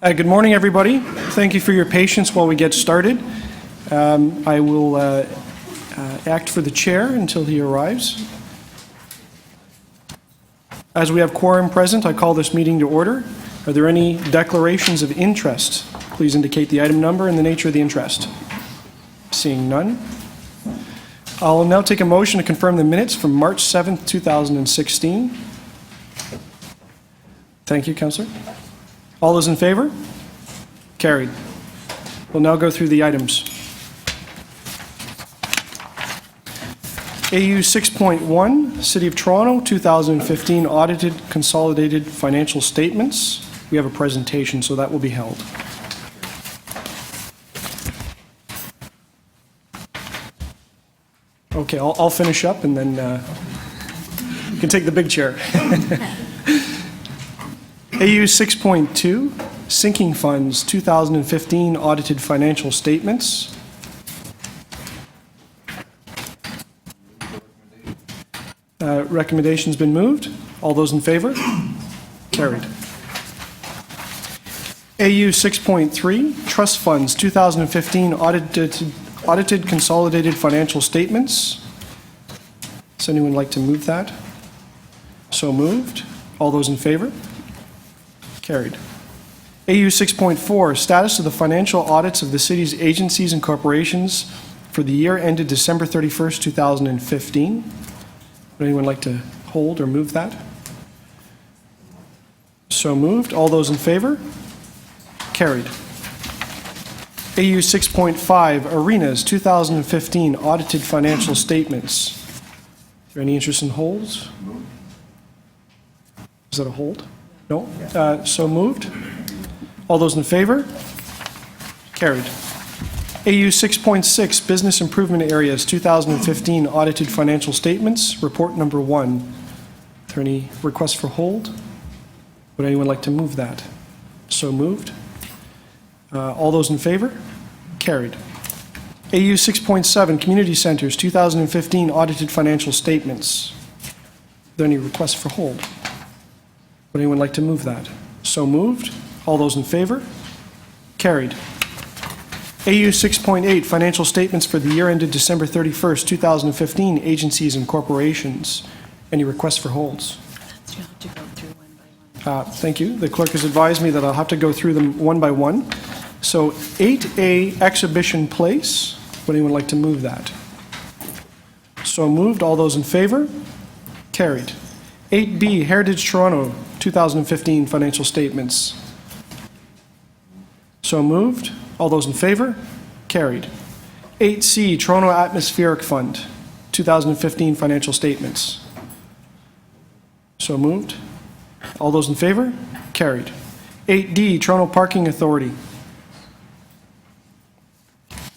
Good morning, everybody. Thank you for your patience while we get started. I will act for the chair until he arrives. As we have quorum present, I call this meeting to order. Are there any declarations of interest? Please indicate the item number and the nature of the interest. Seeing none. I'll now take a motion to confirm the minutes from March 7th, 2016. Thank you, Councillor. All those in favor? Carried. We'll now go through the items. AU 6.1, City of Toronto, 2015 Audited Consolidated Financial Statements. We have a presentation, so that will be held. Okay, I'll finish up and then you can take the big chair. AU 6.2, Sinking Funds, 2015 Audited Financial Statements. Recommendation's been moved. All those in favor? Carried. AU 6.3, Trust Funds, 2015 Audited Consolidated Financial Statements. Does anyone like to move that? So moved. All those in favor? Carried. AU 6.4, Status of the Financial Audits of the City's Agencies and Corporations for the year ended December 31st, 2015. Would anyone like to hold or move that? So moved. All those in favor? Carried. AU 6.5, Arenas, 2015 Audited Financial Statements. Is there any interest in holds? Is that a hold? No? So moved. All those in favor? Carried. AU 6.6, Business Improvement Areas, 2015 Audited Financial Statements, Report Number 1. Are there any requests for hold? Would anyone like to move that? So moved. All those in favor? Carried. AU 6.7, Community Centers, 2015 Audited Financial Statements. Are there any requests for hold? Would anyone like to move that? So moved. All those in favor? Carried. AU 6.8, Financial Statements for the year ended December 31st, 2015, Agencies and Corporations. Any requests for holds? You have to go through one by one. Thank you. The clerk has advised me that I'll have to go through them one by one. So 8A, Exhibition Place. Would anyone like to move that? So moved. All those in favor? Carried. 8B, Heritage Toronto, 2015 Financial Statements. So moved. All those in favor? Carried. 8C, Toronto Atmospheric Fund, 2015 Financial Statements. So moved. All those in favor? Carried. 8D, Toronto Parking Authority.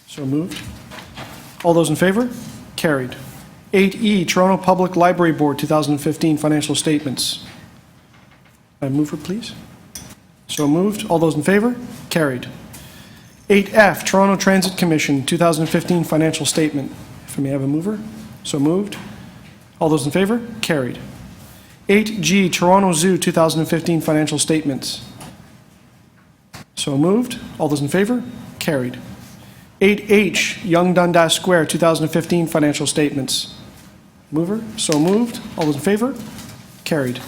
So moved. All those in favor? Carried. 8E, Toronto Public Library Board, 2015 Financial Statements. Mover, please. So moved. All those in favor? Carried. 8F, Toronto Transit Commission, 2015 Financial Statement. If I may have a mover. So moved. All those in favor? Carried. 8G, Toronto Zoo, 2015 Financial Statements. So moved. All those in favor? Carried. 8H, Yonge Dundas Square, 2015 Financial Statements. Mover. So moved. All those in favor? Carried.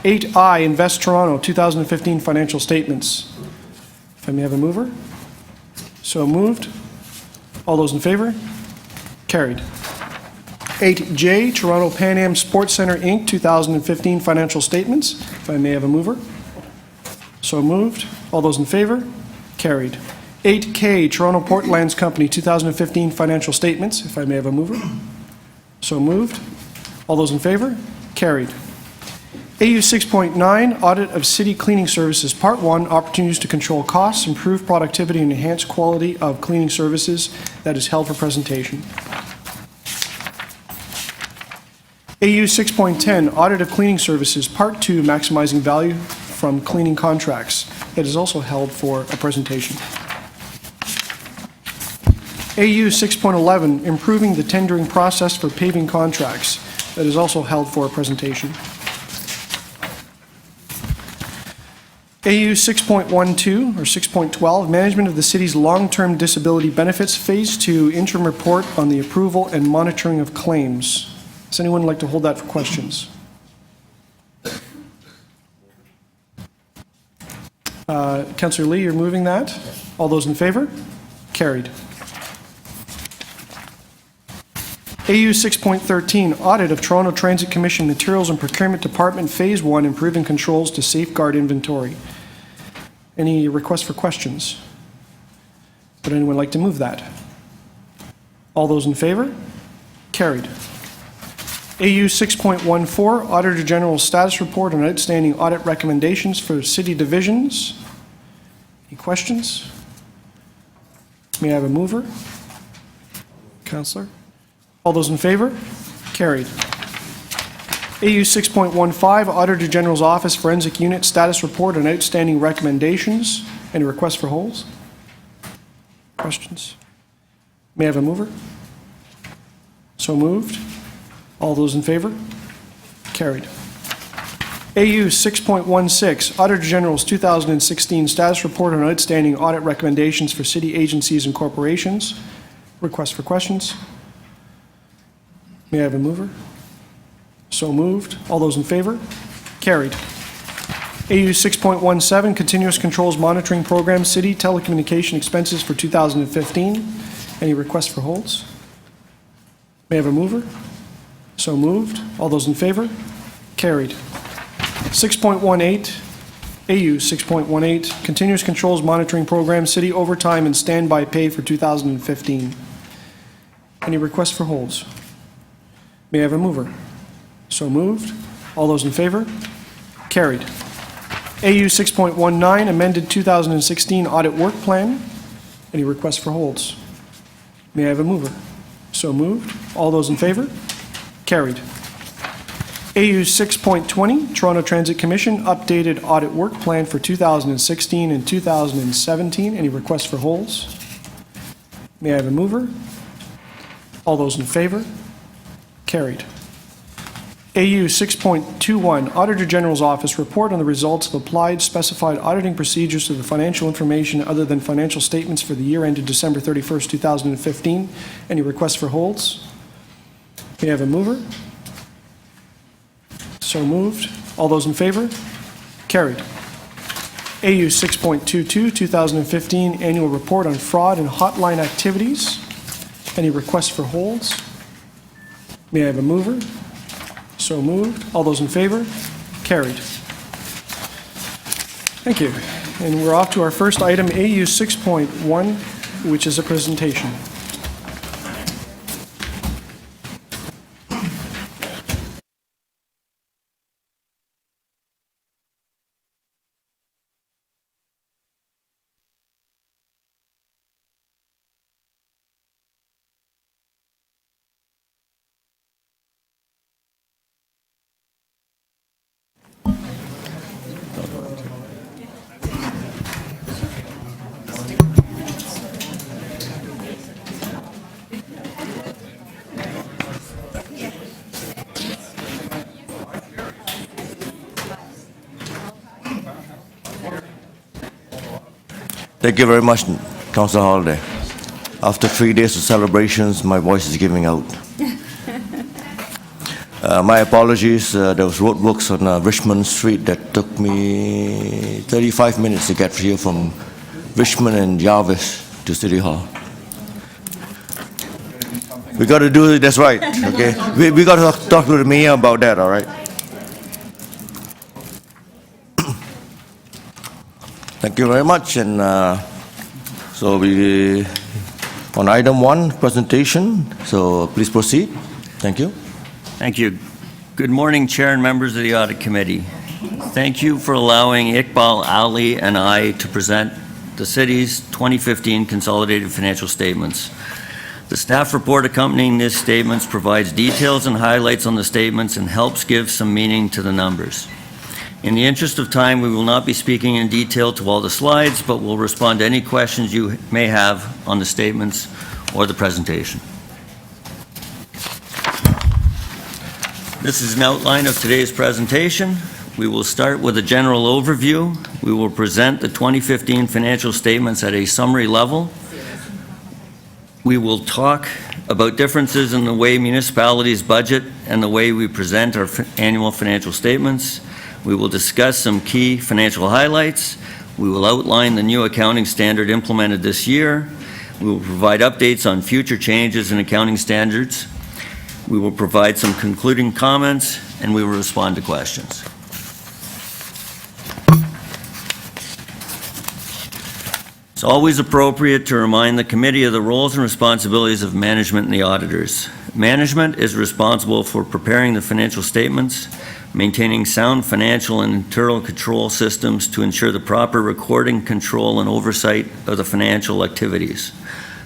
8I, Invest Toronto, 2015 Financial Statements. If I may have a mover. So moved. All those in favor? Carried. 8J, Toronto Pan Am Sports Centre, Inc., 2015 Financial Statements. If I may have a mover. So moved. All those in favor? Carried. 8K, Toronto Portlands Company, 2015 Financial Statements. If I may have a mover. So moved. All those in favor? Carried. AU 6.9, Audit of City Cleaning Services, Part 1, Opportunities to Control Costs, Improve Productivity, and Enhance Quality of Cleaning Services. That is held for presentation. AU 6.10, Audit of Cleaning Services, Part 2, Maximizing Value from Cleaning Contracts. That is also held for a presentation. AU 6.11, Improving the Tendering Process for Paving Contracts. That is also held for a presentation. AU 6.12 or 6.12, Management of the City's Long-Term Disability Benefits, Phase 2, Interim Report on the Approval and Monitoring of Claims. Does anyone like to hold that for questions? Councillor Lee, you're moving that. All those in favor? Carried. AU 6.13, Audit of Toronto Transit Commission Materials and Procurement Department, Phase 1, Improving Controls to Safeguard Inventory. Any requests for questions? Would anyone like to move that? All those in favor? Carried. AU 6.14, Auditor General Status Report on Outstanding Audit Recommendations for City Divisions. Any questions? May I have a mover? Councillor? All those in favor? Carried. AU 6.15, Auditor General's Office Forensic Unit Status Report on Outstanding Recommendations. Any requests for holds? Questions? May I have a mover? So moved. All those in favor? Carried. AU 6.16, Auditor General's 2016 Status Report on Outstanding Audit Recommendations for City Agencies and Corporations. Request for questions? May I have a mover? So moved. All those in favor? Carried. AU 6.17, Continuous Controls Monitoring Program, City Telecommunication Expenses for 2015. Any requests for holds? May I have a mover? So moved. All those in favor? Carried. 6.18, AU 6.18, Continuous Controls Monitoring Program, City Overtime and Standby Pay for 2015. Any requests for holds? May I have a mover? So moved. All those in favor? Carried. AU 6.19, Amended 2016 Audit Work Plan. Any requests for holds? May I have a mover? So moved. All those in favor? Carried. AU 6.20, Toronto Transit Commission Updated Audit Work Plan for 2016 and 2017. Any requests for holds? May I have a mover? All those in favor? Carried. AU 6.21, Auditor General's Office Report on the results of applied specified auditing procedures to the financial information other than financial statements for the year ended December 31st, 2015. Any requests for holds? May I have a mover? So moved. All those in favor? Carried. AU 6.22, 2015 Annual Report on Fraud and Hotline Activities. Any requests for holds? May I have a mover? So moved. All those in favor? Carried. Thank you. And we're off to our first item, AU 6.1, which is a presentation. Thank you very much, Councillor Holiday. After 3 days of celebrations, my voice is giving out. My apologies, there was roadworks on Richmond Street that took me 35 minutes to get here from Richmond and Jarvis to City Hall. We got to do it, that's right, okay? We got to talk to the mayor about that, all right? Thank you very much, and so we on item 1, presentation. So please proceed. Thank you. Thank you. Good morning, Chair and members of the Audit Committee. Thank you for allowing Iqbal Ali and I to present the city's 2015 consolidated financial statements. The staff report accompanying these statements provides details and highlights on the statements and helps give some meaning to the numbers. In the interest of time, we will not be speaking in detail to all the slides, but will respond to any questions you may have on the statements or the presentation. This is an outline of today's presentation. We will start with a general overview. We will present the 2015 financial statements at a summary level. We will talk about differences in the way municipalities budget and the way we present our annual financial statements. We will discuss some key financial highlights. We will outline the new accounting standard implemented this year. We will provide updates on future changes in accounting standards. We will provide some concluding comments, and we will respond to questions. It's always appropriate to remind the committee of the roles and responsibilities of management and the auditors. Management is responsible for preparing the financial statements, maintaining sound financial and internal control systems to ensure the proper recording, control, and oversight of the financial activities.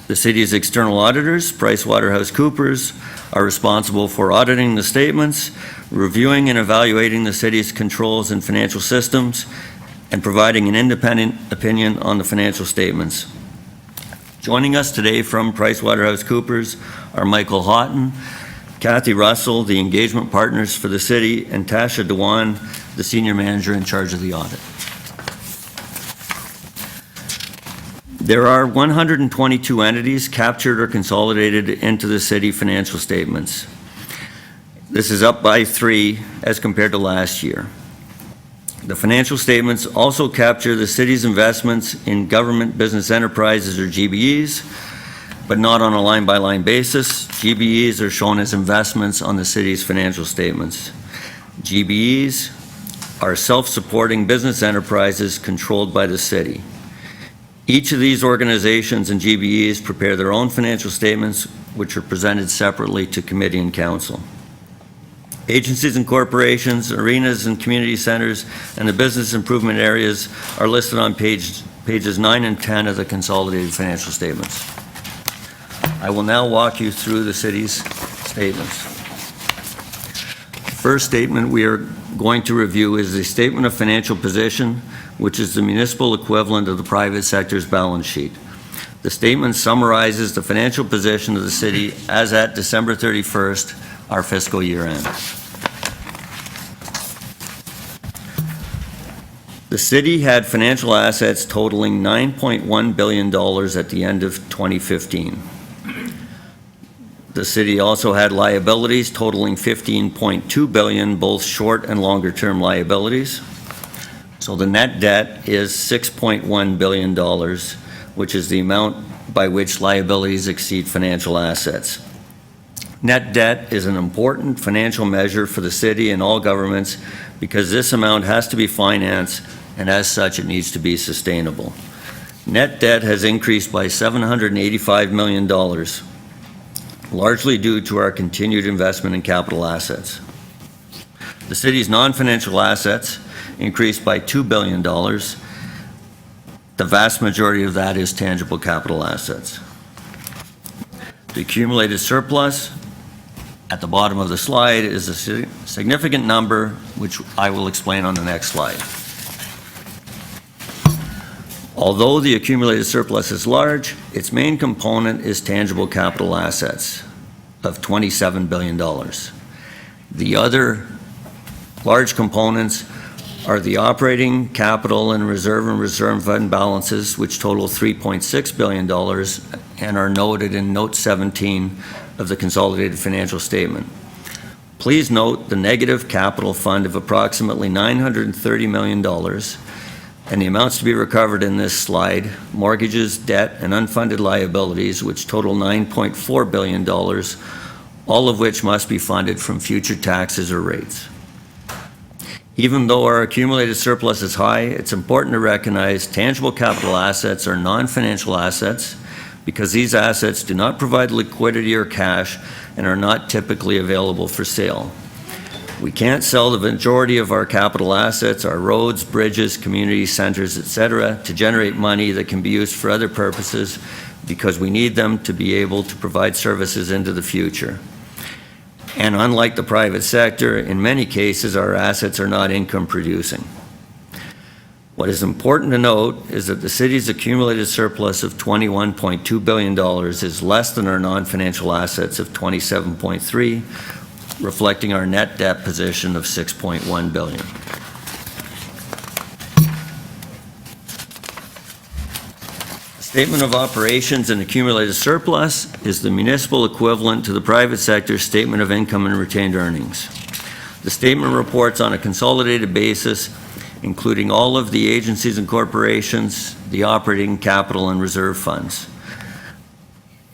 The city's external auditors, PricewaterhouseCoopers, are responsible for auditing the statements, reviewing and evaluating the city's controls and financial systems, and providing an independent opinion on the financial statements. Joining us today from PricewaterhouseCoopers are Michael Houghton, Kathy Russell, the engagement partners for the city, and Tasha Dewan, the senior manager in charge of the audit. There are 122 entities captured or consolidated into the city financial statements. This is up by 3 as compared to last year. The financial statements also capture the city's investments in government business enterprises, or GBEs, but not on a line-by-line basis. GBEs are shown as investments on the city's financial statements. GBEs are self-supporting business enterprises controlled by the city. Each of these organizations and GBEs prepare their own financial statements, which are presented separately to committee and council. Agencies and corporations, arenas and community centers, and the business improvement areas are listed on pages 9 and 10 of the consolidated financial statements. I will now walk you through the city's statements. The first statement we are going to review is the Statement of Financial Position, which is the municipal equivalent of the private sector's balance sheet. The statement summarizes the financial position of the city as at December 31st, our fiscal year end. The city had financial assets totaling $9.1 billion at the end of 2015. The city also had liabilities totaling $15.2 billion, both short and longer term liabilities. So the net debt is $6.1 billion, which is the amount by which liabilities exceed financial assets. Net debt is an important financial measure for the city and all governments because this amount has to be financed, and as such, it needs to be sustainable. Net debt has increased by $785 million, largely due to our continued investment in capital assets. The city's non-financial assets increased by $2 billion. The vast majority of that is tangible capital assets. The accumulated surplus at the bottom of the slide is a significant number, which I will explain on the next slide. Although the accumulated surplus is large, its main component is tangible capital assets of $27 billion. The other large components are the operating, capital, and reserve fund balances, which total $3.6 billion and are noted in Note 17 of the consolidated financial statement. Please note the negative capital fund of approximately $930 million and the amounts to be recovered in this slide: mortgages, debt, and unfunded liabilities, which total $9.4 billion, all of which must be funded from future taxes or rates. Even though our accumulated surplus is high, it's important to recognize tangible capital assets are non-financial assets because these assets do not provide liquidity or cash and are not typically available for sale. We can't sell the majority of our capital assets, our roads, bridges, community centers, etc., to generate money that can be used for other purposes because we need them to be able to provide services into the future. And unlike the private sector, in many cases, our assets are not income producing. What is important to note is that the city's accumulated surplus of $21.2 billion is less than our non-financial assets of $27.3 billion, reflecting our net debt position of $6.1 billion. Statement of operations and accumulated surplus is the municipal equivalent to the private sector's statement of income and retained earnings. The statement reports on a consolidated basis, including all of the agencies and corporations, the operating, capital, and reserve funds.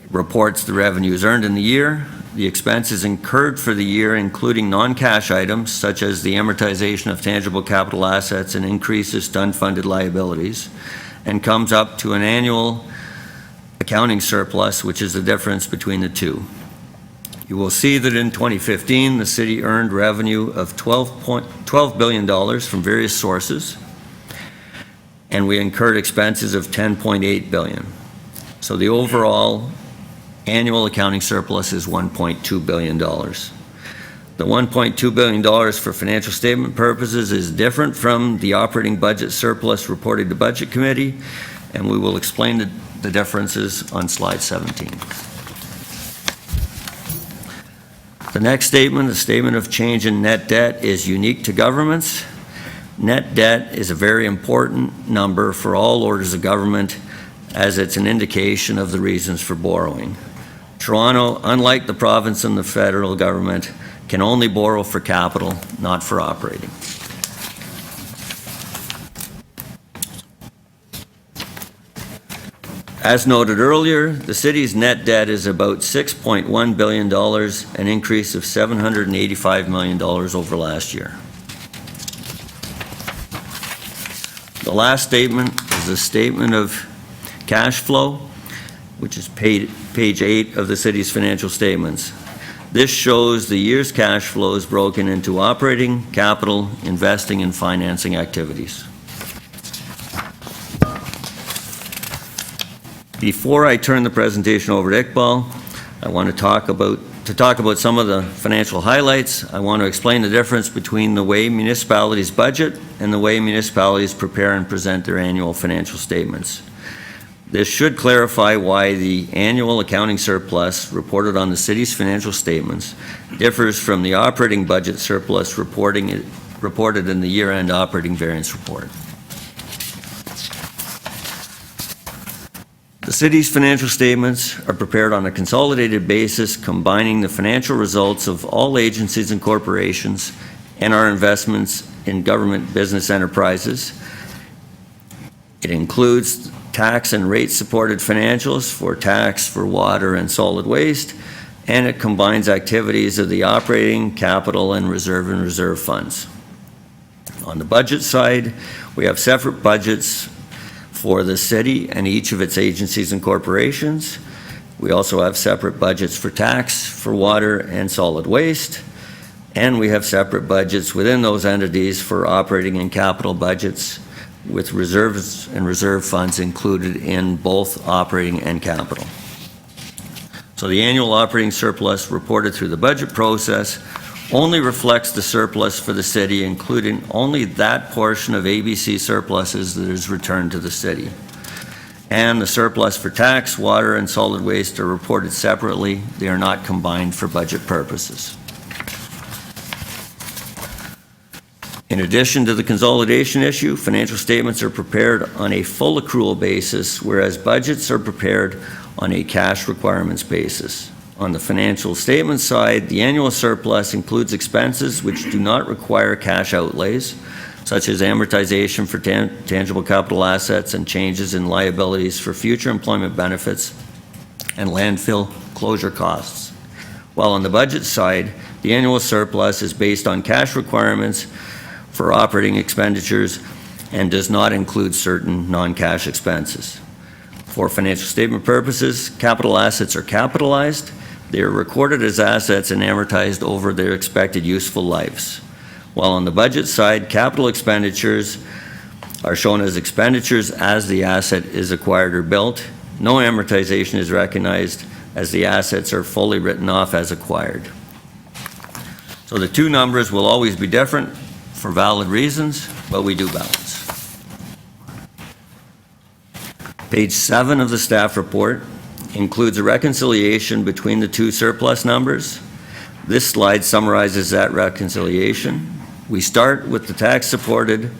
It reports the revenues earned in the year, the expenses incurred for the year, including non-cash items such as the amortization of tangible capital assets and increases to unfunded liabilities, and comes up to an annual accounting surplus, which is the difference between the two. You will see that in 2015, the city earned revenue of $12 billion from various sources, and we incurred expenses of $10.8 billion. So the overall annual accounting surplus is $1.2 billion. The $1.2 billion for financial statement purposes is different from the operating budget surplus reported to Budget Committee, and we will explain the differences on slide 17. The next statement, the statement of change in net debt, is unique to governments. Net debt is a very important number for all orders of government, as it's an indication of the reasons for borrowing. Toronto, unlike the province and the federal government, can only borrow for capital, not for operating. As noted earlier, the city's net debt is about $6.1 billion, an increase of $785 million over last year. The last statement is a statement of cash flow, which is page 8 of the city's financial statements. This shows the year's cash flows broken into operating, capital, investing, and financing activities. Before I turn the presentation over to Iqbal, I want to talk about some of the financial highlights. I want to explain the difference between the way municipalities budget and the way municipalities prepare and present their annual financial statements. This should clarify why the annual accounting surplus reported on the city's financial statements differs from the operating budget surplus reported in the year-end operating variance report. The city's financial statements are prepared on a consolidated basis, combining the financial results of all agencies and corporations and our investments in government business enterprises. It includes tax and rate-supported financials for tax, for water, and solid waste, and it combines activities of the operating, capital, and reserve funds. On the budget side, we have separate budgets for the city and each of its agencies and corporations. We also have separate budgets for tax, for water, and solid waste, and we have separate budgets within those entities for operating and capital budgets, with reserves and reserve funds included in both operating and capital. So the annual operating surplus reported through the budget process only reflects the surplus for the city, including only that portion of ABC surpluses that is returned to the city. And the surplus for tax, water, and solid waste are reported separately. They are not combined for budget purposes. In addition to the consolidation issue, financial statements are prepared on a full accrual basis, whereas budgets are prepared on a cash requirements basis. On the financial statement side, the annual surplus includes expenses which do not require cash outlays, such as amortization for tangible capital assets and changes in liabilities for future employment benefits and landfill closure costs. While on the budget side, the annual surplus is based on cash requirements for operating expenditures and does not include certain non-cash expenses. For financial statement purposes, capital assets are capitalized. They are recorded as assets and amortized over their expected useful lives. While on the budget side, capital expenditures are shown as expenditures as the asset is acquired or built. No amortization is recognized as the assets are fully written off as acquired. So the two numbers will always be different for valid reasons, but we do balance. Page 7 of the staff report includes a reconciliation between the two surplus numbers. This slide summarizes that reconciliation. We start with the tax-supported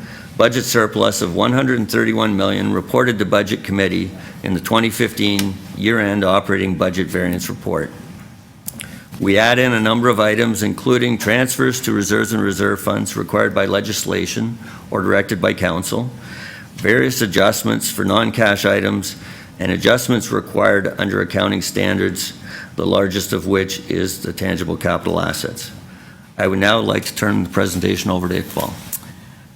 budget surplus of $131 million reported to Budget Committee in the 2015 year-end operating budget variance report. We add in a number of items, including transfers to reserves and reserve funds required by legislation or directed by council, various adjustments for non-cash items, and adjustments required under accounting standards, the largest of which is the tangible capital assets. I would now like to turn the presentation over to Iqbal.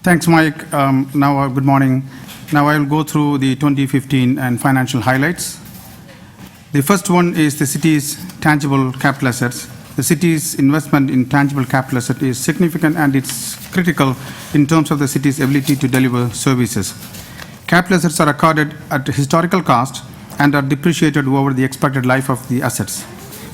Thanks, Mike. Good morning. Now I will go through the 2015 and financial highlights. The first one is the city's tangible capital assets. The city's investment in tangible capital assets is significant and it's critical in terms of the city's ability to deliver services. Capital assets are accorded at historical cost and are depreciated over the expected life of the assets.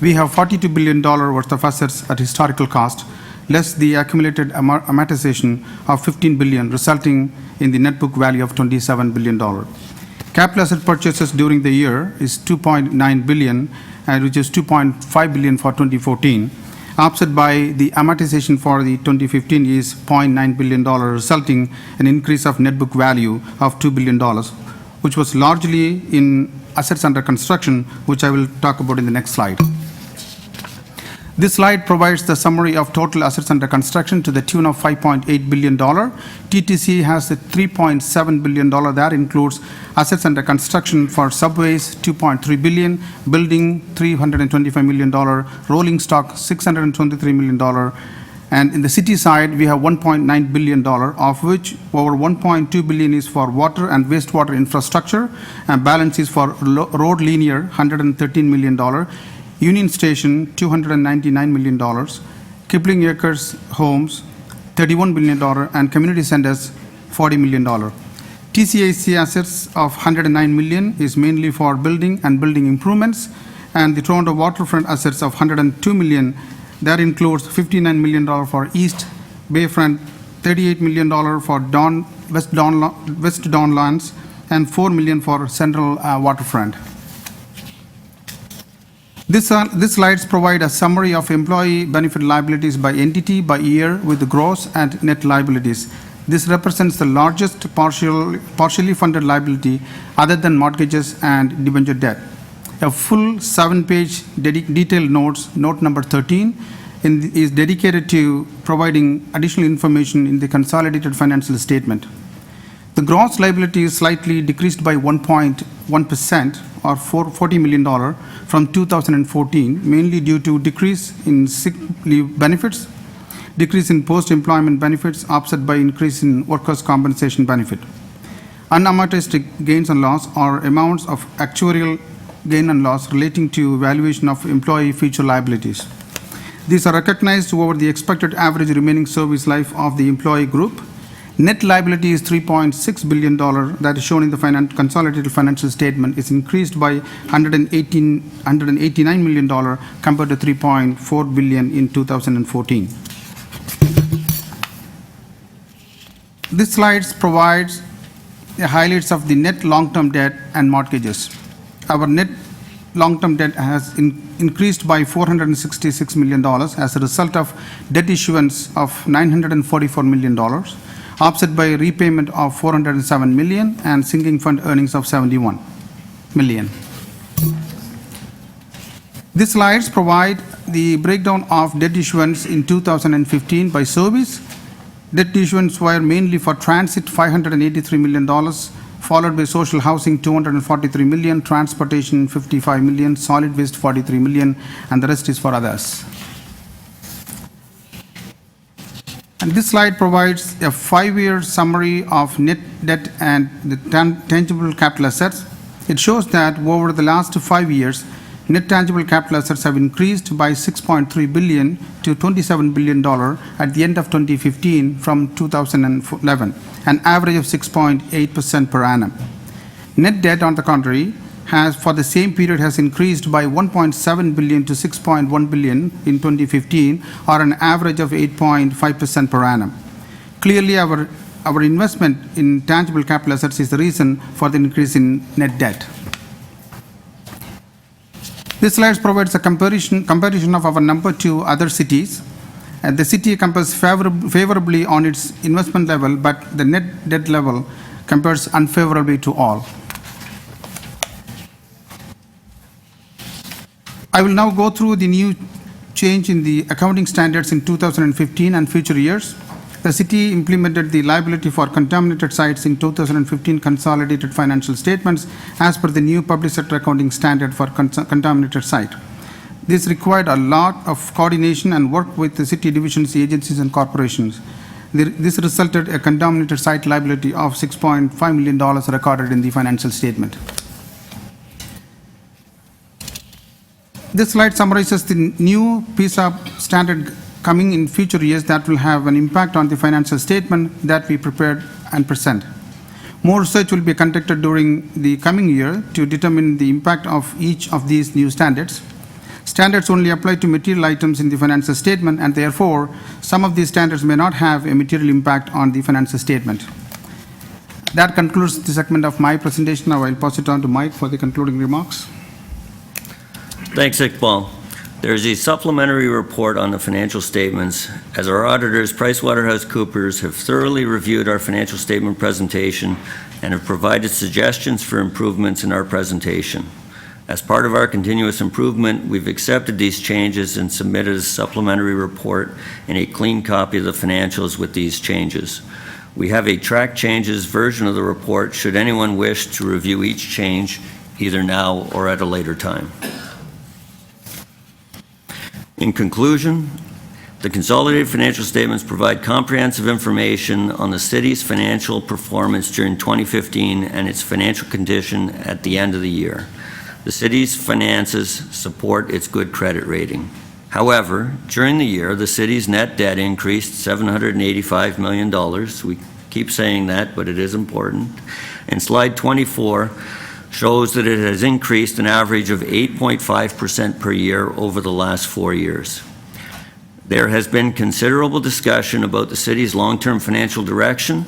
We have $42 billion worth of assets at historical cost, less the accumulated amortization of $15 billion, resulting in the net book value of $27 billion. Capital asset purchases during the year is $2.9 billion, which is $2.5 billion for 2014. Offset by the amortization for the 2015 is $0.9 billion, resulting in an increase of net book value of $2 billion, which was largely in assets under construction, which I will talk about in the next slide. This slide provides the summary of total assets under construction to the tune of $5.8 billion. TTC has a $3.7 billion. That includes assets under construction for subways, $2.3 billion, building, $325 million, rolling stock, $623 million. And in the city side, we have $1.9 billion, of which over $1.2 billion is for water and wastewater infrastructure, and balance is for road linear, $113 million. Union Station, $299 million, Kipling Acres Homes, $31 million, and community centers, $40 million. TCAS assets of $109 million is mainly for building and building improvements, and the Toronto waterfront assets of $102 million, that includes $59 million for East Bayfront, $38 million for West Don lands, and $4 million for Central Waterfront. These slides provide a summary of employee benefit liabilities by entity by year with the gross and net liabilities. This represents the largest partially funded liability other than mortgages and debenture debt. A full 7-page detailed note number 13, is dedicated to providing additional information in the consolidated financial statement. The gross liability is slightly decreased by 1.1% or $40 million from 2014, mainly due to decrease in sick leave benefits, decrease in post-employment benefits offset by increase in workers' compensation benefit. Unamortized gains and loss are amounts of actuarial gain and loss relating to valuation of employee future liabilities. These are recognized over the expected average remaining service life of the employee group. Net liability is $3.6 billion, that is shown in the consolidated financial statement, is increased by $189 million compared to $3.4 billion in 2014. This slide provides the highlights of the net long-term debt and mortgages. Our net long-term debt has increased by $466 million as a result of debt issuance of $944 million. Offset by repayment of $407 million and sinking fund earnings of $71 million. These slides provide the breakdown of debt issuance in 2015 by service. Debt issuance were mainly for transit, $583 million, followed by social housing, $243 million, transportation, $55 million, solid waste, $43 million, and the rest is for others. And this slide provides a 5-year summary of net debt and the tangible capital assets. It shows that over the last 5 years, net tangible capital assets have increased by $6.3 billion to $27 billion at the end of 2015 from 2011, an average of 6.8% per annum. Net debt, on the contrary, for the same period has increased by $1.7 billion to $6.1 billion in 2015, or an average of 8.5% per annum. Clearly, our investment in tangible capital assets is the reason for the increase in net debt. This slide provides a comparison of our number to other cities. And the city compares favorably on its investment level, but the net debt level compares unfavorably to all. I will now go through the new change in the accounting standards in 2015 and future years. The city implemented the liability for contaminated sites in 2015 consolidated financial statements as per the new public sector accounting standard for contaminated site. This required a lot of coordination and work with the city divisions, agencies, and corporations. This resulted in a contaminated site liability of $6.5 million recorded in the financial statement. This slide summarizes the new PISA standard coming in future years that will have an impact on the financial statement that we prepared and present. More research will be conducted during the coming year to determine the impact of each of these new standards. Standards only apply to material items in the financial statement, and therefore, some of these standards may not have a material impact on the financial statement. That concludes the segment of my presentation. Now I'll pass it on to Mike for the concluding remarks. Thanks, Iqbal. There is a supplementary report on the financial statements, as our auditors, PricewaterhouseCoopers, have thoroughly reviewed our financial statement presentation and have provided suggestions for improvements in our presentation. As part of our continuous improvement, we've accepted these changes and submitted a supplementary report and a clean copy of the financials with these changes. We have a track changes version of the report should anyone wish to review each change, either now or at a later time. In conclusion, the consolidated financial statements provide comprehensive information on the city's financial performance during 2015 and its financial condition at the end of the year. The city's finances support its good credit rating. However, during the year, the city's net debt increased $785 million. We keep saying that, but it is important. And slide 24 shows that it has increased an average of 8.5% per year over the last 4 years. There has been considerable discussion about the city's long-term financial direction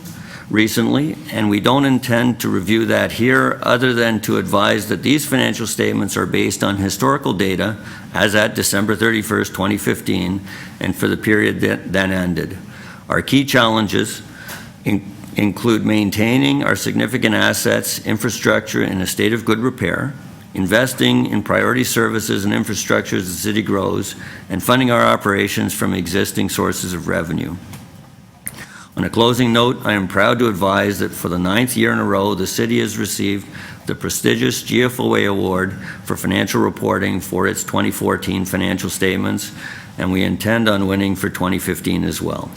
recently, and we don't intend to review that here other than to advise that these financial statements are based on historical data as at December 31st, 2015, and for the period that then ended. Our key challenges include maintaining our significant assets, infrastructure in a state of good repair, investing in priority services and infrastructure as the city grows, and funding our operations from existing sources of revenue. On a closing note, I am proud to advise that for the 9th year in a row, the city has received the prestigious GFOA Award for financial reporting for its 2014 financial statements, and we intend on winning for 2015 as well.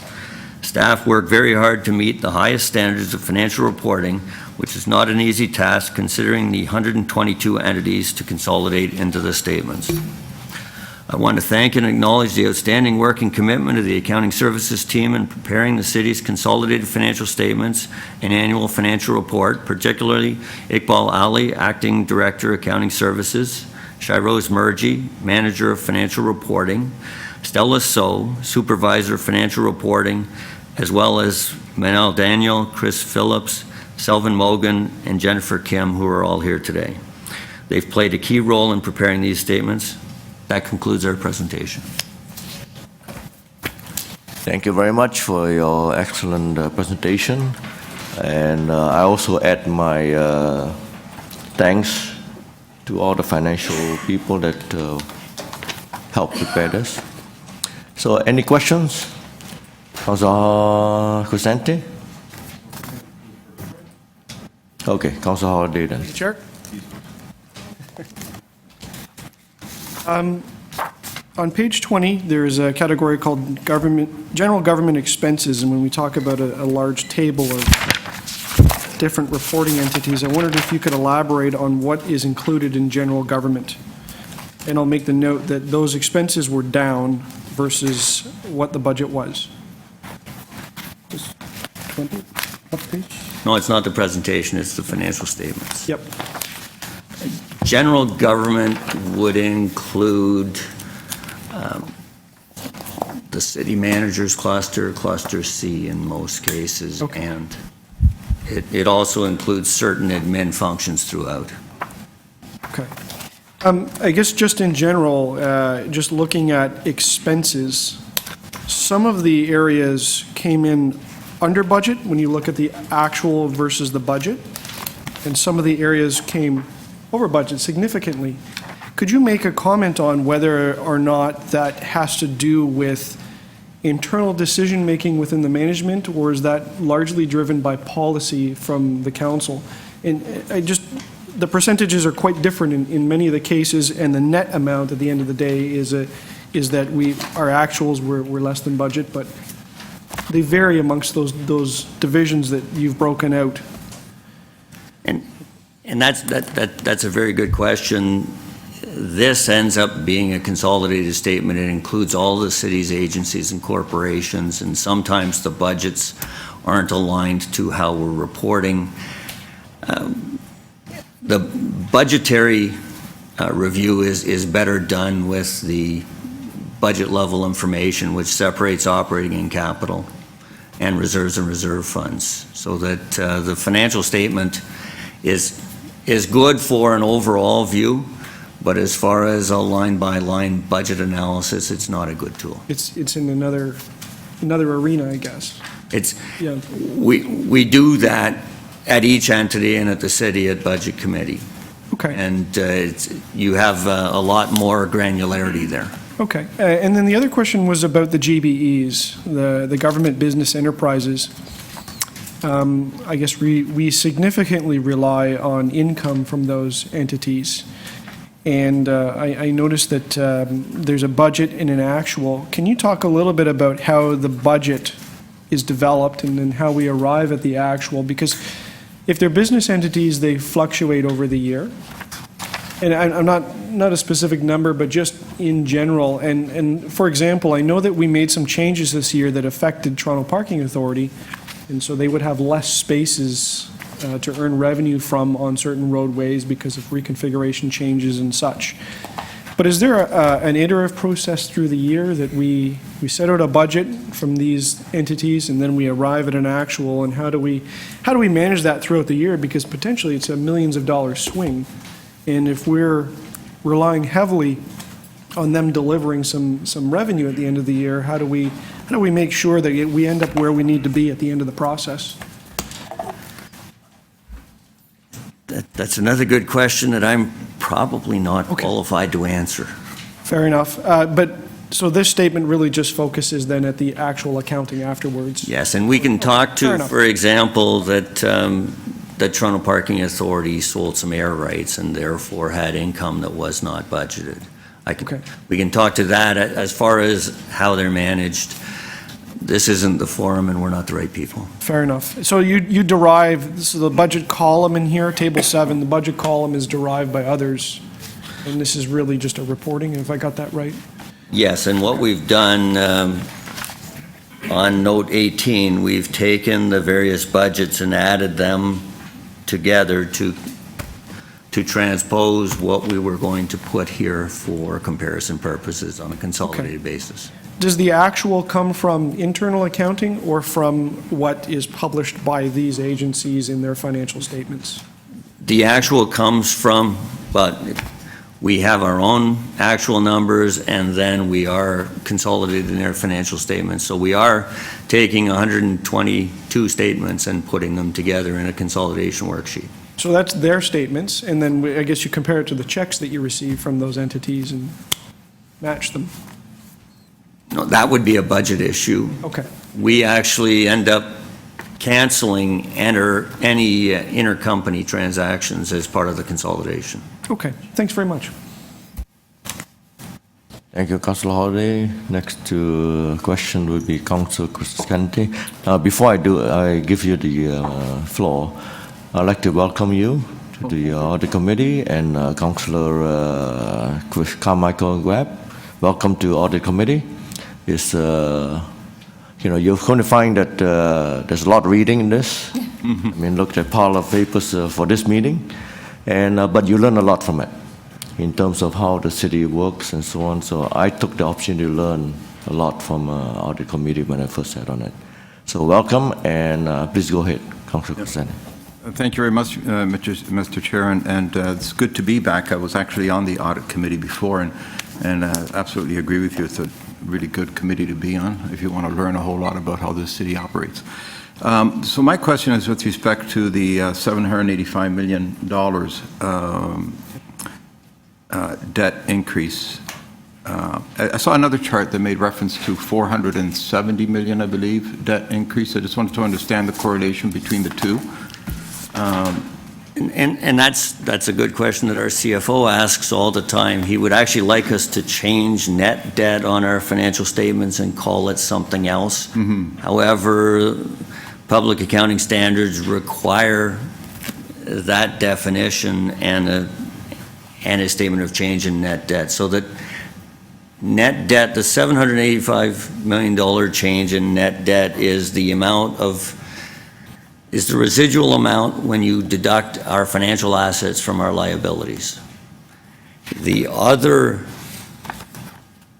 Staff work very hard to meet the highest standards of financial reporting, which is not an easy task considering the 122 entities to consolidate into the statements. I want to thank and acknowledge the outstanding work and commitment of the accounting services team in preparing the city's consolidated financial statements and annual financial report, particularly Iqbal Ali, Acting Director, Accounting Services, Shairose Murji, Manager of Financial Reporting, Stella So, Supervisor of Financial Reporting, as well as Manal Daniel, Chris Phillips, Selvin Mogan, and Jennifer Kim, who are all here today. They've played a key role in preparing these statements. That concludes our presentation. Thank you very much for your excellent presentation. And I also add my thanks to all the financial people that helped prepare this. So any questions? Councilor Crescente? Okay, Councilor Holiday then. Chair? On page 20, there is a category called general government expenses, and when we talk about a large table of different reporting entities, I wondered if you could elaborate on what is included in general government. And I'll make the note that those expenses were down versus what the budget was. Just 20, up page? No, it's not the presentation, it's the financial statements. Yep. General government would include the city manager's cluster, cluster C in most cases, Okay. and it also includes certain admin functions throughout. Okay. I guess just in general, just looking at expenses, some of the areas came in under budget when you look at the actual versus the budget, and some of the areas came over budget significantly. Could you make a comment on whether or not that has to do with internal decision-making within the management, or is that largely driven by policy from the council? And the percentages are quite different in many of the cases, and the net amount at the end of the day is that our actuals were less than budget, but they vary amongst those divisions that you've broken out. And that's a very good question. This ends up being a consolidated statement. It includes all the city's agencies and corporations, and sometimes the budgets aren't aligned to how we're reporting. The budgetary review is better done with the budget level information, which separates operating and capital and reserves and reserve funds, so that the financial statement is good for an overall view, but as far as a line-by-line budget analysis, it's not a good tool. It's in another arena, I guess. Yeah. We do that at each entity and at the city at Budget Committee. Okay. And you have a lot more granularity there. Okay. And then the other question was about the GBEs, the government business enterprises. I guess we significantly rely on income from those entities. And I noticed that there's a budget and an actual. Can you talk a little bit about how the budget is developed and then how we arrive at the actual? Because if they're business entities, they fluctuate over the year. And I'm not a specific number, but just in general. And for example, I know that we made some changes this year that affected Toronto Parking Authority, and so they would have less spaces to earn revenue from on certain roadways because of reconfiguration changes and such. But is there an iterative process through the year that we set out a budget from these entities and then we arrive at an actual, and how do we manage that throughout the year? Because potentially it's a millions of dollars swing. And if we're relying heavily on them delivering some revenue at the end of the year, how do we make sure that we end up where we need to be at the end of the process? That's another good question that I'm probably not qualified to answer. Fair enough. So this statement really just focuses then at the actual accounting afterwards? Yes, and we can talk Fair to, enough. for example, that the Toronto Parking Authority sold some air rights and therefore had income that was not budgeted. We can talk to that. As far as how they're managed, this isn't the forum and we're not the right people. Fair enough. So you derive, so the budget column in here, table 7, the budget column is derived by others, and this is really just a reporting, if I got that right? Yes, and what we've done on note 18, we've taken the various budgets and added them together to transpose what we were going to put here for comparison purposes on a consolidated basis. Does the actual come from internal accounting or from what is published by these agencies in their financial statements? The actual comes from, but we have our own actual numbers, and then we are consolidated in their financial statements. So we are taking 122 statements and putting them together in a consolidation worksheet. So that's their statements, and then I guess you compare it to the checks that you receive from those entities and match them. No, that would be a budget issue. Okay. We actually end up canceling any intercompany transactions as part of the consolidation. Okay. Thanks very much. Thank you, Councillor Holiday. Next to question will be Councillor Crescenti. Before I give you the floor, I'd like to welcome you to the Audit Committee and Councillor Carmichael Webb. Welcome to Audit Committee. It's, you're going to find that there's a lot of reading in this. I mean, look at a pile of papers for this meeting, but you learn a lot from it in terms of how the city works and so on. So I took the opportunity to learn a lot from Audit Committee when I first sat on it. So welcome, and please go ahead, Councillor Crescenti. Thank you very much, Mr. Chair, and it's good to be back. I was actually on the Audit Committee before, and absolutely agree with you. It's a really good committee to be on if you want to learn a whole lot about how this city operates. So my question is with respect to the $785 million debt increase. I saw another chart that made reference to $470 million, I believe, debt increase. I just wanted to understand the correlation between the two. And that's a good question that our CFO asks all the time. He would actually like us to change net debt on our financial statements and call it something else. However, public accounting standards require that definition and a statement of change in net debt. So that net debt, the $785 million change in net debt is the residual amount when you deduct our financial assets from our liabilities. The other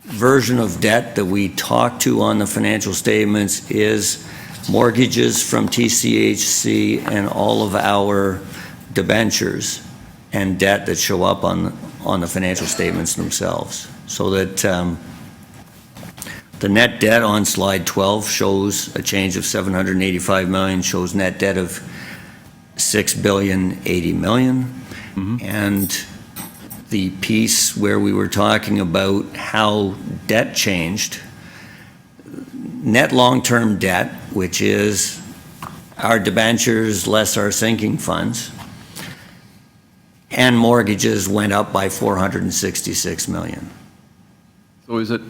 version of debt that we talk to on the financial statements is mortgages from TCAS and all of our debentures and debt that show up on the financial statements themselves. So that the net debt on slide 12 shows a change of $785 million, shows net debt of $6.08 billion. And the piece where we were talking about how debt changed, net long-term debt, which is our debentures less our sinking funds, and mortgages went up by $466 million. So is it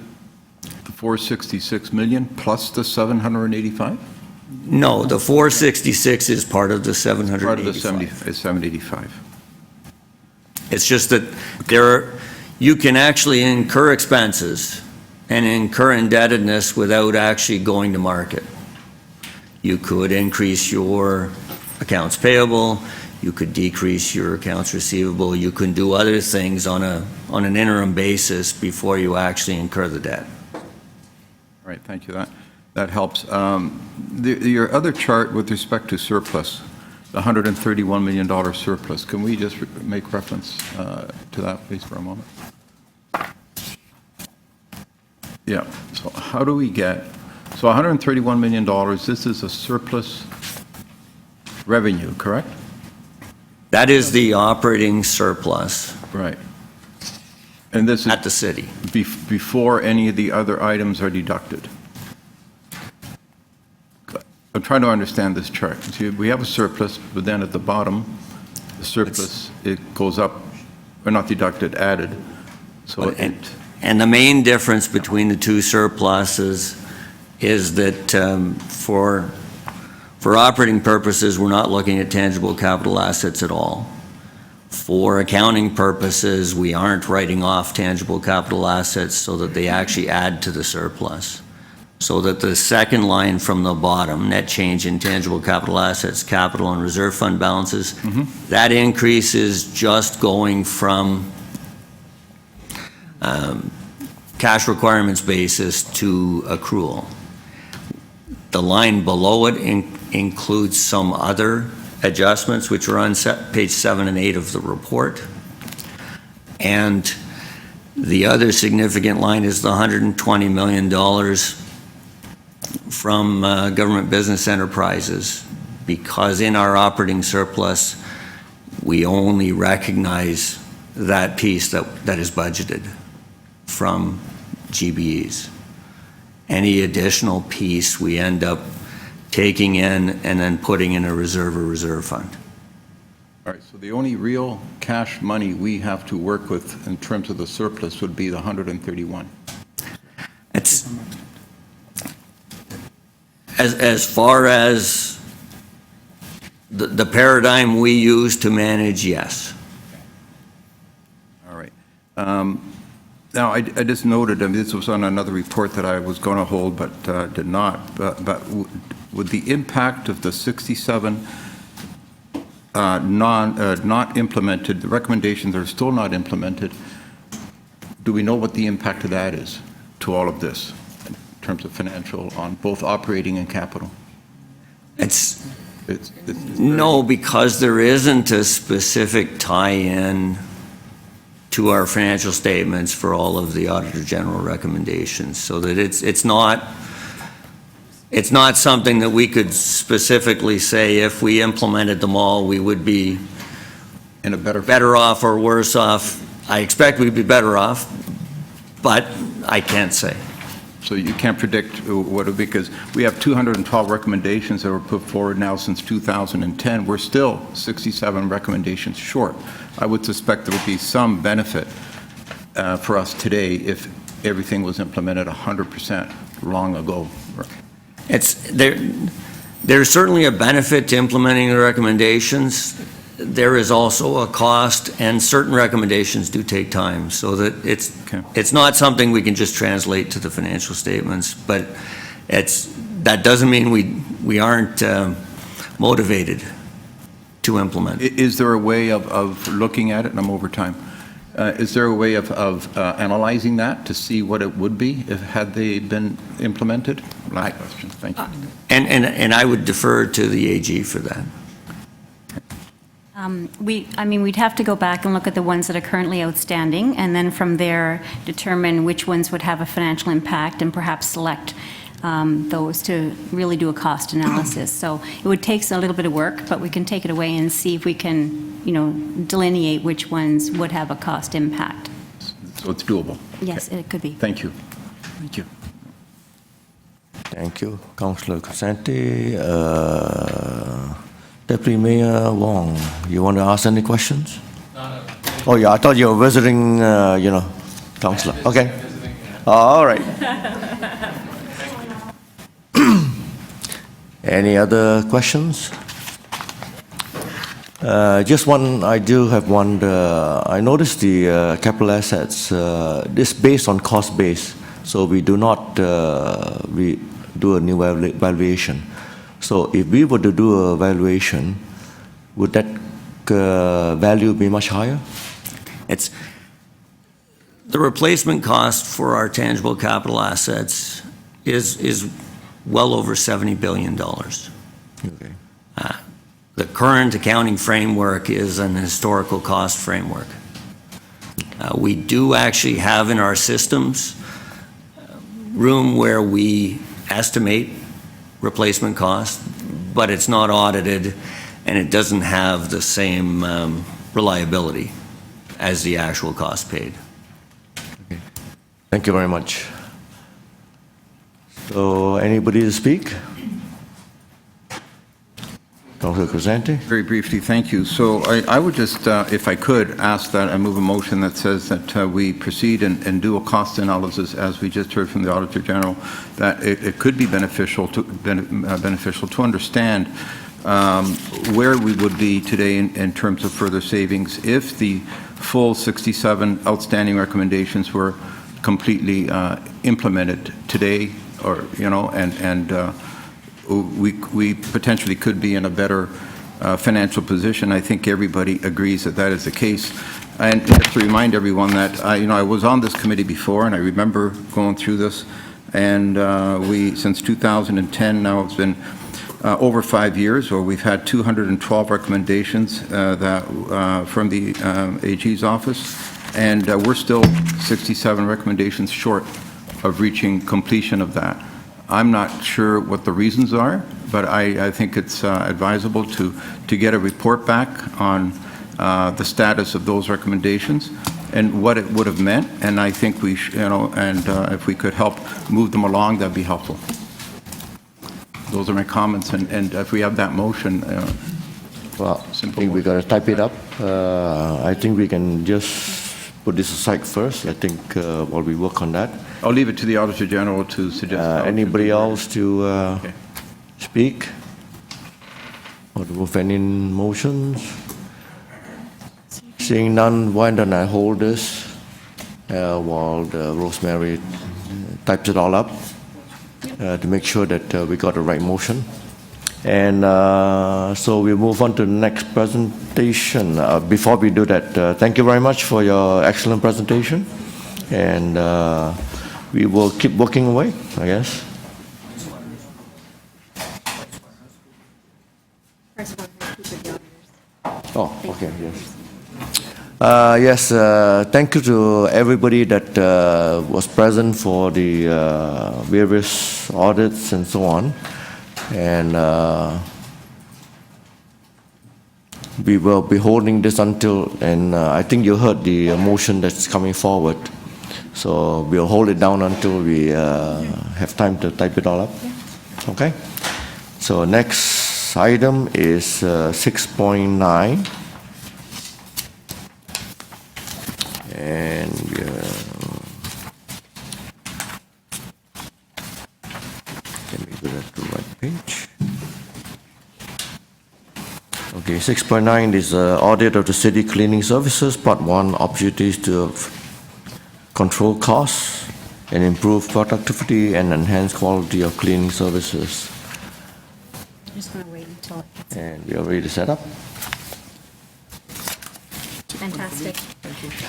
the 466 million plus the 785? No, the 466 is part of the 785. Part of the 785. It's just that you can actually incur expenses and incur indebtedness without actually going to market. You could increase your accounts payable, you could decrease your accounts receivable, you can do other things on an interim basis before you actually incur the debt. All right, thank you. That helps. Your other chart with respect to surplus, the $131 million surplus, can we just make reference to that, please, for a moment? Yeah, so how do we get, so $131 million, this is a surplus revenue, correct? That is the operating surplus. Right. And this is at the city. Before any of the other items are deducted. I'm trying to understand this chart. See, we have a surplus, but then at the bottom, the surplus, it goes up, or not deducted, added. So and the main difference between the two surpluses is that for operating purposes, we're not looking at tangible capital assets at all. For accounting purposes, we aren't writing off tangible capital assets so that they actually add to the surplus. So that the second line from the bottom, net change in tangible capital assets, capital and reserve fund balances, that increase is just going from cash requirements basis to accrual. The line below it includes some other adjustments, which are on page 7 and 8 of the report. And the other significant line is the $120 million from government business enterprises, because in our operating surplus, we only recognize that piece that is budgeted from GBEs. Any additional piece we end up taking in and then putting in a reserve or reserve fund. all right, so the only real cash money we have to work with in terms of the surplus would be the 131. It's as far as the paradigm we use to manage, yes. All right. Now, I just noted, and this was on another report that I was going to hold but did not, but would the impact of the 67 not implemented, the recommendations are still not implemented, do we know what the impact of that is to all of this in terms of financial on both operating and capital? It's no, because there isn't a specific tie-in to our financial statements for all of the Auditor General recommendations, so that it's not something that we could specifically say if we implemented them all, we would be In a better off or worse off. I expect we'd be better off, but I can't say. So you can't predict what it would be, because we have 212 recommendations that were put forward now since 2010. We're still 67 recommendations short. I would suspect there would be some benefit for us today if everything was implemented 100% long ago. There's certainly a benefit to implementing the recommendations. There is also a cost, and certain recommendations do take time, so that it's not something we can just translate to the financial statements, but that doesn't mean we aren't motivated to implement. Is there a way of looking at it, and I'm over time, is there a way of analyzing that to see what it would be had they been implemented? Last question, thank you. And I would defer to the AG for that. We'd have to go back and look at the ones that are currently outstanding, and then from there, determine which ones would have a financial impact, and perhaps select those to really do a cost analysis. So it would take a little bit of work, but we can take it away and see if we can, delineate which ones would have a cost impact. So it's doable? Yes, it could be. Thank you. Thank you. Thank you, Councillor Crescenti. Deputy Mayor Wong, you want to ask any questions? No. Oh, yeah, I thought you were visiting, Councillor. Okay. All right. Any other questions? Just one, I do have one. I noticed the capital assets, this based on cost base, so we do not we do a new valuation. So if we were to do a valuation, would that value be much higher? The replacement cost for our tangible capital assets is well over $70 billion. Okay. The current accounting framework is an historical cost framework. We do actually have in our systems room where we estimate replacement cost, but it's not audited, and it doesn't have the same reliability as the actual cost paid. Okay. Thank you very much. So, anybody to speak? Councillor Crescenti? Very briefly, thank you. So I would just, if I could, ask that I move a motion that says that we proceed and do a cost analysis, as we just heard from the Auditor General, that it could be beneficial to understand where we would be today in terms of further savings if the full 67 outstanding recommendations were completely implemented today, or, we potentially could be in a better financial position. I think everybody agrees that that is the case. And just to remind everyone that, I was on this committee before, and I remember going through this, and since 2010, now it's been over 5 years, where we've had 212 recommendations from the AG's office, and we're still 67 recommendations short of reaching completion of that. I'm not sure what the reasons are, but I think it's advisable to get a report back on the status of those recommendations and what it would have meant. And I think we, if we could help move them along, that'd be helpful. Those are my comments. And if we have that motion, well, I think we got to type it up. I think we can just put this aside first. I think while we work on that. I'll leave it to the Auditor General to suggest. Anybody else to speak or to move any motions? Seeing none, why don't I hold this while Rosemary types it all up to make sure that we got the right motion. And so we'll move on to the next presentation. Before we do that, thank you very much for your excellent presentation. And we will keep working away, I guess. Oh, okay, yes. Yes, thank you to everybody that was present for the various audits and so on. And we will be holding this until, and I think you heard the motion that's coming forward. So we'll hold it down until we have time to type it all up. Okay? So next item is 6.9. And let me go to the right page. Okay, 6.9 is audit of the city cleaning services, part 1, opportunities to control costs and improve productivity and enhance quality of cleaning services. I just want to wait until it's And we are ready to set up. fantastic.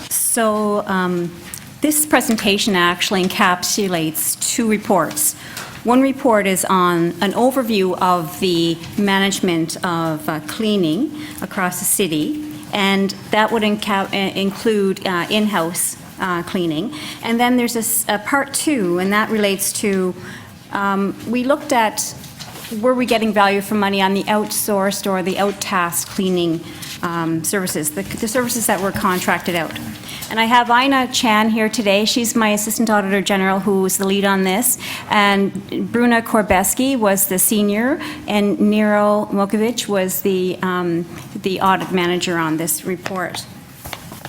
So this presentation actually encapsulates 2 reports. One report is on an overview of the management of cleaning across the city, and that would include in-house cleaning. And then there's a part 2, and that relates to, we looked at, were we getting value for money on the outsourced or the out-tasked cleaning services, the services that were contracted out. And I have Ina Chan here today. She's my Assistant Auditor General, who was the lead on this. And Bruna Korbeski was the senior, and Nero Mokovic was the audit manager on this report.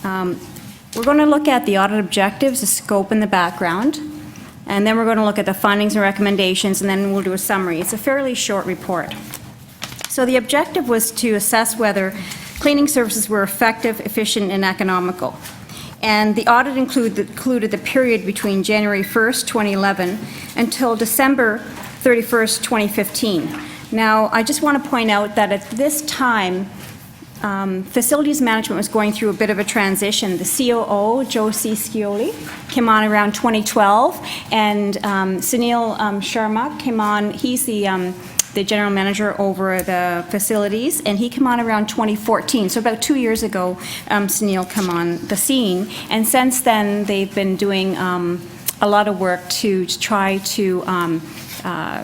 We're going to look at the audit objectives, the scope, and the background. And then we're going to look at the findings and recommendations, and then we'll do a summary. It's a fairly short report. So the objective was to assess whether cleaning services were effective, efficient, and economical. And the audit included the period between January 1st, 2011 until December 31st, 2015. Now, I just want to point out that at this time, facilities management was going through a bit of a transition. The COO, Josie Scioli, came on around 2012, and Sunil Sharma came on. He's the general manager over the facilities, and he came on around 2014. So about 2 years ago, Sunil came on the scene, and since then they've been doing a lot of work to try to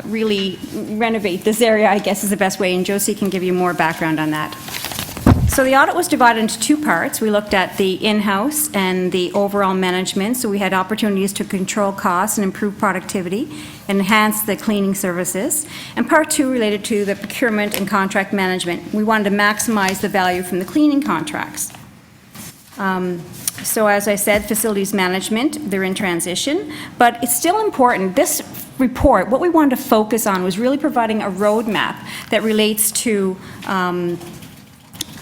really renovate this area, I guess is the best way, and Josie can give you more background on that. So the audit was divided into 2 parts. We looked at the in-house and the overall management. So we had opportunities to control costs and improve productivity, enhance the cleaning services. And part 2 related to the procurement and contract management. We wanted to maximize the value from the cleaning contracts. So as I said, facilities management, they're in transition, but it's still important. This report, what we wanted to focus on was really providing a roadmap that relates to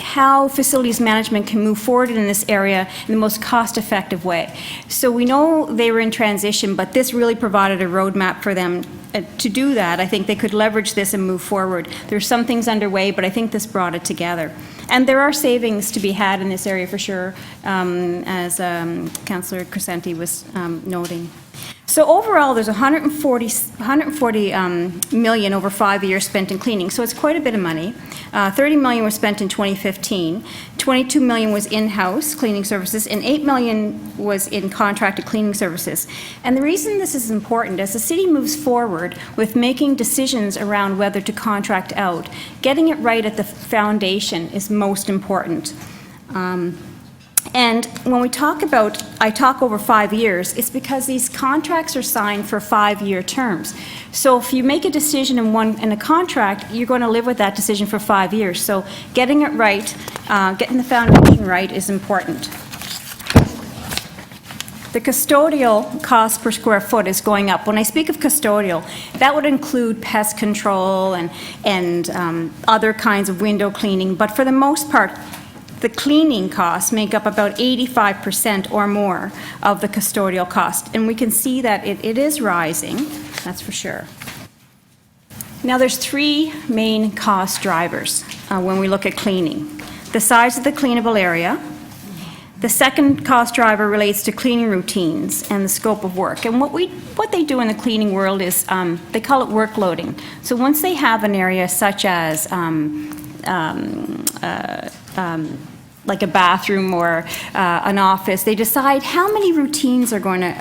how facilities management can move forward in this area in the most cost-effective way. So we know they were in transition, but this really provided a roadmap for them to do that. I think they could leverage this and move forward. There's some things underway, but I think this brought it together. And there are savings to be had in this area for sure, as Councillor Crescenti was noting. So overall, there's 140 million over 5 years spent in cleaning, so it's quite a bit of money. 30 million was spent in 2015, 22 million was in-house cleaning services, and 8 million was in contracted cleaning services. And the reason this is important, as the city moves forward with making decisions around whether to contract out, getting it right at the foundation is most important. And when we talk about, I talk over 5 years, it's because these contracts are signed for 5-year terms. So if you make a decision in a contract, you're going to live with that decision for 5 years. So getting it right, getting the foundation right is important. The custodial cost per square foot is going up. When I speak of custodial, that would include pest control and other kinds of window cleaning, but for the most part, the cleaning costs make up about 85% or more of the custodial cost. And we can see that it is rising, that's for sure. Now there's 3 main cost drivers when we look at cleaning. The size of the cleanable area. The second cost driver relates to cleaning routines and the scope of work. And what they do in the cleaning world is, they call it workloading. So once they have an area such as like a bathroom or an office, they decide how many routines are going to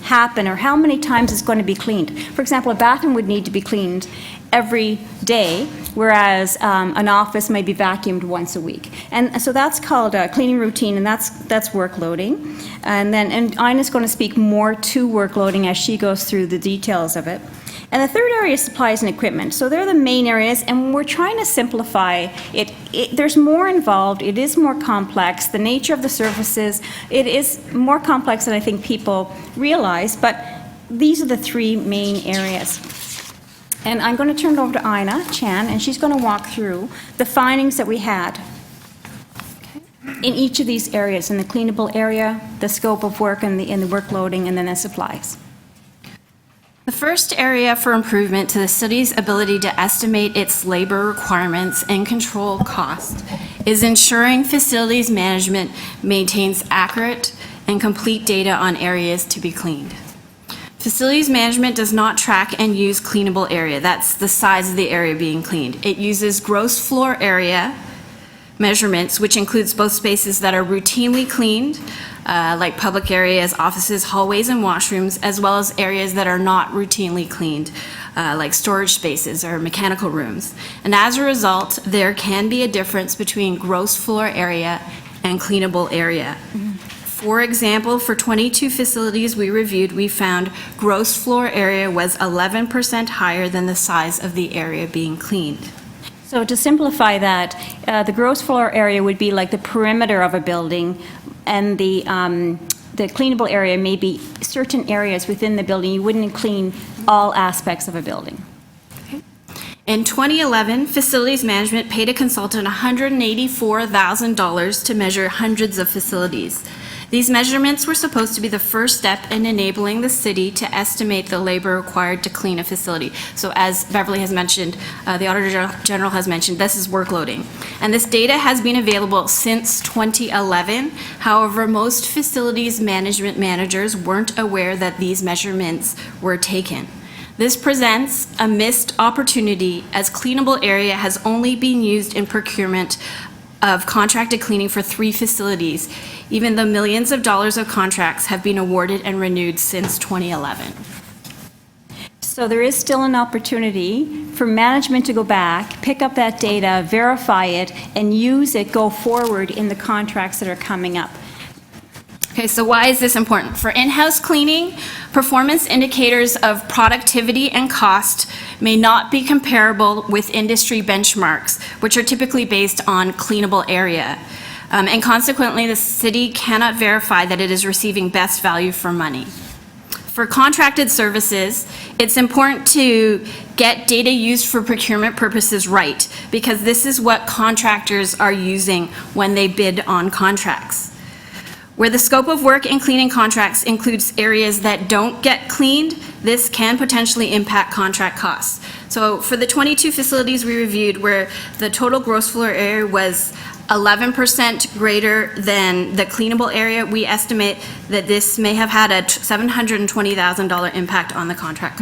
happen or how many times it's going to be cleaned. For example, a bathroom would need to be cleaned every day, whereas an office may be vacuumed once a week. And so that's called a cleaning routine, and that's workloading. And Ina's going to speak more to workloading as she goes through the details of it. And the third area is supplies and equipment. So they're the main areas, and we're trying to simplify it. There's more involved. It is more complex. The nature of the services, it is more complex than I think people realize, but these are the three main areas. And I'm going to turn it over to Ina Chan, and she's going to walk through the findings that we had in each of these areas, in the cleanable area, the scope of work, and the workloading, and then the supplies. The first area for improvement to the city's ability to estimate its labor requirements and control cost is ensuring facilities management maintains accurate and complete data on areas to be cleaned. Facilities management does not track and use cleanable area. That's the size of the area being cleaned. It uses gross floor area measurements, which includes both spaces that are routinely cleaned, like public areas, offices, hallways, and washrooms, as well as areas that are not routinely cleaned, like storage spaces or mechanical rooms. And as a result, there can be a difference between gross floor area and cleanable area. For example, for 22 facilities we reviewed, we found gross floor area was 11% higher than the size of the area being cleaned. So to simplify that, the gross floor area would be like the perimeter of a building, and the cleanable area may be certain areas within the building. You wouldn't clean all aspects of a building. In 2011, facilities management paid a consultant $184,000 to measure hundreds of facilities. These measurements were supposed to be the first step in enabling the city to estimate the labor required to clean a facility. So as Beverly has mentioned, the Auditor General has mentioned, this is workloading. And this data has been available since 2011. However, most facilities management managers weren't aware that these measurements were taken. This presents a missed opportunity as cleanable area has only been used in procurement of contracted cleaning for 3 facilities, even though millions of dollars of contracts have been awarded and renewed since 2011. So there is still an opportunity for management to go back, pick up that data, verify it, and use it go forward in the contracts that are coming up. Okay, so why is this important? For in-house cleaning, performance indicators of productivity and cost may not be comparable with industry benchmarks, which are typically based on cleanable area. And consequently, the city cannot verify that it is receiving best value for money. For contracted services, it's important to get data used for procurement purposes right, because this is what contractors are using when they bid on contracts. Where the scope of work in cleaning contracts includes areas that don't get cleaned, this can potentially impact contract costs. So for the 22 facilities we reviewed where the total gross floor area was 11% greater than the cleanable area, we estimate that this may have had a $720,000 impact on the contract.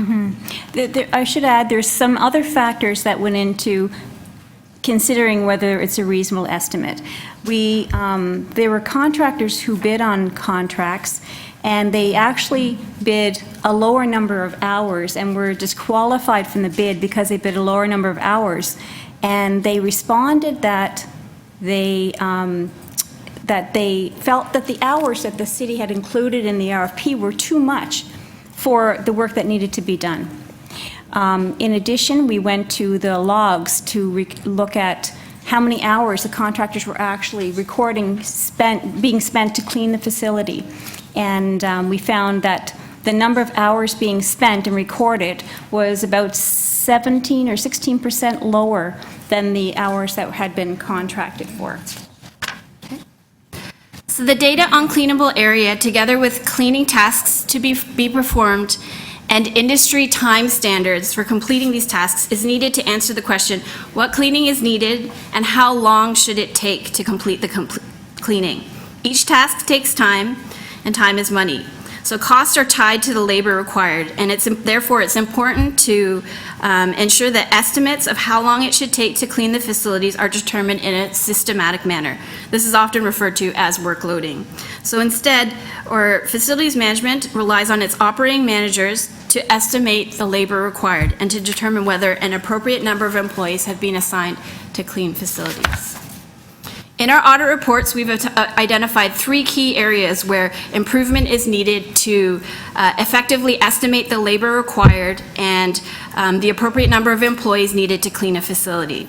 I should add, there's some other factors that went into considering whether it's a reasonable estimate. There were contractors who bid on contracts, and they actually bid a lower number of hours and were disqualified from the bid because they bid a lower number of hours. And they responded that they felt that the hours that the city had included in the RFP were too much for the work that needed to be done. In addition, we went to the logs to look at how many hours the contractors were actually being spent to clean the facility. And we found that the number of hours being spent and recorded was about 17 or 16% lower than the hours that had been contracted for. So the data on cleanable area, together with cleaning tasks to be performed and industry time standards for completing these tasks, is needed to answer the question, what cleaning is needed and how long should it take to complete the cleaning? Each task takes time, and time is money. So costs are tied to the labor required, and therefore it's important to ensure that estimates of how long it should take to clean the facilities are determined in a systematic manner. This is often referred to as workloading. So instead, facilities management relies on its operating managers to estimate the labor required and to determine whether an appropriate number of employees have been assigned to clean facilities. In our audit reports, we've identified 3 key areas where improvement is needed to effectively estimate the labor required and the appropriate number of employees needed to clean a facility.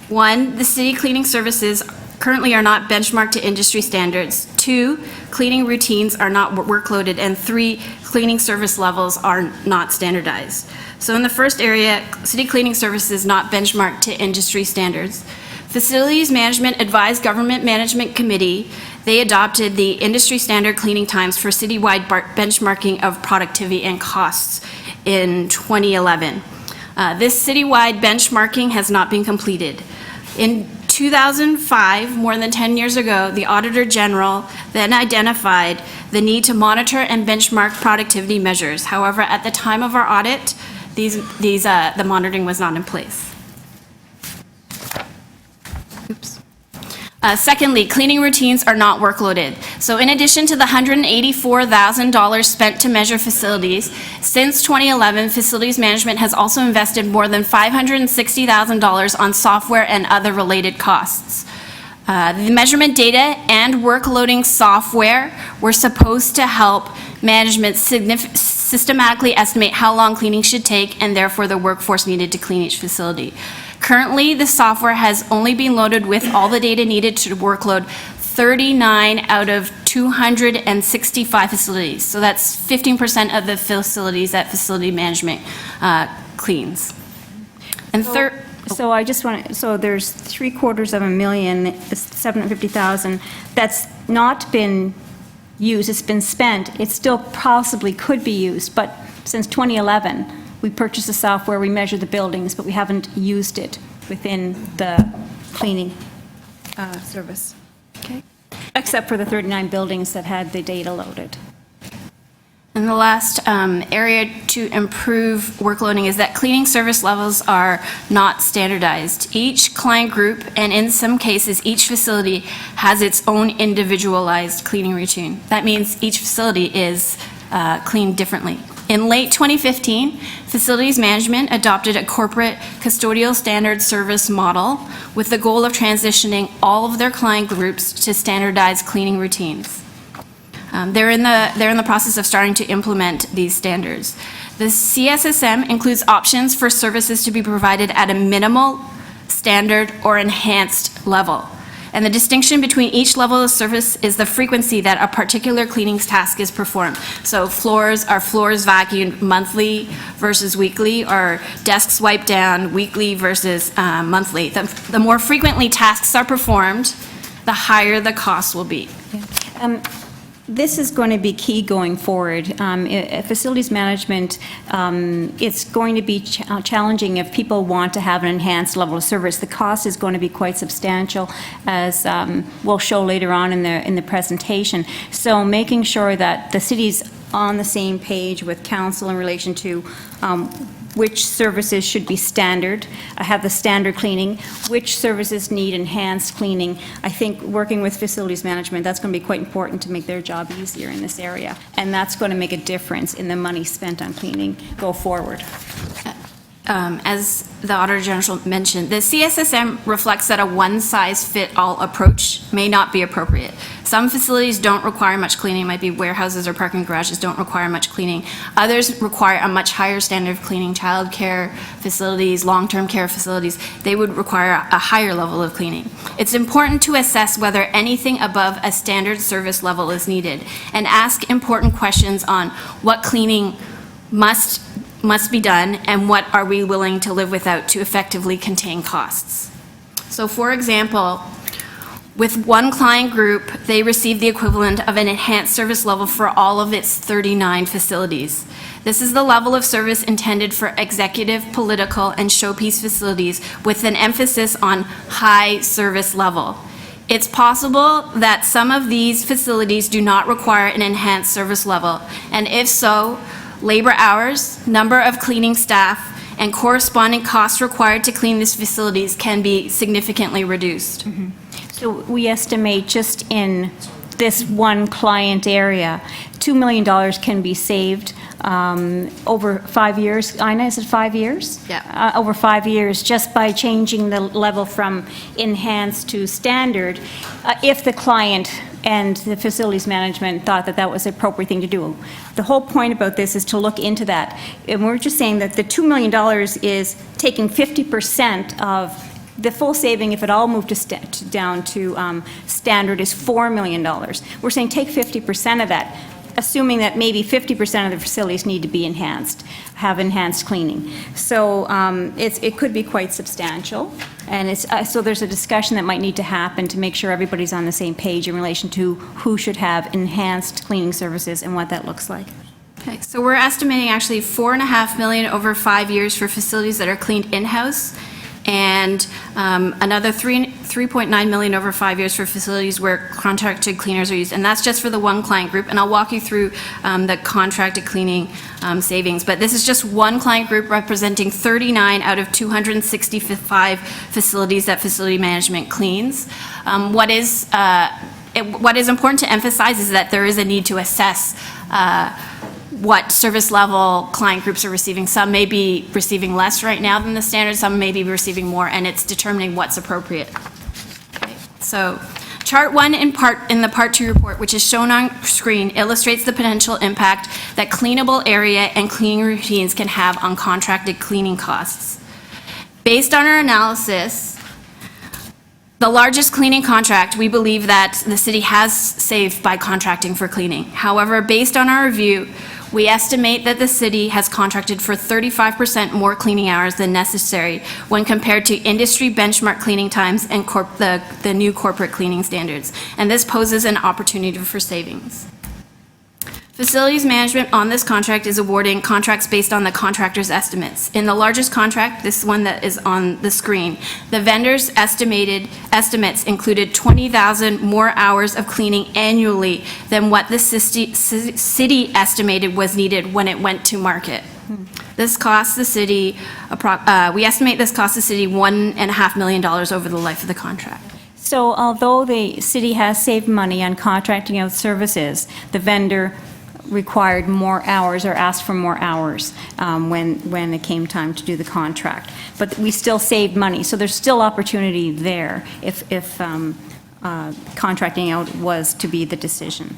1, the city cleaning services currently are not benchmarked to industry standards. 2, cleaning routines are not workloaded. And 3, cleaning service levels are not standardized. So in the first area, city cleaning services not benchmarked to industry standards. Facilities Management advised Government Management Committee. They adopted the industry standard cleaning times for citywide benchmarking of productivity and costs in 2011. This citywide benchmarking has not been completed. In 2005, more than 10 years ago, the Auditor General then identified the need to monitor and benchmark productivity measures. However, at the time of our audit, the monitoring was not in place. Oops. Secondly, cleaning routines are not workloaded. So in addition to the $184,000 spent to measure facilities, since 2011, Facilities Management has also invested more than $560,000 on software and other related costs. The measurement data and workloading software were supposed to help management systematically estimate how long cleaning should take and therefore the workforce needed to clean each facility. Currently, the software has only been loaded with all the data needed to workload 39 out of 265 facilities. So that's 15% of the facilities that facility management cleans. And third, So I just want to, so there's $750,000 $750,000 that's not been used, it's been spent. It still possibly could be used, but since 2011, we purchased the software, we measured the buildings, but we haven't used it within the cleaning service. Okay. Except for the 39 buildings that had the data loaded. And the last area to improve workloading is that cleaning service levels are not standardized. Each client group, and in some cases, each facility has its own individualized cleaning routine. That means each facility is cleaned differently. In late 2015, Facilities Management adopted a corporate custodial standard service model with the goal of transitioning all of their client groups to standardized cleaning routines. They're in the process of starting to implement these standards. The CSSM includes options for services to be provided at a minimal, standard, or enhanced level. And the distinction between each level of service is the frequency that a particular cleaning task is performed. So are floors vacuumed monthly versus weekly, or desks wiped down weekly versus monthly? The more frequently tasks are performed, the higher the cost will be. This is going to be key going forward. Facilities management, it's going to be challenging if people want to have an enhanced level of service. The cost is going to be quite substantial, as we'll show later on in the presentation. So making sure that the city's on the same page with council in relation to which services should be standard, have the standard cleaning, which services need enhanced cleaning. I think working with facilities management, that's going to be quite important to make their job easier in this area. And that's going to make a difference in the money spent on cleaning go forward. As the Auditor General mentioned, the CSSM reflects that a one-size-fit-all approach may not be appropriate. Some facilities don't require much cleaning, it might be warehouses or parking garages don't require much cleaning. Others require a much higher standard of cleaning. Child care facilities, long-term care facilities, they would require a higher level of cleaning. It's important to assess whether anything above a standard service level is needed and ask important questions on what cleaning must be done and what are we willing to live without to effectively contain costs. So for example, with one client group, they received the equivalent of an enhanced service level for all of its 39 facilities. This is the level of service intended for executive, political, and showpiece facilities with an emphasis on high service level. It's possible that some of these facilities do not require an enhanced service level, and if so, labor hours, number of cleaning staff, and corresponding costs required to clean these facilities can be significantly reduced. So we estimate just in this one client area, $2 million can be saved over 5 years. Ina, is it 5 years? Yeah. Over 5 years, just by changing the level from enhanced to standard, if the client and the facilities management thought that that was the appropriate thing to do. The whole point about this is to look into that. And we're just saying that the $2 million is taking 50% of the full saving, if it all moved down to standard, is $4 million. We're saying take 50% of that, assuming that maybe 50% of the facilities need to be enhanced, have enhanced cleaning. So it could be quite substantial. And it's, so there's a discussion that might need to happen to make sure everybody's on the same page in relation to who should have enhanced cleaning services and what that looks like. Okay, so we're estimating actually $4.5 million over 5 years for facilities that are cleaned in-house, and another $3.9 million over 5 years for facilities where contracted cleaners are used. And that's just for the one client group. And I'll walk you through the contracted cleaning savings. But this is just one client group representing 39 out of 265 facilities that facility management cleans. What is important to emphasize is that there is a need to assess what service level client groups are receiving. Some may be receiving less right now than the standard, some may be receiving more, and it's determining what's appropriate. Okay, so Chart 1 in the Part 2 report, which is shown on screen, illustrates the potential impact that cleanable area and cleaning routines can have on contracted cleaning costs. Based on our analysis, the largest cleaning contract, we believe that the city has saved by contracting for cleaning. However, based on our review, we estimate that the city has contracted for 35% more cleaning hours than necessary when compared to industry benchmark cleaning times and the new corporate cleaning standards. And this poses an opportunity for savings. Facilities management on this contract is awarding contracts based on the contractor's estimates. In the largest contract, this one that is on the screen, the vendor's estimates included 20,000 more hours of cleaning annually than what the city estimated was needed when it went to market. This costs the city, we estimate this costs the city $1.5 million over the life of the contract. So although the city has saved money on contracting out services, the vendor required more hours or asked for more hours when it came time to do the contract. But we still saved money, so there's still opportunity there if contracting out was to be the decision.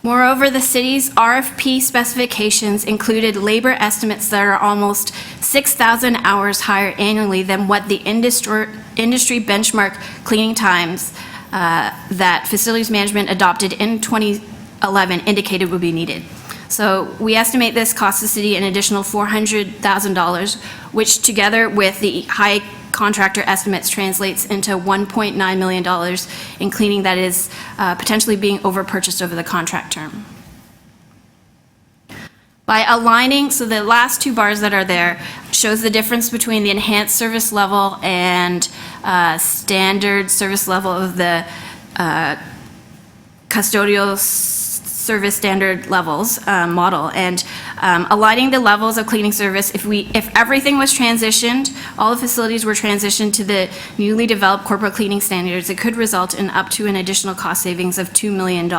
Moreover, the city's RFP specifications included labor estimates that are almost 6,000 hours higher annually than what the industry benchmark cleaning times that facilities management adopted in 2011 indicated would be needed. So we estimate this costs the city an additional $400,000, which together with the high contractor estimates translates into $1.9 million in cleaning that is potentially being over-purchased over the contract term. By aligning, so the last two bars that are there shows the difference between the enhanced service level and standard service level of the custodial service standard levels model, and aligning the levels of cleaning service. If everything was transitioned, all the facilities were transitioned to the newly developed corporate cleaning standards, it could result in up to an additional cost savings of $2 million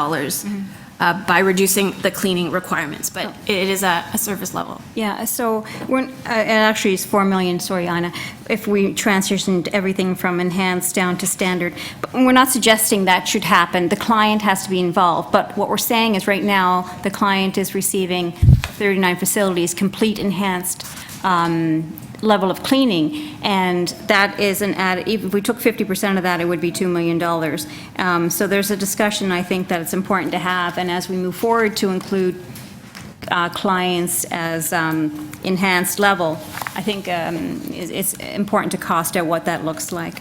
by reducing the cleaning requirements, but it is a service level. Yeah, so it actually is $4 million, sorry, Anna, if we transitioned everything from enhanced down to standard. But we're not suggesting that should happen. The client has to be involved. But what we're saying is right now, the client is receiving 39 facilities, complete enhanced level of cleaning, and that is an add, if we took 50% of that, it would be $2 million. So there's a discussion, I think, that it's important to have, and as we move forward to include clients as enhanced level, I think it's important to cost out what that looks like.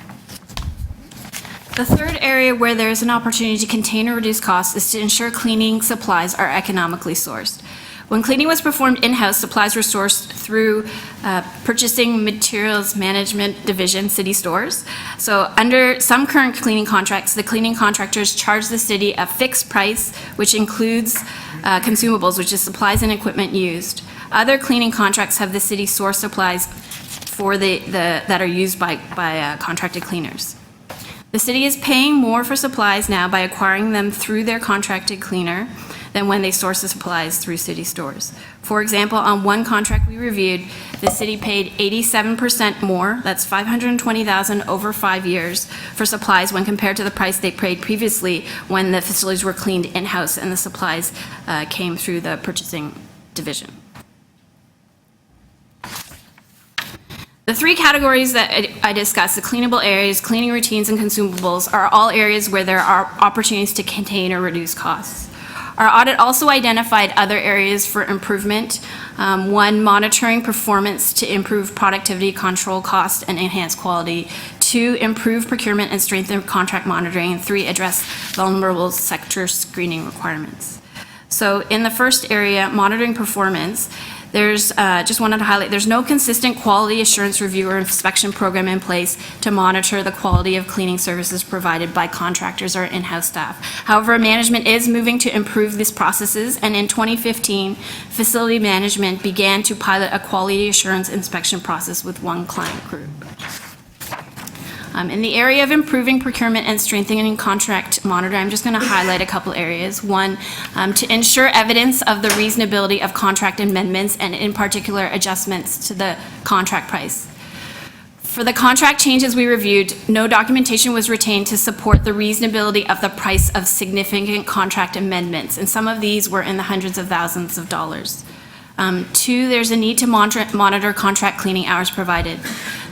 The third area where there is an opportunity to contain or reduce costs is to ensure cleaning supplies are economically sourced. When cleaning was performed in-house, supplies were sourced through Purchasing Materials Management Division, city stores. So under some current cleaning contracts, the cleaning contractors charge the city a fixed price, which includes consumables, which is supplies and equipment used. Other cleaning contracts have the city source supplies for that are used by contracted cleaners. The city is paying more for supplies now by acquiring them through their contracted cleaner than when they source the supplies through city stores. For example, on one contract we reviewed, the city paid 87% more, that's $520,000 over 5 years, for supplies when compared to the price they paid previously when the facilities were cleaned in-house and the supplies came through the purchasing division. The three categories that I discussed, the cleanable areas, cleaning routines, and consumables, are all areas where there are opportunities to contain or reduce costs. Our audit also identified other areas for improvement. One, monitoring performance to improve productivity, control cost, and enhance quality. Two, improve procurement and strengthen contract monitoring. And three, address vulnerable sector screening requirements. So in the first area, monitoring performance, just wanted to highlight, there's no consistent quality assurance review or inspection program in place to monitor the quality of cleaning services provided by contractors or in-house staff. However, management is moving to improve these processes, and in 2015, facility management began to pilot a quality assurance inspection process with one client group. In the area of improving procurement and strengthening contract monitoring, I'm just going to highlight a couple areas. One, to ensure evidence of the reasonability of contract amendments and in particular adjustments to the contract price. For the contract changes we reviewed, no documentation was retained to support the reasonability of the price of significant contract amendments, and some of these were in the hundreds of thousands of dollars. Two, there's a need to monitor contract cleaning hours provided.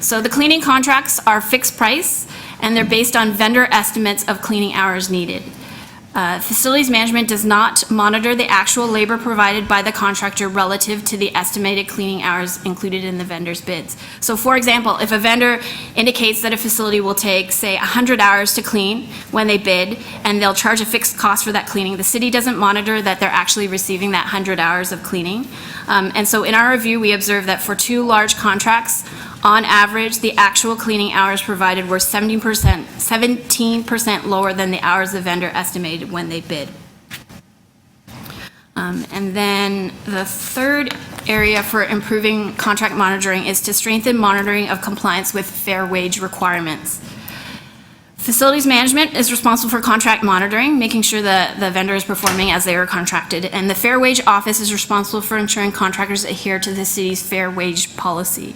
So the cleaning contracts are fixed price, and they're based on vendor estimates of cleaning hours needed. Facilities management does not monitor the actual labor provided by the contractor relative to the estimated cleaning hours included in the vendor's bids. So for example, if a vendor indicates that a facility will take, say, 100 hours to clean when they bid, and they'll charge a fixed cost for that cleaning, the city doesn't monitor that they're actually receiving that 100 hours of cleaning. And so in our review, we observed that for two large contracts, on average, the actual cleaning hours provided were 17% lower than the hours the vendor estimated when they bid. And then the third area for improving contract monitoring is to strengthen monitoring of compliance with fair wage requirements. Facilities management is responsible for contract monitoring, making sure that the vendor is performing as they were contracted, and the Fair Wage Office is responsible for ensuring contractors adhere to the city's fair wage policy.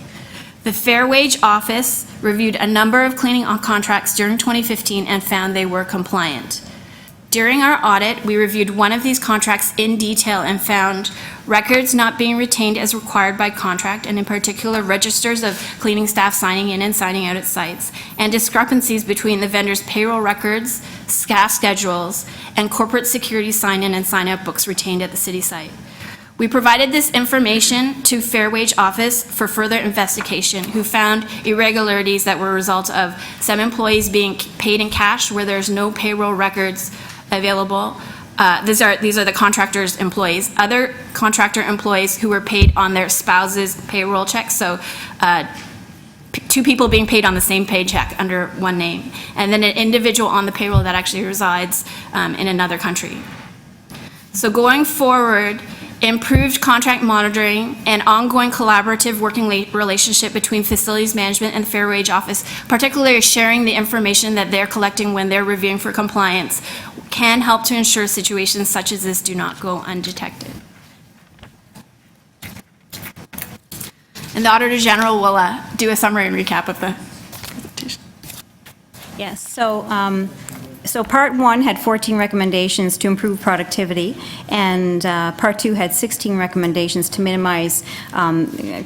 The Fair Wage Office reviewed a number of cleaning contracts during 2015 and found they were compliant. During our audit, we reviewed one of these contracts in detail and found records not being retained as required by contract, and in particular registers of cleaning staff signing in and signing out at sites, and discrepancies between the vendor's payroll records, staff schedules, and corporate security sign-in and sign-out books retained at the city site. We provided this information to Fair Wage Office for further investigation, who found irregularities that were a result of some employees being paid in cash where there's no payroll records available. These are the contractor's employees. Other contractor employees who were paid on their spouse's payroll check, so two people being paid on the same paycheck under one name, and then an individual on the payroll that actually resides in another country. So going forward, improved contract monitoring and ongoing collaborative working relationship between facilities management and the Fair Wage Office, particularly sharing the information that they're collecting when they're reviewing for compliance, can help to ensure situations such as this do not go undetected. And the Auditor General will do a summary and recap of the presentation. Yes, so Part 1 had 14 recommendations to improve productivity, and Part 2 had 16 recommendations to minimize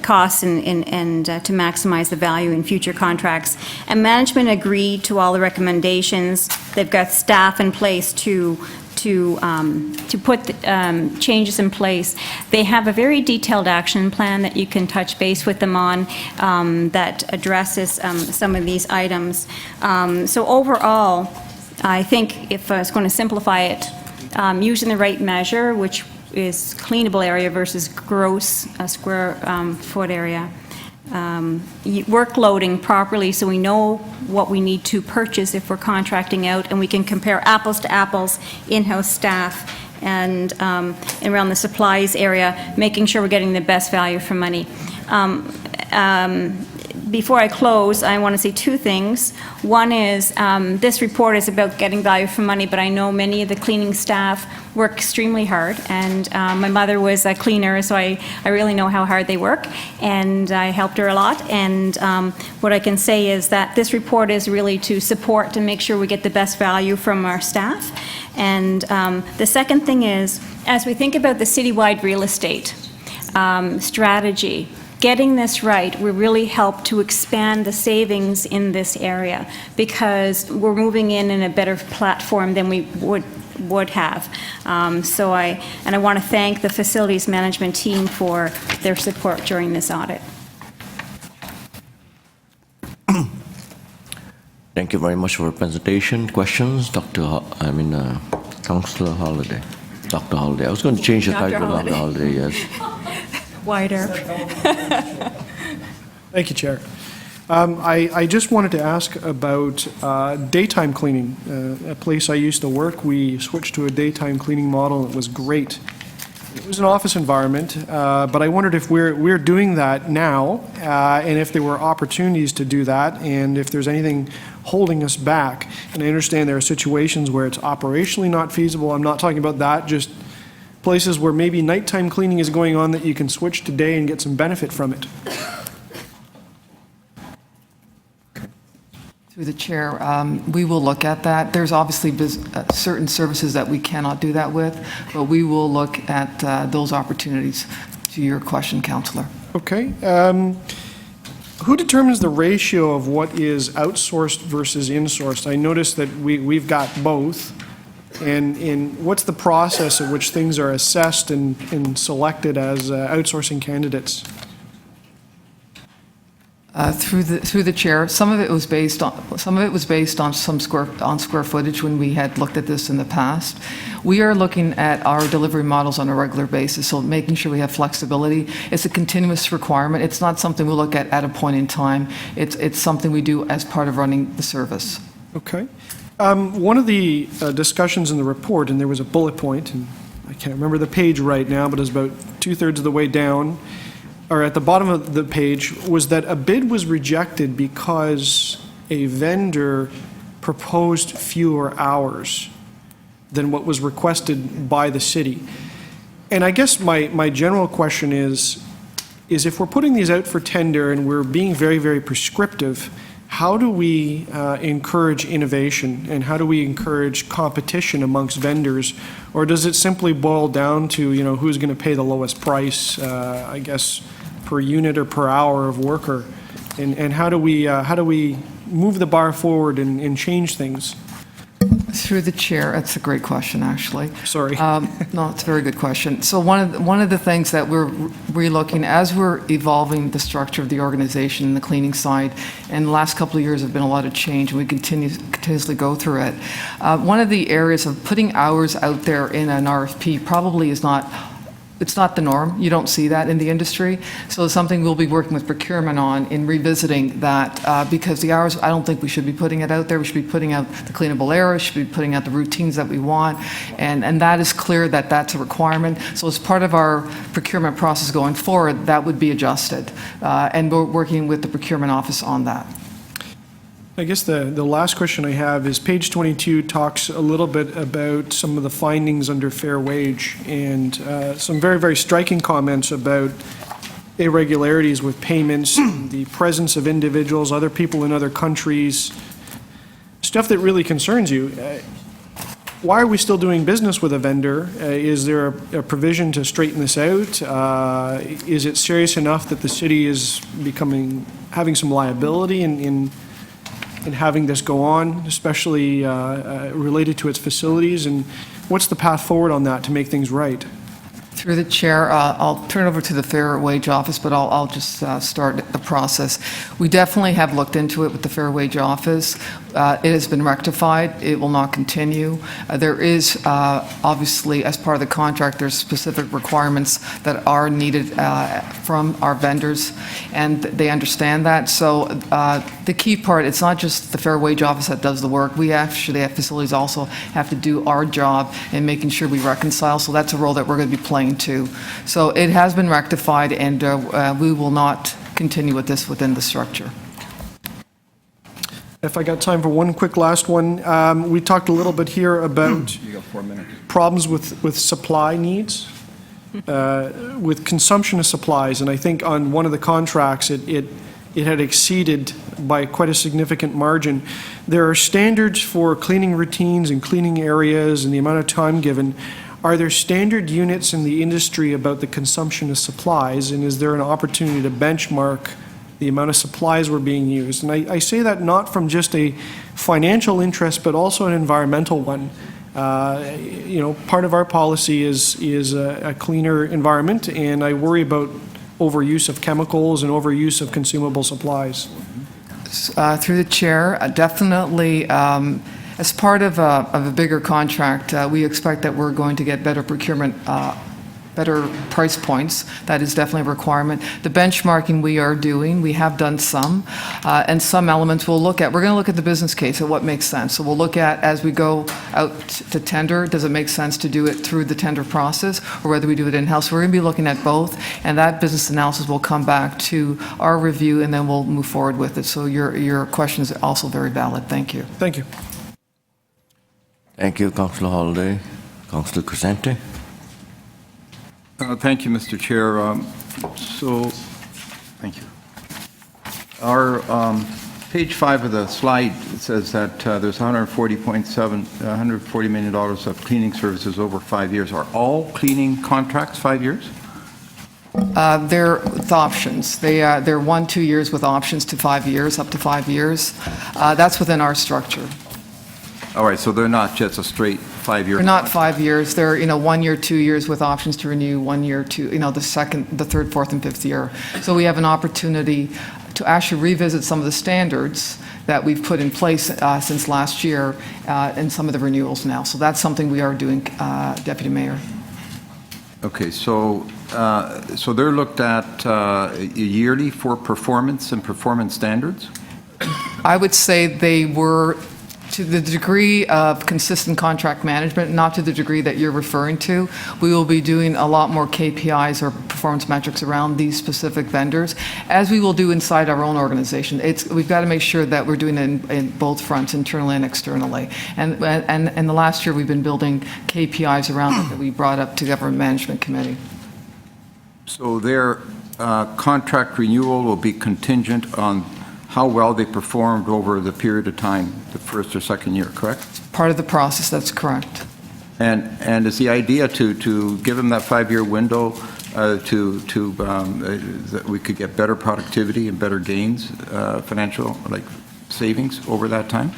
costs and to maximize the value in future contracts. And management agreed to all the recommendations. They've got staff in place to put changes in place. They have a very detailed action plan that you can touch base with them on that addresses some of these items. So overall, I think if I was going to simplify it, using the right measure, which is cleanable area versus gross square foot area. Workloading properly so we know what we need to purchase if we're contracting out, and we can compare apples to apples, in-house staff, and around the supplies area, making sure we're getting the best value for money. Before I close, I want to say two things. One is this report is about getting value for money, but I know many of the cleaning staff work extremely hard, and my mother was a cleaner, so I really know how hard they work, and I helped her a lot. And what I can say is that this report is really to support and make sure we get the best value from our staff. And the second thing is, as we think about the citywide real estate strategy, getting this right will really help to expand the savings in this area, because we're moving in a better platform than we would have. So I want to thank the facilities management team for their support during this audit. Thank you very much for your presentation. Questions, Councillor Holliday. Dr. Holliday. I was going to change the title to Dr. Holliday, yes. Wider. Thank you, Chair. I just wanted to ask about daytime cleaning. A place I used to work, we switched to a daytime cleaning model. It was great. It was an office environment, but I wondered if we're doing that now, and if there were opportunities to do that, and if there's anything holding us back. And I understand there are situations where it's operationally not feasible. I'm not talking about that, just places where maybe nighttime cleaning is going on that you can switch to day and get some benefit from it. Through the chair, we will look at that. There's obviously certain services that we cannot do that with, but we will look at those opportunities. To your question, Councillor. Okay. Who determines the ratio of what is outsourced versus insourced? I noticed that we've got both. And what's the process at which things are assessed and selected as outsourcing candidates? Through the chair, some of it was based on square footage when we had looked at this in the past. We are looking at our delivery models on a regular basis, so making sure we have flexibility. It's a continuous requirement. It's not something we look at a point in time. It's something we do as part of running the service. Okay. One of the discussions in the report, and there was a bullet point, and I can't remember the page right now, but it was about 2/3 of the way down, or at the bottom of the page, was that a bid was rejected because a vendor proposed fewer hours than what was requested by the city. And I guess my general question is if we're putting these out for tender and we're being very, very prescriptive, how do we encourage innovation, and how do we encourage competition amongst vendors? Or does it simply boil down to, who's going to pay the lowest price, I guess, per unit or per hour of worker? And how do we move the bar forward and change things? Through the chair, that's a great question, actually. Sorry. No, it's a very good question. So one of the things that we're relooking as we're evolving the structure of the organization and the cleaning side, and the last couple of years have been a lot of change, and we continuously go through it. One of the areas of putting hours out there in an RFP probably is not. It's not the norm. You don't see that in the industry. So it's something we'll be working with procurement on in revisiting that, because the hours, I don't think we should be putting it out there. We should be putting out the cleanable areas, should be putting out the routines that we want, and that is clear that that's a requirement. So as part of our procurement process going forward, that would be adjusted, and we're working with the procurement office on that. I guess the last question I have is page 22 talks a little bit about some of the findings under fair wage, and some very, very striking comments about irregularities with payments, the presence of individuals, other people in other countries, stuff that really concerns you. Why are we still doing business with a vendor? Is there a provision to straighten this out? Is it serious enough that the city is having some liability in having this go on, especially related to its facilities? And what's the path forward on that to make things right? Through the chair, I'll turn it over to the Fair Wage Office, but I'll just start the process. We definitely have looked into it with the Fair Wage Office. It has been rectified. It will not continue. There is, obviously, as part of the contract, there's specific requirements that are needed from our vendors, and they understand that. So the key part, it's not just the Fair Wage Office that does the work. We actually, at facilities, also have to do our job in making sure we reconcile. So that's a role that we're going to be playing too. So it has been rectified, and we will not continue with this within the structure. If I got time for one quick last one, we talked a little bit here about You got 4 minutes. problems with supply needs, with consumption of supplies, and I think on one of the contracts, it had exceeded by quite a significant margin. There are standards for cleaning routines and cleaning areas and the amount of time given. Are there standard units in the industry about the consumption of supplies, and is there an opportunity to benchmark the amount of supplies were being used? And I say that not from just a financial interest, but also an environmental one. Part of our policy is a cleaner environment, and I worry about overuse of chemicals and overuse of consumable supplies. Through the chair, definitely, as part of a bigger contract, we expect that we're going to get better procurement, better price points. That is definitely a requirement. The benchmarking we are doing, we have done some, and some elements we'll look at. We're going to look at the business case and what makes sense. So we'll look at, as we go out to tender, does it make sense to do it through the tender process, or whether we do it in-house? We're going to be looking at both, and that business analysis will come back to our review, and then we'll move forward with it. So your question is also very valid. Thank you. Thank you. Thank you, Councillor Holiday. Councillor Crescente. Thank you, Mr. Chair. Thank you. Our page 5 of the slide, it says that there's $140 million of cleaning services over 5 years. Are all cleaning contracts 5 years? They're with options. They're 1-2 years with options to 5 years, up to 5 years. That's within our structure. All right, so they're not just a straight 5-year. They're not 5 years. They're 1 year, 2 years with options to renew, 1 year, 2, the second, the third, fourth, and fifth year. So we have an opportunity to actually revisit some of the standards that we've put in place since last year and some of the renewals now. So that's something we are doing, Deputy Mayor. Okay, so they're looked at yearly for performance and performance standards? I would say they were, to the degree of consistent contract management, not to the degree that you're referring to. We will be doing a lot more KPIs or performance metrics around these specific vendors, as we will do inside our own organization. We've got to make sure that we're doing it in both fronts, internally and externally. And the last year, we've been building KPIs around it that we brought up to Government Management Committee. So their contract renewal will be contingent on how well they performed over the period of time, the first or second year, correct? Part of the process, that's correct. And is the idea to give them that 5-year window that we could get better productivity and better gains, financial, like savings over that time?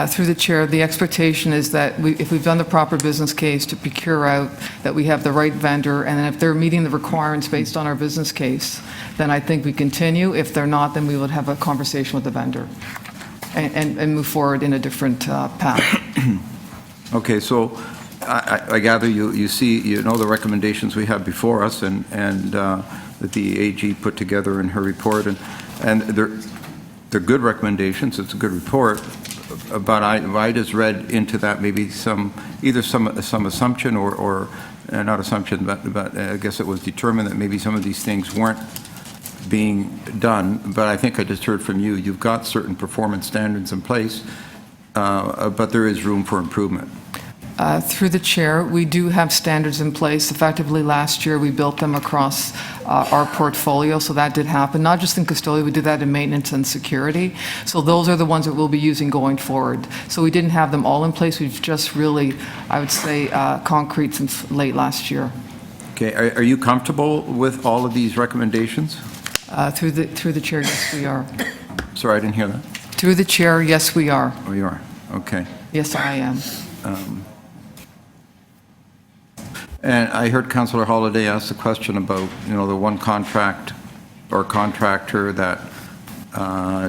Through the chair, the expectation is that if we've done the proper business case to procure out, that we have the right vendor, and then if they're meeting the requirements based on our business case, then I think we continue. If they're not, then we would have a conversation with the vendor and move forward in a different path. Okay, so I gather you know the recommendations we have before us and that the AG put together in her report, and they're good recommendations. It's a good report. But I just read into that maybe some assumption or not assumption, but I guess it was determined that maybe some of these things weren't being done. But I think I just heard from you, you've got certain performance standards in place, but there is room for improvement. Through the chair, we do have standards in place. Effectively, last year, we built them across our portfolio, so that did happen. Not just in custodial, we did that in maintenance and security. So those are the ones that we'll be using going forward. So we didn't have them all in place. We've just really, I would say, concrete since late last year. Okay, are you comfortable with all of these recommendations? Through the chair, yes, we are. Sorry, I didn't hear that. Through the chair, yes, we are. Oh, you are. Okay. Yes, I am. And I heard Councillor Holiday ask the question about, the one contract or contractor that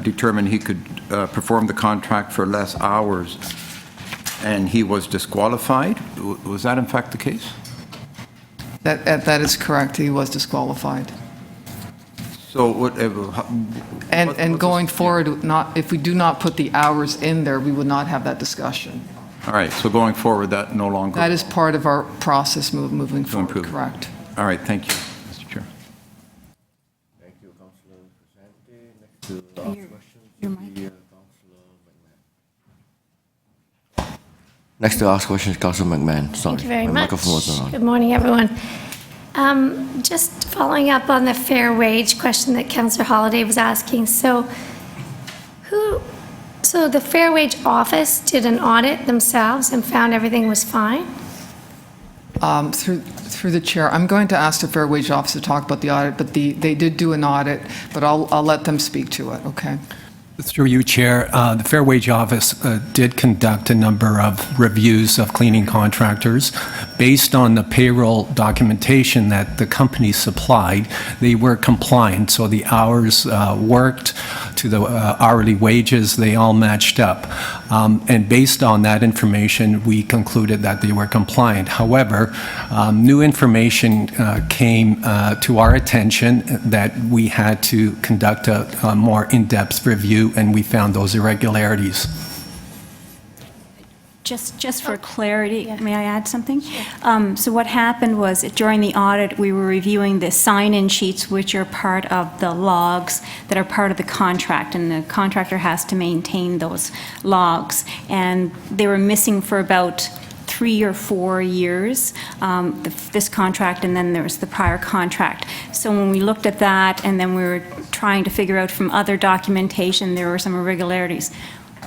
determined he could perform the contract for less hours, and he was disqualified. Was that in fact the case? That is correct. He was disqualified. So what? And going forward, if we do not put the hours in there, we would not have that discussion. All right, so going forward, that no longer... That is part of our process moving forward, improve it. correct. All right, thank you, Mr. Chair. Thank you, Councillor Crescente. Next to ask questions will be Councillor McMahon. Next to ask questions, Councillor McMahon. Sorry, Thank you very my much. microphone wasn't on. Good morning, everyone. Just following up on the fair wage question that Councillor Holliday was asking. So the Fair Wage Office did an audit themselves and found everything was fine? Through the chair, I'm going to ask the Fair Wage Office to talk about the audit, but they did do an audit, but I'll let them speak to it, okay? Through you, Chair, the Fair Wage Office did conduct a number of reviews of cleaning contractors. Based on the payroll documentation that the company supplied, they were compliant, so the hours worked to the hourly wages, they all matched up. And based on that information, we concluded that they were compliant. However, new information came to our attention that we had to conduct a more in-depth review, and we found those irregularities. Just for clarity, may I add something? So what happened was, during the audit, we were reviewing the sign-in sheets, which are part of the logs that are part of the contract, and the contractor has to maintain those logs. And they were missing for about 3 or 4 years, this contract, and then there was the prior contract. So when we looked at that, and then we were trying to figure out from other documentation, there were some irregularities.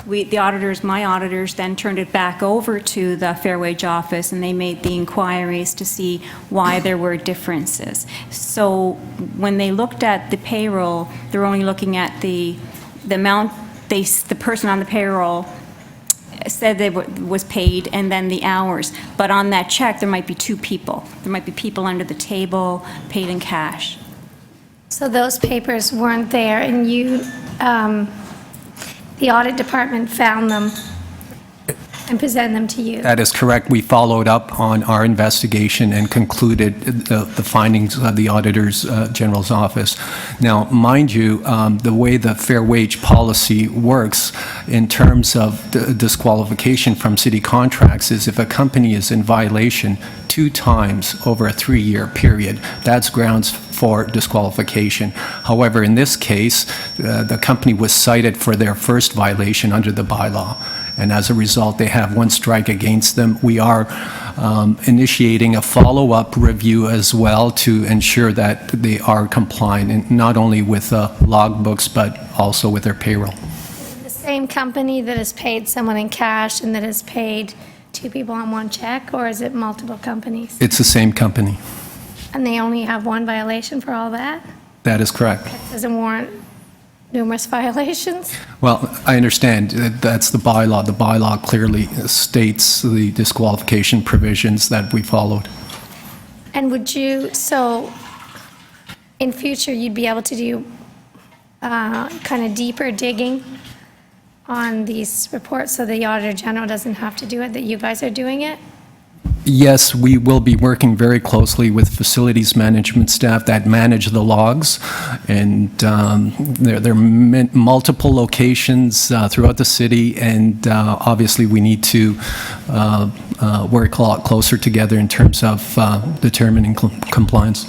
The auditors, my auditors, then turned it back over to the Fair Wage Office, and they made the inquiries to see why there were differences. So when they looked at the payroll, they're only looking at the amount the person on the payroll said they was paid, and then the hours. But on that check, there might be 2 people. There might be people under the table paid in cash. So those papers weren't there, and the audit department found them and presented them to you? That is correct. We followed up on our investigation and concluded the findings of the Auditor's General's office. Now, mind you, the way the fair wage policy works in terms of the disqualification from city contracts is if a company is in violation 2 times over a 3-year period, that's grounds for disqualification. However, in this case, the company was cited for their first violation under the bylaw, and as a result, they have 1 strike against them. We are initiating a follow-up review as well to ensure that they are compliant, and not only with logbooks, but also with their payroll. The same company that has paid someone in cash and that has paid 2 people on 1 check, or is it multiple companies? It's the same company. And they only have 1 violation for all that? That is correct. Doesn't warrant numerous violations? Well, I understand that's the bylaw. The bylaw clearly states the disqualification provisions that we followed. And would you, so in future, you'd be able to do kind of deeper digging on these reports so the Auditor General doesn't have to do it, that you guys are doing it? Yes, we will be working very closely with facilities management staff that manage the logs, and there are multiple locations throughout the city, and obviously we need to work a lot closer together in terms of determining compliance.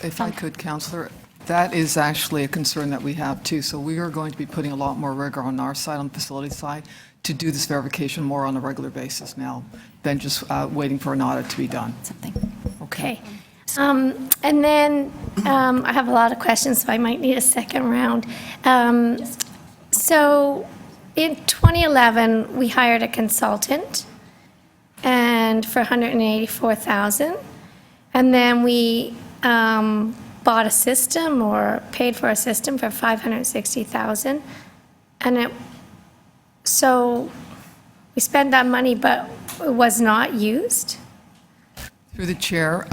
If I could, Councillor, that is actually a concern that we have too. So we are going to be putting a lot more rigor on our side, on the facility side, to do this verification more on a regular basis now than just waiting for an audit to be done. Something. Okay. And then I have a lot of questions, so I might need a second round. So in 2011, we hired a consultant and for $184,000. And then we bought a system or paid for a system for $560,000. And so we spent that money, but it was not used? Through the chair,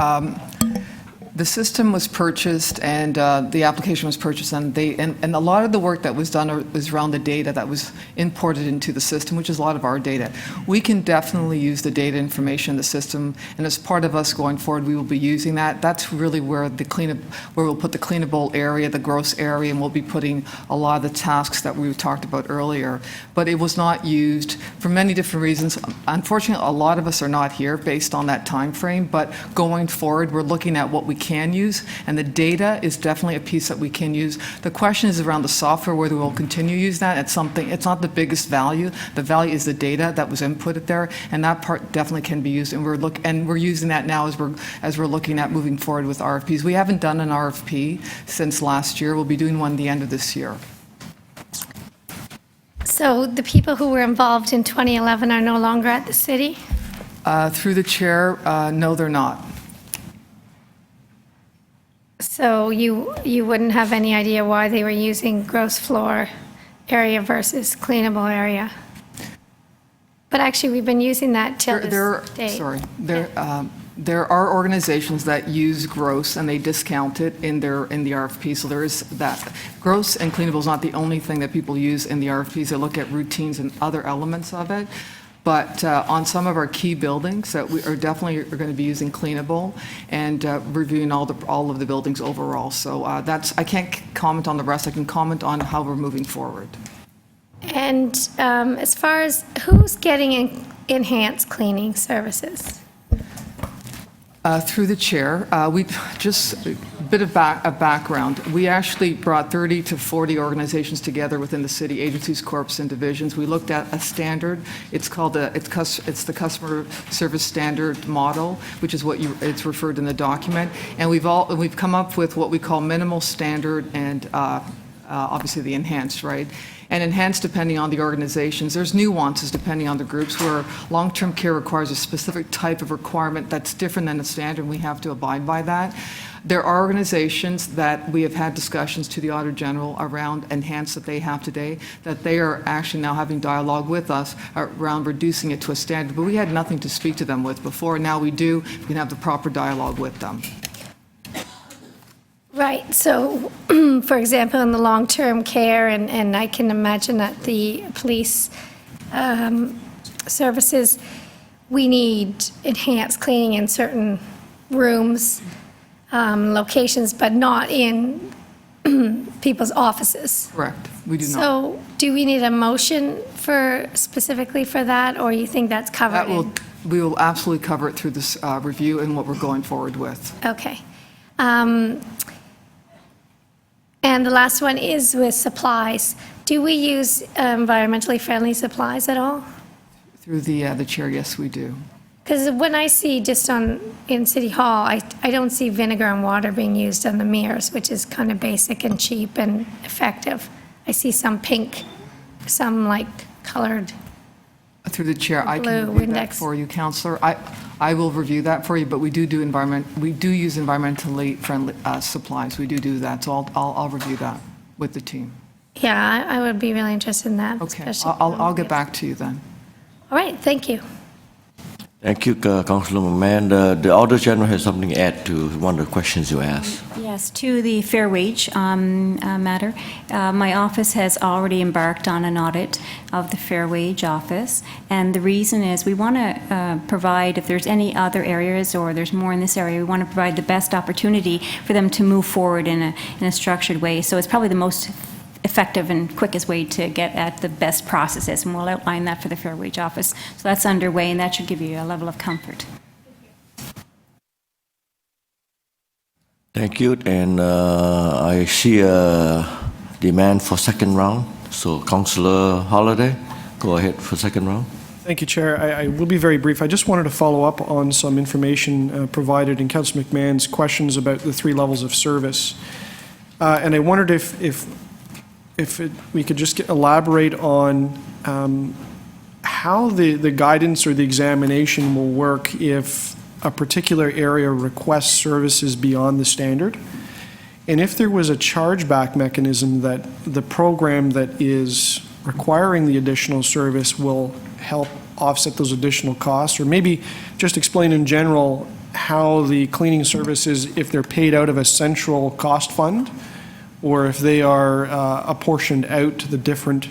The system was purchased and the application was purchased, and a lot of the work that was done was around the data that was imported into the system, which is a lot of our data. We can definitely use the data information in the system, and as part of us going forward, we will be using that. That's really where where we'll put the cleanable area, the gross area, and we'll be putting a lot of the tasks that we talked about earlier. But it was not used for many different reasons. Unfortunately, a lot of us are not here based on that time frame, but going forward, we're looking at what we can use, and the data is definitely a piece that we can use. The question is around the software, whether we'll continue to use that. It's not the biggest value. The value is the data that was inputted there, and that part definitely can be used, and we're using that now as we're looking at moving forward with RFPs. We haven't done an RFP since last year. We'll be doing one at the end of this year. So the people who were involved in 2011 are no longer at the city? Through the chair, no, they're not. So you wouldn't have any idea why they were using gross floor area versus cleanable area? But actually, we've been using that till this date. Sorry. There are organizations that use gross and they discount it in the RFP, so there is that. Gross and cleanable is not the only thing that people use in the RFPs. They look at routines and other elements of it. But on some of our key buildings, that we are definitely going to be using cleanable and reviewing all of the buildings overall. So I can't comment on the rest. I can comment on how we're moving forward. And as far as who's getting enhanced cleaning services? Through the chair, we just a bit of background. We actually brought 30 to 40 organizations together within the city, agencies, corps, and divisions. We looked at a standard. It's called it's the customer service standard model, which is what it's referred in the document. And we've come up with what we call minimal standard and obviously the enhanced, right? And enhanced depending on the organizations. There's nuances depending on the groups where long-term care requires a specific type of requirement that's different than the standard, and we have to abide by that. There are organizations that we have had discussions to the Auditor General around enhanced that they have today, that they are actually now having dialogue with us around reducing it to a standard, but we had nothing to speak to them with before. Now we do. We can have the proper dialogue with them. Right, so, for example, in the long-term care, and I can imagine that the police services, we need enhanced cleaning in certain rooms, locations, but not in people's offices. Correct, we do not. So do we need a motion specifically for that, or you think that's covered? We will absolutely cover it through this review and what we're going forward with. Okay. And the last one is with supplies. Do we use environmentally friendly supplies at all? Through the chair, yes, we do. Because when I see just in City Hall, I don't see vinegar and water being used on the mirrors, which is kind of basic and cheap and effective. I see some pink, some like colored. Through the chair, I can Blue review that index. for you, Councillor. I will review that for you, but we do use environmentally friendly supplies. We do that, so I'll review that with the team. Yeah, I would be really interested in that. Okay, especially- I'll get back to you then. All right, thank you. Thank you, Councillor McMahon. The Auditor General has something to add to one of the questions you asked. Yes, to the fair wage matter. My office has already embarked on an audit of the fair wage office, and the reason is we want to provide, if there's any other areas or there's more in this area, we want to provide the best opportunity for them to move forward in a structured way. So it's probably the most effective and quickest way to get at the best processes, and we'll outline that for the fair wage office. So that's underway, and that should give you a level of comfort. Thank you, and I see a demand for second round. So Councillor Holliday, go ahead for second round. Thank you, Chair. I will be very brief. I just wanted to follow up on some information provided in Councillor McMahon's questions about the 3 levels of service. And I wondered if we could just elaborate on how the guidance or the examination will work if a particular area requests services beyond the standard, and if there was a chargeback mechanism that the program that is requiring the additional service will help offset those additional costs, or maybe just explain in general how the cleaning services, if they're paid out of a central cost fund, or if they are apportioned out to the different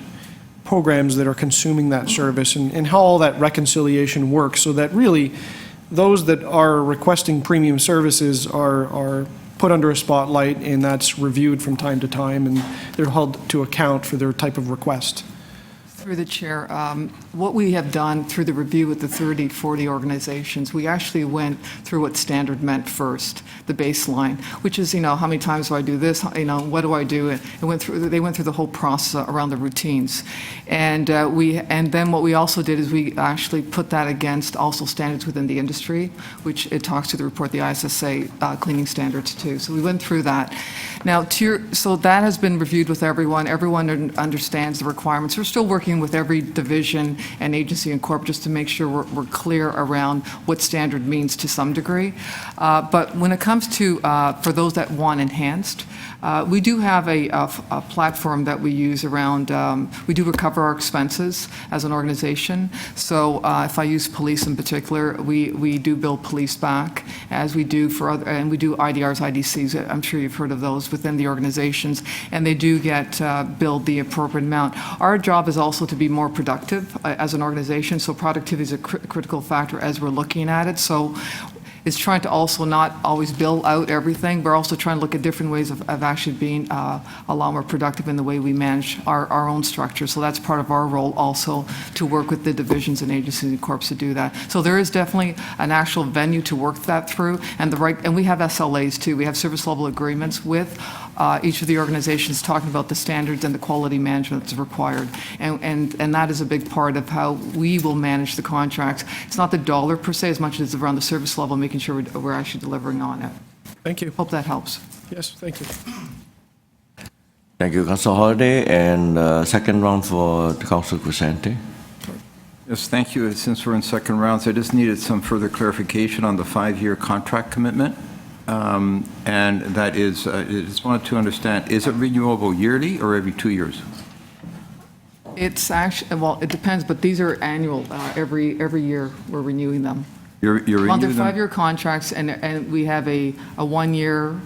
programs that are consuming that service, and how all that reconciliation works, so that really those that are requesting premium services are put under a spotlight, and that's reviewed from time to time, and they're held to account for their type of request. Through the chair, what we have done through the review with the 30, 40 organizations, we actually went through what standard meant first, the baseline, which is, how many times do I do this? What do I do? And they went through the whole process around the routines. And then what we also did is we actually put that against also standards within the industry, which it talks to the report, the ISSA cleaning standards too. So we went through that. Now, so that has been reviewed with everyone. Everyone understands the requirements. We're still working with every division and agency and corp just to make sure we're clear around what standard means to some degree. But when it comes to, for those that want enhanced, we do have a platform that we use around, we do recover our expenses as an organization. So if I use police in particular, we do bill police back, as we do for other, and we do IDRs, IDCs, I'm sure you've heard of those within the organizations, and they do get billed the appropriate amount. Our job is also to be more productive as an organization, so productivity is a critical factor as we're looking at it. So is trying to also not always bill out everything. We're also trying to look at different ways of actually being a lot more productive in the way we manage our own structure. So that's part of our role also, to work with the divisions and agencies and corps to do that. So there is definitely an actual venue to work that through, and we have SLAs too. We have service level agreements with each of the organizations talking about the standards and the quality management that's required. And that is a big part of how we will manage the contracts. It's not the dollar per se as much as around the service level, making sure we're actually delivering on it. Thank you. Hope that helps. Yes, thank you. Thank you, Councillor Holiday. And second round for the Councillor Crescente. Yes, thank you. Since we're in second rounds, I just needed some further clarification on the 5-year contract commitment. And that is, I just wanted to understand, is it renewable yearly or every 2 years? It's actually, well, it depends, but these are annual. Every year we're renewing them. You're Well, they're renewing them? 5-year contracts, and we have a 1-year,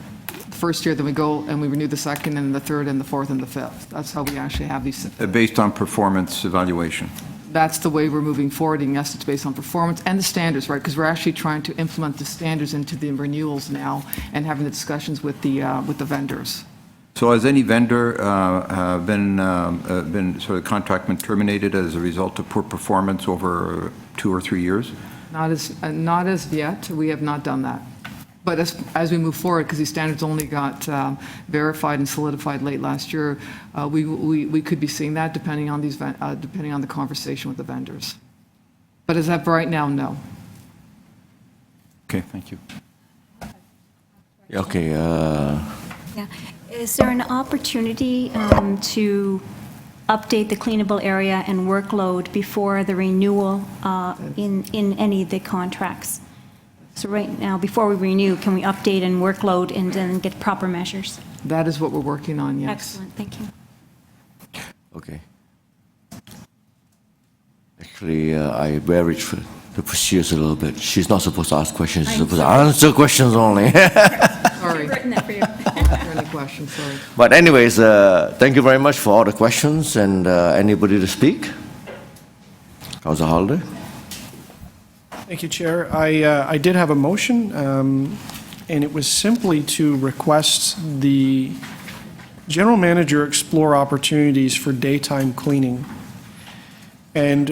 first year, then we go and we renew the second and the third and the fourth and the fifth. That's how we actually have these. Based on performance evaluation? That's the way we're moving forward, and yes, it's based on performance and the standards, right? Because we're actually trying to implement the standards into the renewals now and having the discussions with the vendors. So has any vendor been sort of contract been terminated as a result of poor performance over 2 or 3 years? Not as yet. We have not done that. But as we move forward, because these standards only got verified and solidified late last year, we could be seeing that depending on depending on the conversation with the vendors. But as of right now, no. Okay, thank you. Okay. Yeah. Is there an opportunity to update the cleanable area and workload before the renewal in any of the contracts? So right now, before we renew, can we update and workload and then get proper measures? That is what we're working on, yes. Excellent, thank you. Okay. Actually, I buried the procedures a little bit. She's not supposed to ask questions. She's supposed to answer questions only. Sorry. I've written that for you. Any questions, sorry. But anyways, thank you very much for all the questions. And anybody to speak? Councillor Holiday? Thank you, Chair. I did have a motion, and it was simply to request the general manager explore opportunities for daytime cleaning, and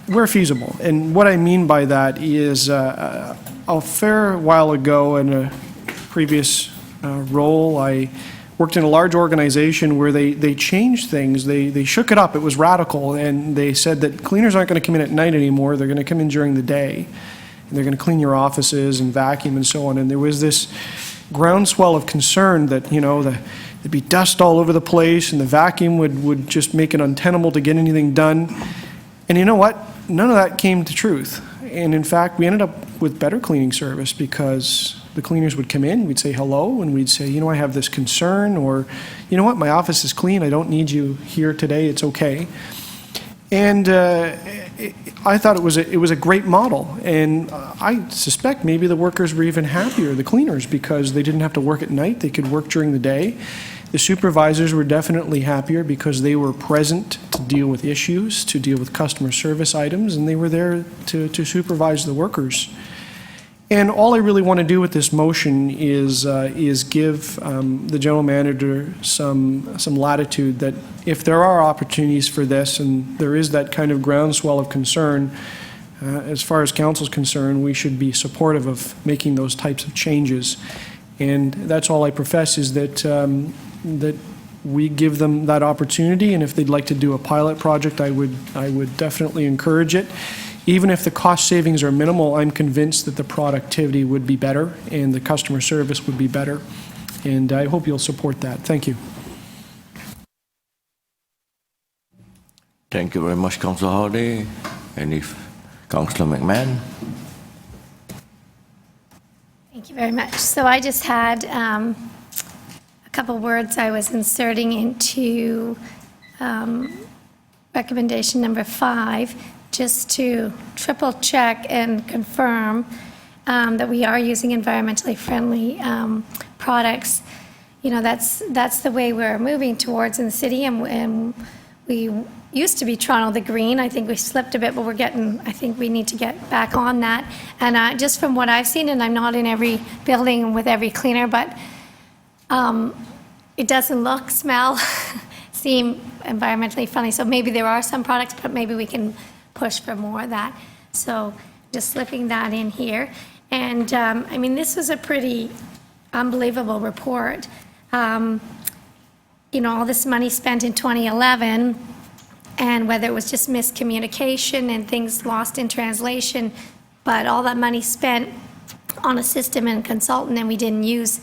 where feasible. And what I mean by that is a fair while ago in a previous role, I worked in a large organization where they changed things. They shook it up. It was radical, and they said that cleaners aren't going to come in at night anymore. They're going to come in during the day, and they're going to clean your offices and vacuum and so on. And there was this groundswell of concern that, there'd be dust all over the place, and the vacuum would just make it untenable to get anything done. And you know what? None of that came to truth. And in fact, we ended up with better cleaning service because the cleaners would come in, we'd say hello, and we'd say, I have this concern, or, my office is clean, I don't need you here today, it's okay. And I thought it was a great model, and I suspect maybe the workers were even happier, the cleaners, because they didn't have to work at night, they could work during the day. The supervisors were definitely happier because they were present to deal with issues, to deal with customer service items, and they were there to supervise the workers. And all I really want to do with this motion is give the general manager some latitude that if there are opportunities for this and there is that kind of groundswell of concern, as far as council's concerned, we should be supportive of making those types of changes. And that's all I profess, is that that we give them that opportunity, and if they'd like to do a pilot project, I would definitely encourage it. Even if the cost savings are minimal, I'm convinced that the productivity would be better and the customer service would be better. And I hope you'll support that. Thank you. Thank you very much, Councillor Hardy. And if Councillor McMahon. Thank you very much. So I just had a couple words I was inserting into recommendation number 5, just to triple check and confirm that we are using environmentally friendly products. You know, that's the way we're moving towards in the city, and we used to be Toronto the Green. I think we slipped a bit, but I think we need to get back on that. And just from what I've seen, and I'm not in every building with every cleaner, but it doesn't look, smell, seem environmentally friendly. So maybe there are some products, but maybe we can push for more of that. So just slipping that in here. And I mean, this was a pretty unbelievable report. You know, all this money spent in 2011, and whether it was just miscommunication and things lost in translation, but all that money spent on a system and consultant, and we didn't use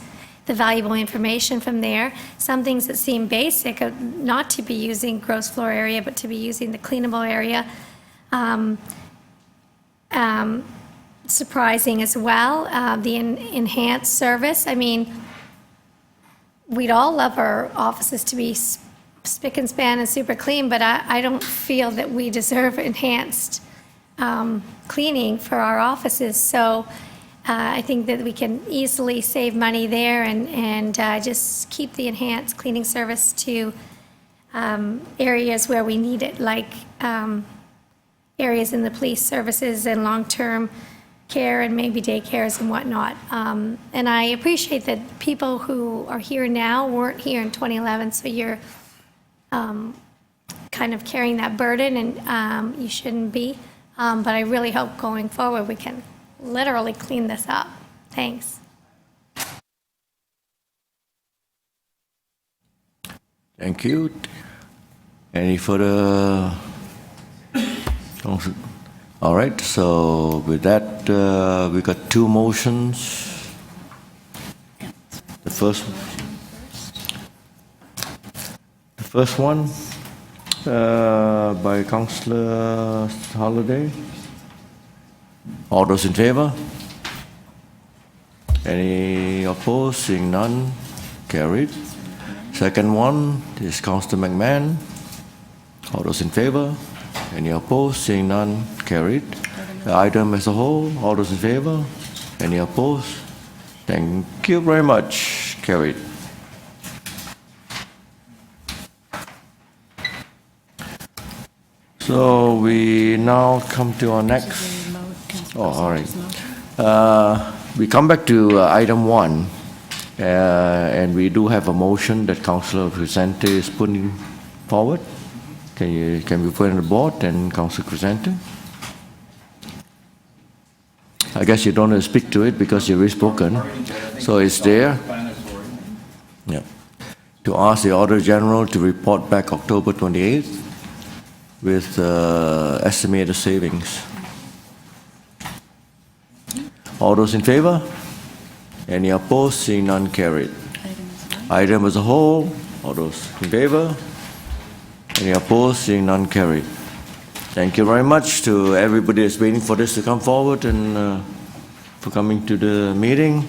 the valuable information from there. Some things that seem basic, not to be using gross floor area, but to be using the cleanable area. Surprising as well, the enhanced service. I mean, we'd all love our offices to be spick and span and super clean, but I don't feel that we deserve enhanced cleaning for our offices. So I think that we can easily save money there and just keep the enhanced cleaning service to areas where we need it, like areas in the police services and long-term care and maybe daycares and whatnot. And I appreciate that people who are here now weren't here in 2011, so you're kind of carrying that burden, and you shouldn't be. But I really hope going forward we can literally clean this up. Thanks. Thank you. Any further? All right, so with that, we got 2 motions. The first one by Councillor Holiday. All those in favor? Any opposed? Seeing none, carried. Second one is Councillor McMahon. All those in favor? Any opposed? Seeing none, carried. The item as a whole, all those in favor? Any opposed? Thank you very much, carried. So we now come to our next. Oh, all right. We come back to item 1, and we do have a motion that Councillor Crescente is putting forward. Can we put on the board, and Councillor Crescente? I guess you don't want to speak to it because you've already spoken. So it's there. Yeah. To ask the Auditor General to report back October 28th with estimated savings. All those in favor? Any opposed? Seeing none, carried. Item as a whole, all those in favor? Any opposed? Seeing none, carried. Thank you very much to everybody that's waiting for this to come forward and for coming to the meeting.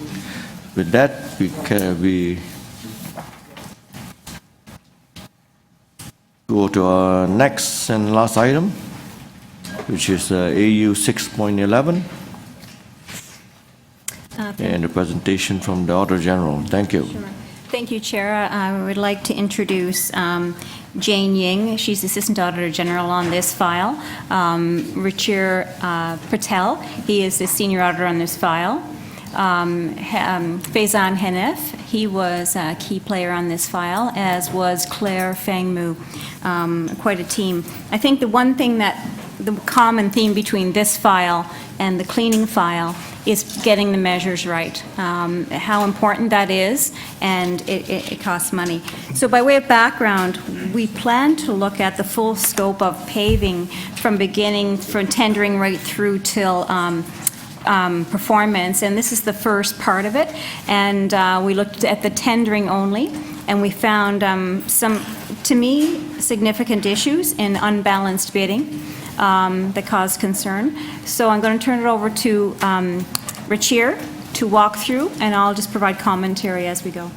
With that, we go to to our next and last item, which is AU 6.11, and a presentation from the Auditor General. Thank you. Sure. Thank you, Chair. I would like to introduce Jane Ying. She's Assistant Auditor General on this file. Richard Patel, he is the Senior Auditor on this file. Faizan Hanif, he was a key player on this file, as was Claire Fangmu, quite a team. I think the one thing the common theme between this file and the cleaning file is getting the measures right, how important that is, and it costs money. So by way of background, we plan to look at the full scope of paving from tendering right through till performance, and this is the first part of it. And we looked at the tendering only, and we found some, to me, significant issues in unbalanced bidding that caused concern. So I'm going to turn it over to Richir to walk through, and I'll just provide commentary as we go.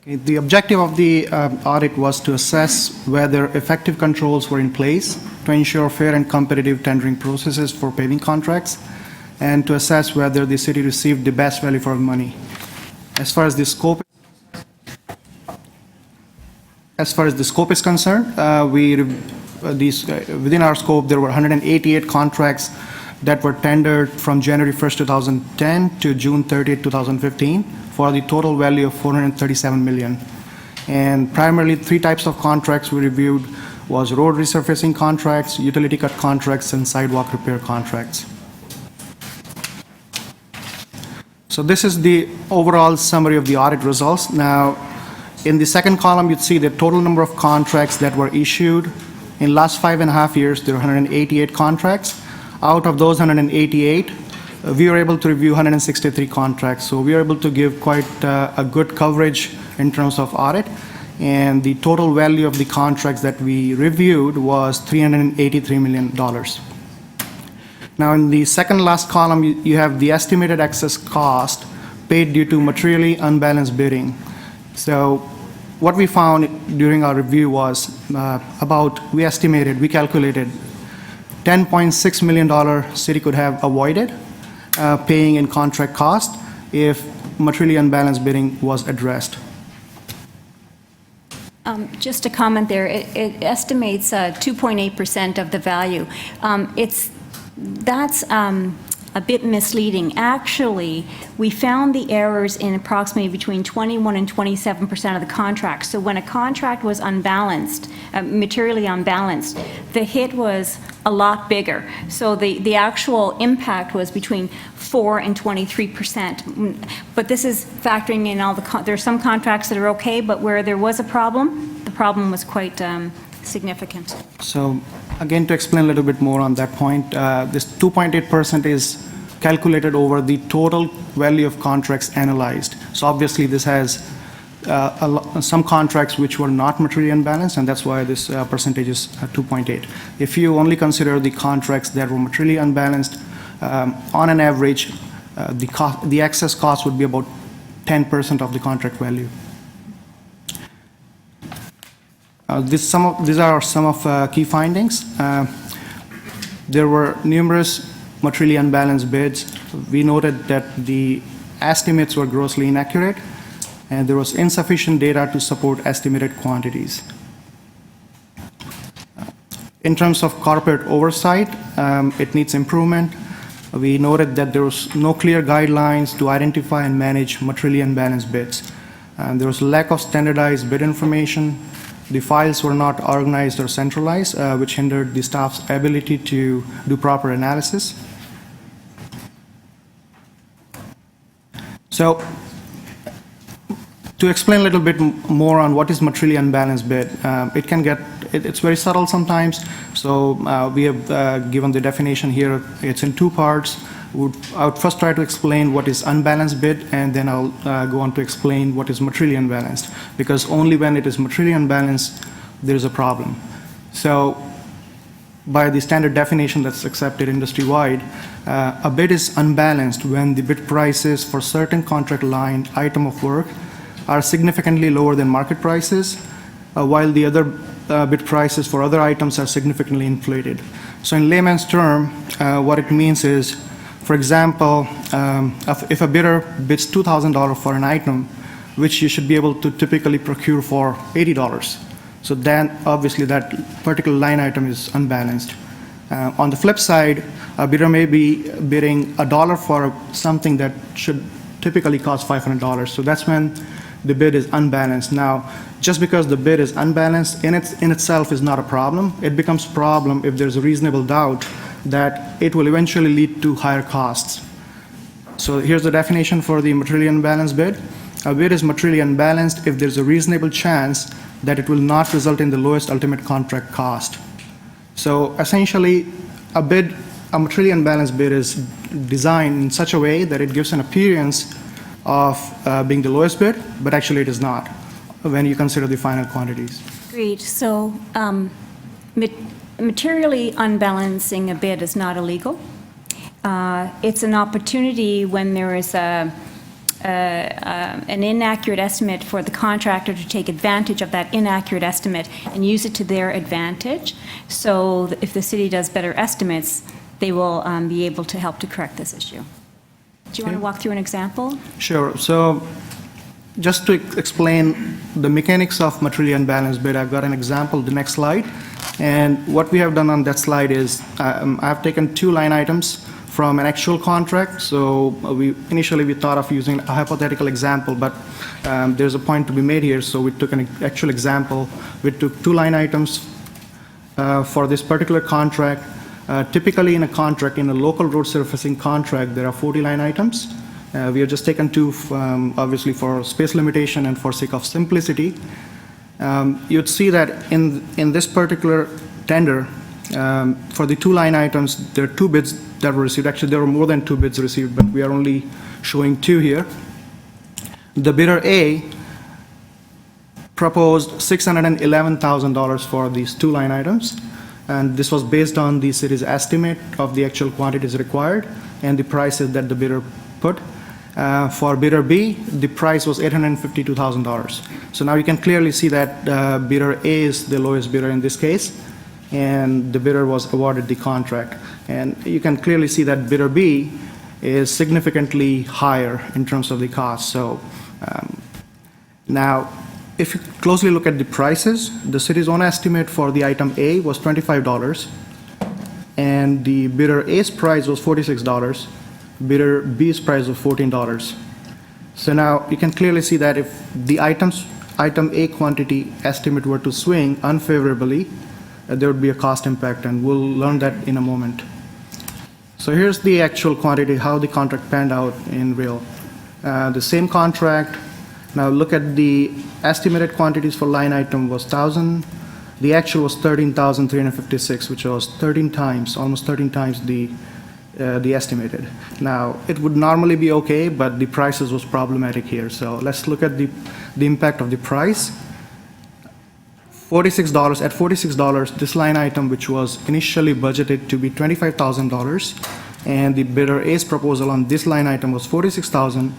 Okay, the objective of the audit was to assess whether effective controls were in place to ensure fair and competitive tendering processes for paving contracts, and to assess whether the city received the best value for money. As far as the scope is concerned, within our scope, there were 188 contracts that were tendered from January 1st, 2010 to June 30th, 2015, for the total value of $437 million. And primarily 3 types of contracts we reviewed was road resurfacing contracts, utility cut contracts, and sidewalk repair contracts. So this is the overall summary of the audit results. Now, in the second column, you'd see the total number of contracts that were issued. In the last 5.5 years, there were 188 contracts. Out of those 188, we were able to review 163 contracts. So we were able to give quite a good coverage in terms of audit. And the total value of the contracts that we reviewed was $383 million. Now, in the second last column, you have the estimated excess cost paid due to materially unbalanced bidding. So what we found during our review was we calculated $10.6 million city could have avoided paying in contract cost if materially unbalanced bidding was addressed. Just a comment there, it estimates 2.8% of the value. That's a bit misleading. Actually, we found the errors in approximately between 21 and 27% of the contracts. So when a contract was unbalanced, materially unbalanced, the hit was a lot bigger. So the actual impact was between 4 and 23%. But this is factoring in there are some contracts that are okay, but where there was a problem, the problem was quite significant. So again, to explain a little bit more on that point, this 2.8% is calculated over the total value of contracts analyzed. So obviously this has some contracts which were not materially unbalanced, and that's why this percentage is 2.8. If you only consider the contracts that were materially unbalanced, on an average, the excess cost would be about 10% of the contract value. These are some of key findings. There were numerous materially unbalanced bids. We noted that the estimates were grossly inaccurate, and there was insufficient data to support estimated quantities. In terms of corporate oversight, it needs improvement. We noted that there was no clear guidelines to identify and manage materially unbalanced bids. There was lack of standardized bid information. The files were not organized or centralized, which hindered the staff's ability to do proper analysis. So, to explain a little bit more on what is materially unbalanced bid, it's very subtle sometimes. So we have given the definition here. It's in 2 parts. I would first try to explain what is unbalanced bid, and then I'll go on to explain what is materially unbalanced, because only when it is materially unbalanced, there is a problem. So by the standard definition that's accepted industry-wide, a bid is unbalanced when the bid prices for certain contract line item of work are significantly lower than market prices, while the other bid prices for other items are significantly inflated. So in layman's term, what it means is, for example, if a bidder bids $2,000 for an item, which you should be able to typically procure for $80, so then obviously that particular line item is unbalanced. On the flip side, a bidder may be bidding $1 for something that should typically cost $500. So that's when the bid is unbalanced. Now, just because the bid is unbalanced in itself is not a problem. It becomes a problem if there's a reasonable doubt that it will eventually lead to higher costs. So here's the definition for the materially unbalanced bid. A bid is materially unbalanced if there's a reasonable chance that it will not result in the lowest ultimate contract cost. So essentially, a materially unbalanced bid is designed in such a way that it gives an appearance of being the lowest bid, but actually it is not when you consider the final quantities. Agreed. So materially unbalancing a bid is not illegal. It's an opportunity when there is an inaccurate estimate for the contractor to take advantage of that inaccurate estimate and use it to their advantage. So if the city does better estimates, they will be able to help to correct this issue. Do you want to walk through an example? Sure. So just to explain the mechanics of materially unbalanced bid, I've got an example, the next slide. And what we have done on that slide is I've taken two line items from an actual contract. So initially we thought of using a hypothetical example, but there's a point to be made here. So we took an actual example. We took two line items for this particular contract. Typically in a contract, in a local road surfacing contract, there are 40 line items. We have just taken two, obviously for space limitation and for sake of simplicity. You'd see that in this particular tender, for the two line items, there are two bids that were received. Actually, there were more than two bids received, but we are only showing two here. The bidder A proposed $611,000 for these two line items. And this was based on the city's estimate of the actual quantities required and the prices that the bidder put. For bidder B, the price was $852,000. So now you can clearly see that bidder A is the lowest bidder in this case, and the bidder was awarded the contract. And you can clearly see that bidder B is significantly higher in terms of the cost. So now, if you closely look at the prices, the city's own estimate for the item A was $25, and the bidder A's price was $46, bidder B's price was $14. So now you can clearly see that if the item A quantity estimate were to swing unfavorably, there would be a cost impact, and we'll learn that in a moment. So here's the actual quantity, how the contract panned out in real. The same contract. Now look at the estimated quantities for line item was 1,000. The actual was 13,356, which was 13 times, almost 13 times the estimated. Now, it would normally be okay, but the prices was problematic here. So let's look at the impact of the price. $46, at $46, this line item, which was initially budgeted to be $25,000, and the bidder A's proposal on this line item was $46,000,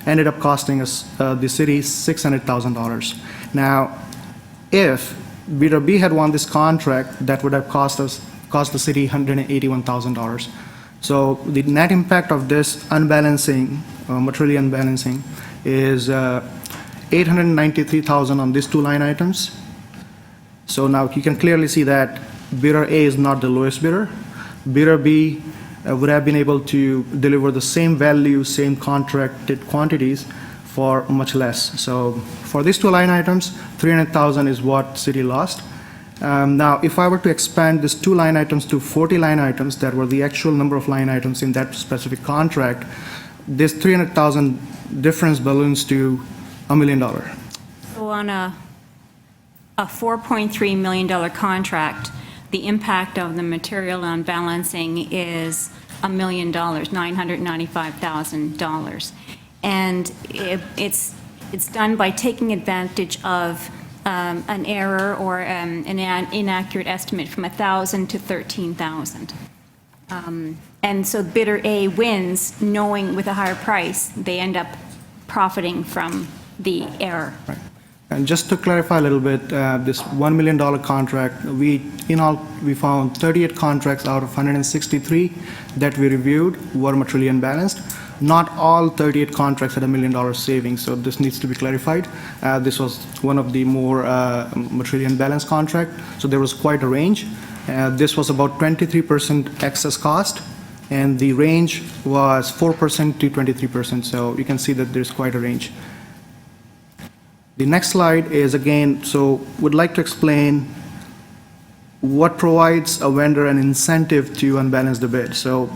ended up costing us, the city, $600,000. Now, if bidder B had won this contract, that would have cost the city $181,000. So the net impact of this unbalancing, materially unbalancing, is $893,000 on these two line items. So now you can clearly see that bidder A is not the lowest bidder. Bidder B would have been able to deliver the same value, same contracted quantities for much less. So for these two line items, $300,000 is what city lost. Now, if I were to expand these two line items to 40 line items, that were the actual number of line items in that specific contract, this $300,000 difference balloons to $1 million. So on a $4.3 million contract, the impact of the material unbalancing is $1 million, $995,000. And it's done by taking advantage of an error or an inaccurate estimate from 1,000 to 13,000. And so bidder A wins, knowing with a higher price, they end up profiting from the error. Right. And just to clarify a little bit, this $1 million contract, we found 38 contracts out of 163 that we reviewed were materially unbalanced. Not all 38 contracts had $1 million savings, so this needs to be clarified. This was one of the more materially unbalanced contract, so there was quite a range. This was about 23% excess cost, and the range was 4% to 23%, so you can see that there's quite a range. The next slide is again, so would like to explain what provides a vendor an incentive to unbalance the bid. So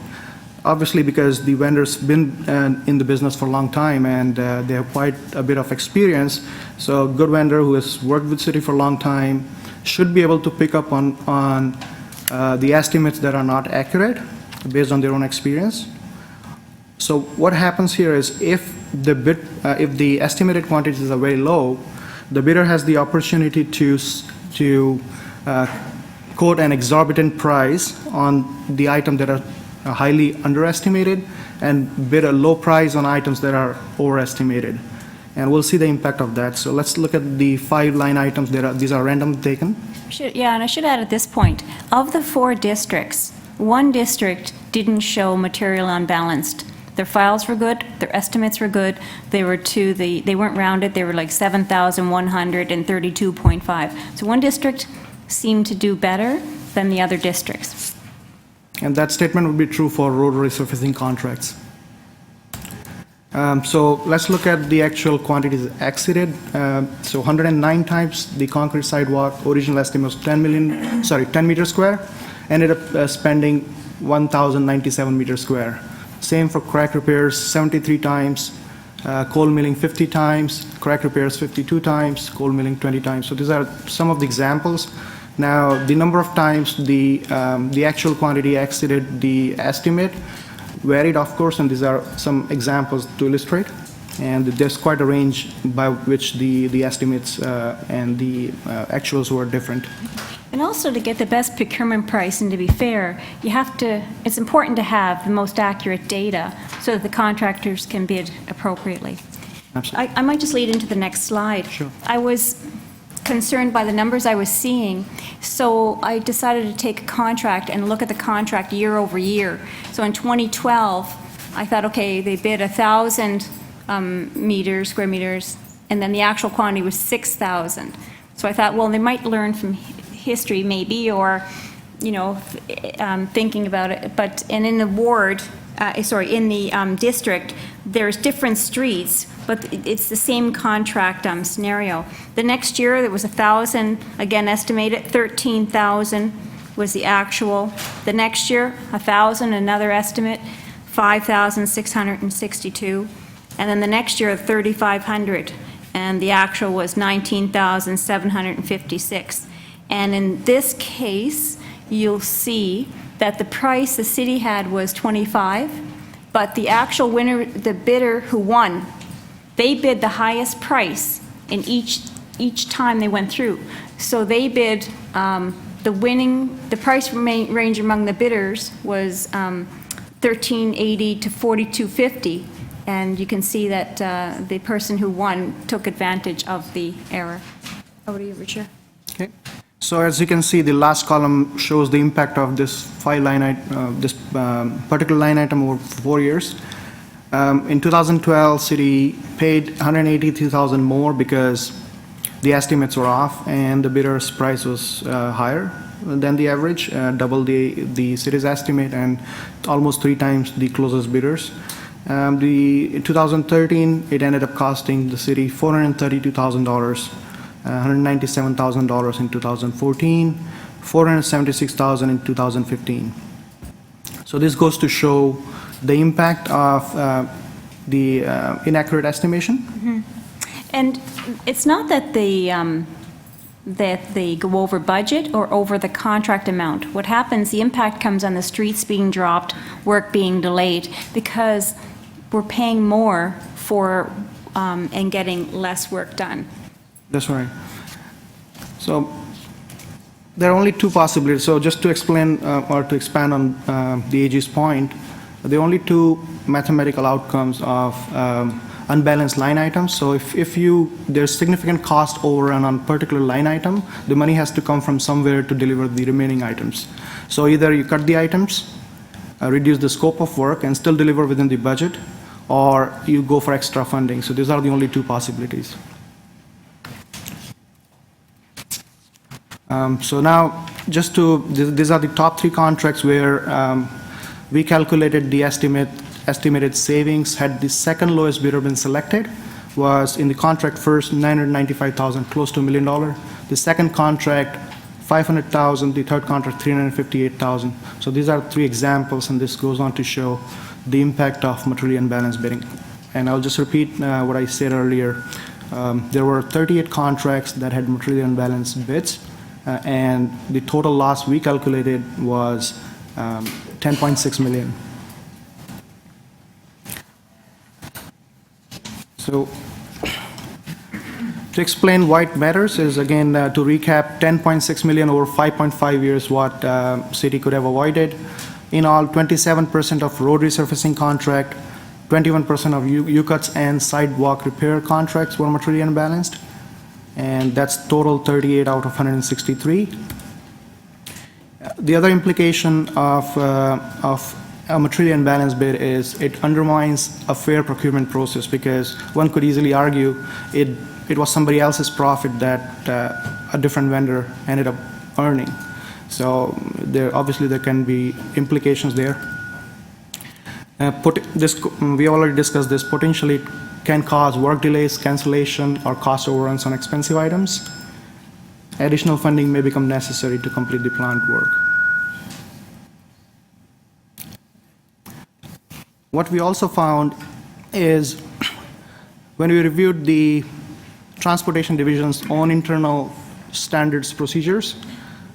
obviously, because the vendor's been in the business for a long time and they have quite a bit of experience, so a good vendor who has worked with city for a long time should be able to pick up on the estimates that are not accurate based on their own experience. So what happens here is if the estimated quantities are very low, the bidder has the opportunity to quote an exorbitant price on the item that are highly underestimated and bid a low price on items that are overestimated. And we'll see the impact of that. So let's look at the 5 line items. These are randomly taken. Yeah, and I should add at this point, of the 4 districts, 1 district didn't show material unbalanced. Their files were good, their estimates were good, they weren't rounded, they were like 7,132.5. So 1 district seemed to do better than the other districts. And that statement would be true for road resurfacing contracts. So let's look at the actual quantities exceeded. So 109 times the concrete sidewalk, original estimate was 10 meters square, ended up spending 1,097 meters square. Same for crack repairs, 73 times, coal milling 50 times, crack repairs 52 times, coal milling 20 times. So these are some of the examples. Now, the number of times the actual quantity exceeded the estimate varied, of course, and these are some examples to illustrate. And there's quite a range by which the estimates and the actuals were different. And also to get the best procurement price and to be fair, it's important to have the most accurate data so that the contractors can bid appropriately. Absolutely. I might just lead into the next slide. Sure. I was concerned by the numbers I was seeing, so I decided to take a contract and look at the contract year over year. So in 2012, I thought, okay, they bid 1,000 square meters, and then the actual quantity was 6,000. So I thought, well, they might learn from history maybe, or, thinking about it. But, and in the ward, in the district, there's different streets, but it's the same contract scenario. The next year, there was 1,000, again estimated, 13,000 was the actual. The next year, 1,000, another estimate, 5,662. And then the next year, 3,500, and the actual was 19,756. And in this case, you'll see that the price the city had was 25, but the actual winner, the bidder who won, they bid the highest price in each time they went through. So they bid, the price range among the bidders was $1,380 to $4,250. And you can see that the person who won took advantage of the error. Over to you, Richard. Okay. So as you can see, the last column shows the impact of this particular line item over 4 years. In 2012, city paid $182,000 more because the estimates were off and the bidder's price was higher than the average, double the city's estimate and almost 3 times the closest bidders. In 2013, it ended up costing the city $432,000, $197,000 in 2014, $476,000 in 2015. So this goes to show the impact of the inaccurate estimation. Mm-hmm. And it's not that they go over budget or over the contract amount. What happens, the impact comes on the streets being dropped, work being delayed, because we're paying more for and getting less work done. That's right. So there are only 2 possibilities. So just to explain or to expand on the AG's point, there are only 2 mathematical outcomes of unbalanced line items. So if there's significant cost overrun on a particular line item, the money has to come from somewhere to deliver the remaining items. So either you cut the items, reduce the scope of work and still deliver within the budget, or you go for extra funding. So these are the only two possibilities. So now, these are the top 3 contracts where we calculated the estimated savings had the second lowest bidder been selected, was in the contract first, $995,000, close to $1 million. The second contract, $500,000, the third contract, $358,000. So these are 3 examples, and this goes on to show the impact of materially unbalanced bidding. And I'll just repeat what I said earlier. There were 38 contracts that had materially unbalanced bids, and the total loss we calculated was $10.6 million. So to explain why it matters is, again, to recap, $10.6 million over 5.5 years, what city could have avoided. In all, 27% of road resurfacing contract, 21% of U-cuts and sidewalk repair contracts were materially unbalanced, and that's total 38 out of 163. The other implication of a materially unbalanced bid is it undermines a fair procurement process, because one could easily argue it was somebody else's profit that a different vendor ended up earning. So obviously there can be implications there. We already discussed this. Potentially it can cause work delays, cancellation, or cost overruns on expensive items. Additional funding may become necessary to complete the planned work. What we also found is when we reviewed the Transportation Division's own internal standards procedures,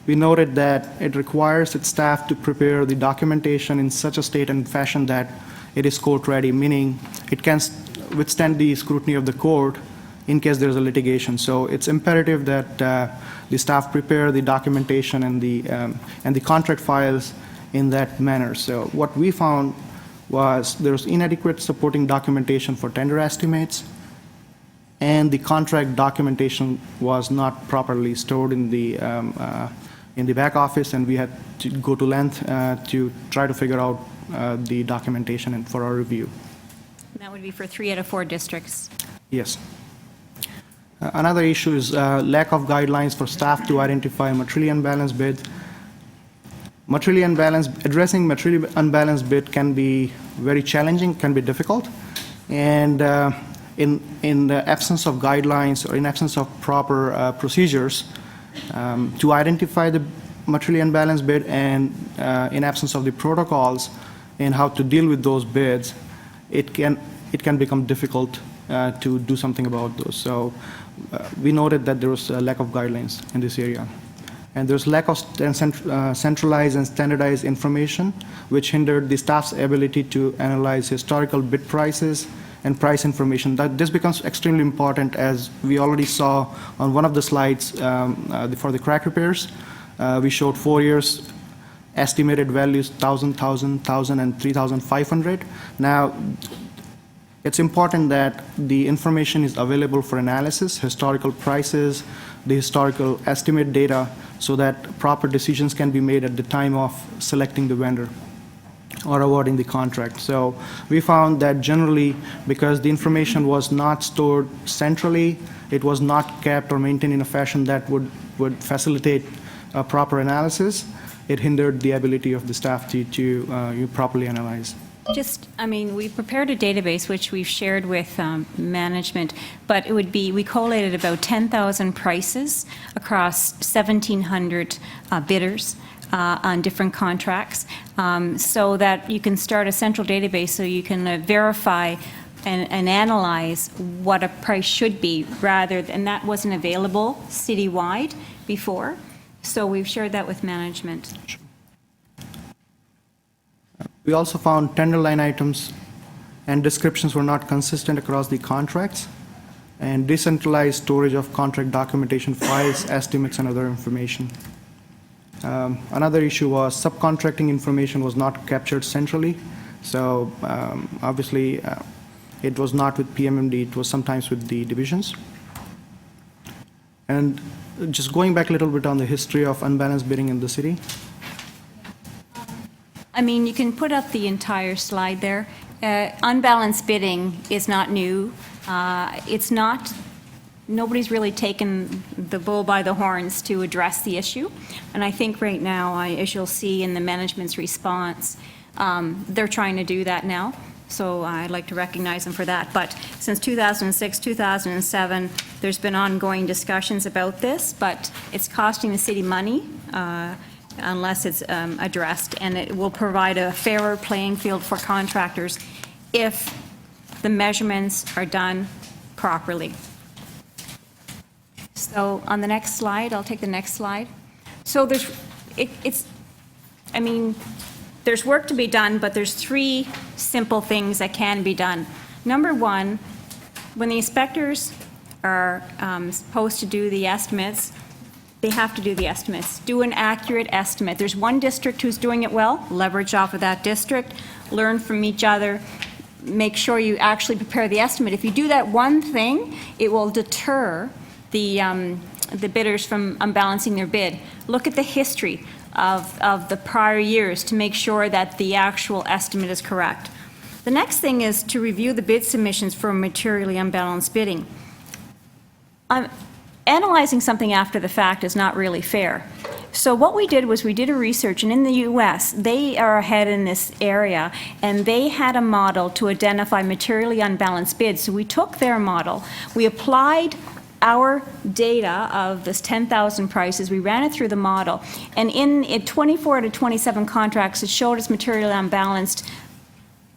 we noted that it requires its staff to prepare the documentation in such a state and fashion that it is court-ready, meaning it can withstand the scrutiny of the court in case there's a litigation. So it's imperative that the staff prepare the documentation and the contract files in that manner. So what we found was there was inadequate supporting documentation for tender estimates, and the contract documentation was not properly stored in the back office, and we had to go to length to try to figure out the documentation and for our review. And that would be for 3 out of 4 districts. Yes. Another issue is lack of guidelines for staff to identify materially unbalanced bid. Addressing materially unbalanced bid can be very challenging, can be difficult, and in the absence of guidelines or in absence of proper procedures to identify the materially unbalanced bid, and in absence of the protocols and how to deal with those bids, it can become difficult to do something about those. So we noted that there was a lack of guidelines in this area. And there's lack of centralized and standardized information, which hindered the staff's ability to analyze historical bid prices and price information. This becomes extremely important, as we already saw on one of the slides for the crack repairs. We showed 4 years estimated values, 1,000, 1,000, 1,000, and 3,500. Now, it's important that the information is available for analysis, historical prices, the historical estimate data, so that proper decisions can be made at the time of selecting the vendor or awarding the contract. So we found that generally, because the information was not stored centrally, it was not kept or maintained in a fashion that would facilitate a proper analysis, it hindered the ability of the staff to properly analyze. We prepared a database which we've shared with management, but it would be, we collated about 10,000 prices across 1,700 bidders on different contracts, so that you can start a central database so you can verify and analyze what a price should be, and that wasn't available citywide before, so we've shared that with management. We also found tender line items and descriptions were not consistent across the contracts, and decentralized storage of contract documentation files, estimates, and other information. Another issue was subcontracting information was not captured centrally. So obviously, It was not with PMMD, it was sometimes with the divisions. And just going back a little bit on the history of unbalanced bidding in the city. I mean, you can put up the entire slide there. Unbalanced bidding is not new. It's not, nobody's really taken the bull by the horns to address the issue. And I think right now, as you'll see in the management's response, they're trying to do that now. So I'd like to recognize them for that. But since 2006, 2007, there's been ongoing discussions about this, but it's costing the city money unless it's addressed, and it will provide a fairer playing field for contractors if the measurements are done properly. So on the next slide, I'll take the next slide. So there's work to be done, but there's 3 simple things that can be done. Number 1, when the inspectors are supposed to do the estimates, they have to do the estimates. Do an accurate estimate. There's one district who's doing it well, leverage off of that district, learn from each other, make sure you actually prepare the estimate. If you do that one thing, it will deter the bidders from unbalancing their bid. Look at the history of the prior years to make sure that the actual estimate is correct. The next thing is to review the bid submissions for materially unbalanced bidding. Analyzing something after the fact is not really fair. So what we did was we did a research, and in the US, they are ahead in this area, and they had a model to identify materially unbalanced bids. So we took their model, we applied our data of this 10,000 prices, we ran it through the model, and in 24 to 27 contracts, it showed us materially unbalanced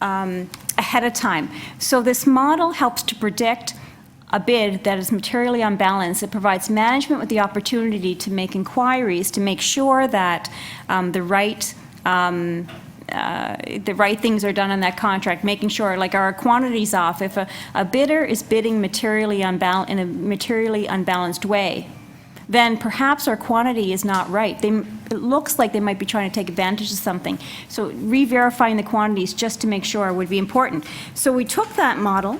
ahead of time. So this model helps to predict a bid that is materially unbalanced. It provides management with the opportunity to make inquiries to make sure that the right things are done on that contract, making sure, like, our quantities off. If a bidder is bidding materially in a materially unbalanced way, then perhaps our quantity is not right. It looks like they might be trying to take advantage of something. So re-verifying the quantities just to make sure would be important. So we took that model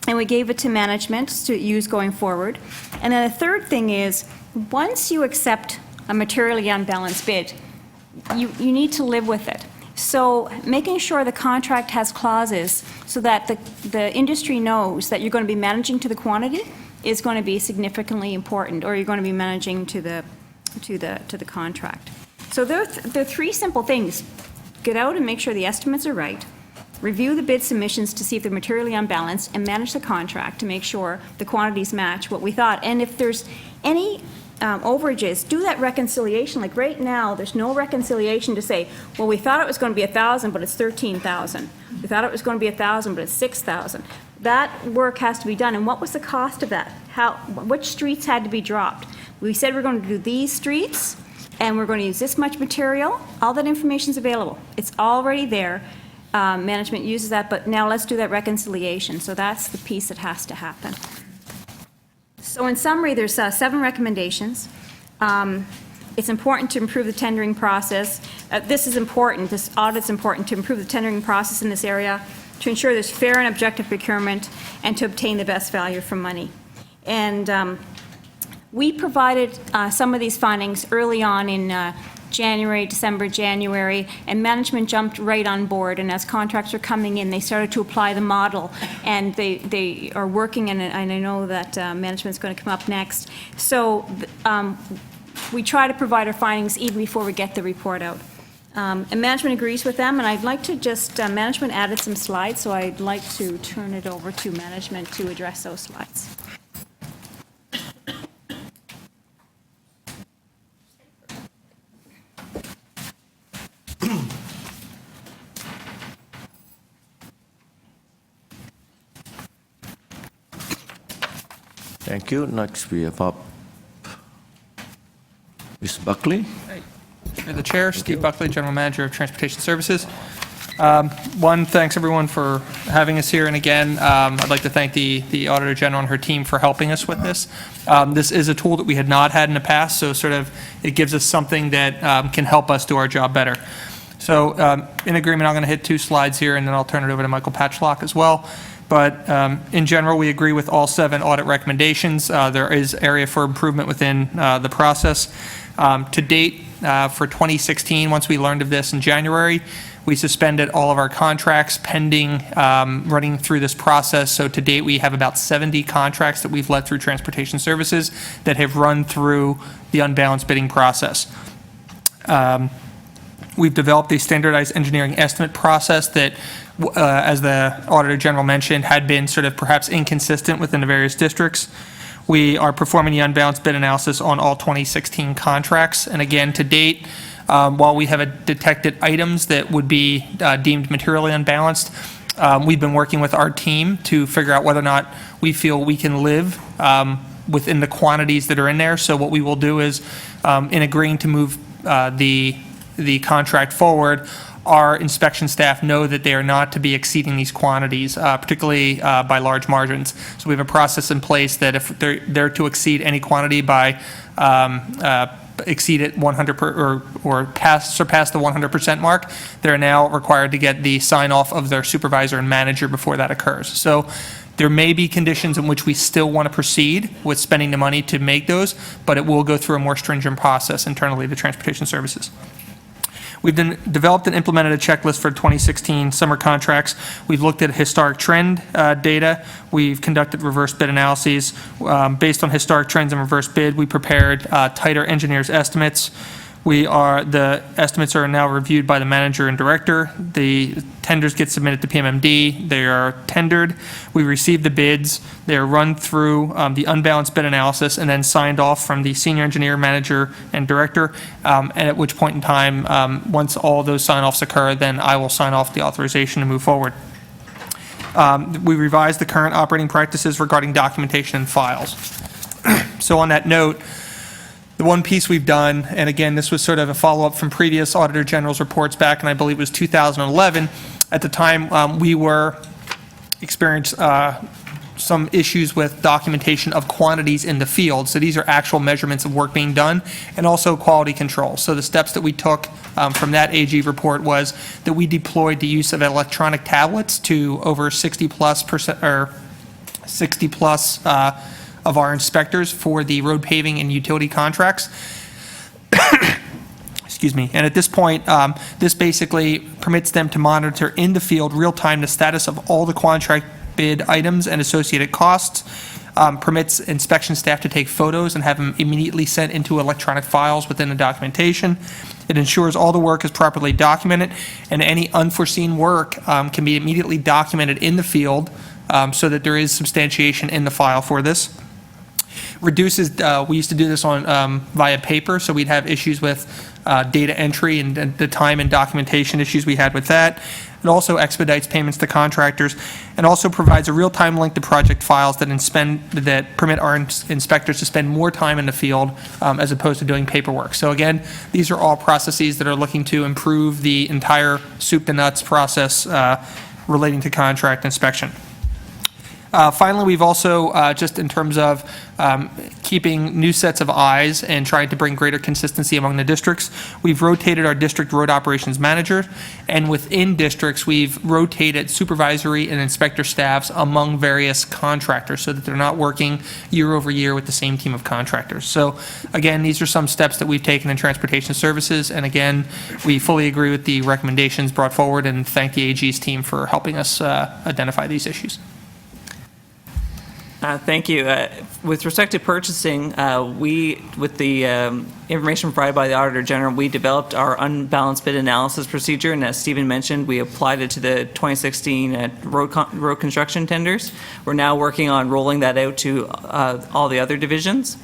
and we gave it to management to use going forward. And then the third thing is, once you accept a materially unbalanced bid, you need to live with it. So making sure the contract has clauses so that the industry knows that you're going to be managing to the quantity is going to be significantly important, or you're going to be managing to the contract. So there are 3 simple things. Get out and make sure the estimates are right. Review the bid submissions to see if they're materially unbalanced, and manage the contract to make sure the quantities match what we thought. And if there's any overages, do that reconciliation. Like right now, there's no reconciliation to say, well, we thought it was going to be 1,000, but it's 13,000. We thought it was going to be 1,000, but it's 6,000. That work has to be done. And what was the cost of that? Which streets had to be dropped? We said we're going to do these streets, and we're going to use this much material. All that information is available. It's already there. Management uses that, but now let's do that reconciliation. So that's the piece that has to happen. So in summary, there's 7 recommendations. It's important to improve the tendering process. This is important, this audit's important, to improve the tendering process in this area, to ensure there's fair and objective procurement, and to obtain the best value for money. And we provided some of these findings early on in December, January, and management jumped right on board. And as contracts are coming in, they started to apply the model, and they are working, and I know that management's going to come up next. So we try to provide our findings even before we get the report out. And management agrees with them, and I'd like to just, management added some slides, so I'd like to turn it over to management to address those slides. Thank you. Next, we have up Ms. Buckley. Through the chair, Steve Buckley, General Manager of Transportation Services. Thanks everyone for having us here, and again, I'd like to thank the Auditor General and her team for helping us with this. This is a tool that we had not had in the past, so sort of it gives us something that can help us do our job better. So in agreement, I'm going to hit 2 slides here, and then I'll turn it over to Michael Patchlock as well. But in general, we agree with all 7 audit recommendations. There is area for improvement within the process. To date, for 2016, once we learned of this in January, we suspended all of our contracts pending running through this process. So to date, we have about 70 contracts that we've led through Transportation Services that have run through the unbalanced bidding process. We've developed a standardized engineering estimate process that, as the Auditor General mentioned, had been sort of perhaps inconsistent within the various districts. We are performing the unbalanced bid analysis on all 2016 contracts. And again, to date, while we have detected items that would be deemed materially unbalanced, we've been working with our team to figure out whether or not we feel we can live within the quantities that are in there. So what we will do is, in agreeing to move the contract forward, our inspection staff know that they are not to be exceeding these quantities, particularly by large margins. So we have a process in place that if they're to exceed any quantity by exceed it 100 or surpass the 100% mark, they're now required to get the sign off of their supervisor and manager before that occurs. So there may be conditions in which we still want to proceed with spending the money to make those, but it will go through a more stringent process internally to Transportation Services. We've developed and implemented a checklist for 2016 summer contracts. We've looked at historic trend data. We've conducted reverse bid analyses. Based on historic trends and reverse bid, we prepared tighter engineers' estimates. The estimates are now reviewed by the manager and director. The tenders get submitted to PMMD. They are tendered. We receive the bids. They are run through the unbalanced bid analysis and then signed off from the senior engineer, manager, and director. And at which point in time, once all those sign-offs occur, then I will sign off the authorization to move forward. We revised the current operating practices regarding documentation and files. So on that note, the one piece we've done, and again, this was sort of a follow-up from previous Auditor General's reports back, and I believe it was 2011. At the time, we experienced some issues with documentation of quantities in the field. So these are actual measurements of work being done, and also quality control. So the steps that we took from that AG report was that we deployed the use of electronic tablets to over 60+ of our inspectors for the road paving and utility contracts. Excuse me. And at this point, this basically permits them to monitor in the field real-time the status of all the contract bid items and associated costs, permits inspection staff to take photos and have them immediately sent into electronic files within the documentation. It ensures all the work is properly documented, and any unforeseen work can be immediately documented in the field so that there is substantiation in the file for this. Reduces, we used to do this on via paper, so we'd have issues with data entry and the time and documentation issues we had with that. It also expedites payments to contractors and also provides a real-time link to project files that permit our inspectors to spend more time in the field as opposed to doing paperwork. So again, these are all processes that are looking to improve the entire soup to nuts process relating to contract inspection. Finally, we've also, just in terms of keeping new sets of eyes and trying to bring greater consistency among the districts, we've rotated our district road operations manager, and within districts, we've rotated supervisory and inspector staffs among various contractors so that they're not working year over year with the same team of contractors. So again, these are some steps that we've taken in Transportation Services, and again, we fully agree with the recommendations brought forward and thank the AG's team for helping us identify these issues. Thank you. With respect to purchasing, with the information provided by the Auditor General, we developed our unbalanced bid analysis procedure, and as Stephen mentioned, we applied it to the 2016 road construction tenders. We're now working on rolling that out to all the other divisions.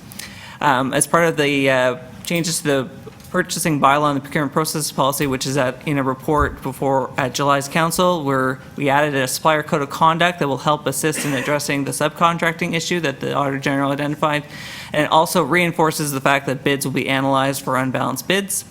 As part of the changes to the purchasing bylaw and the procurement process policy, which is in a report before at July's council, where we added a supplier code of conduct that will help assist in addressing the subcontracting issue that the Auditor General identified, and it also reinforces the fact that bids will be analyzed for unbalanced bids.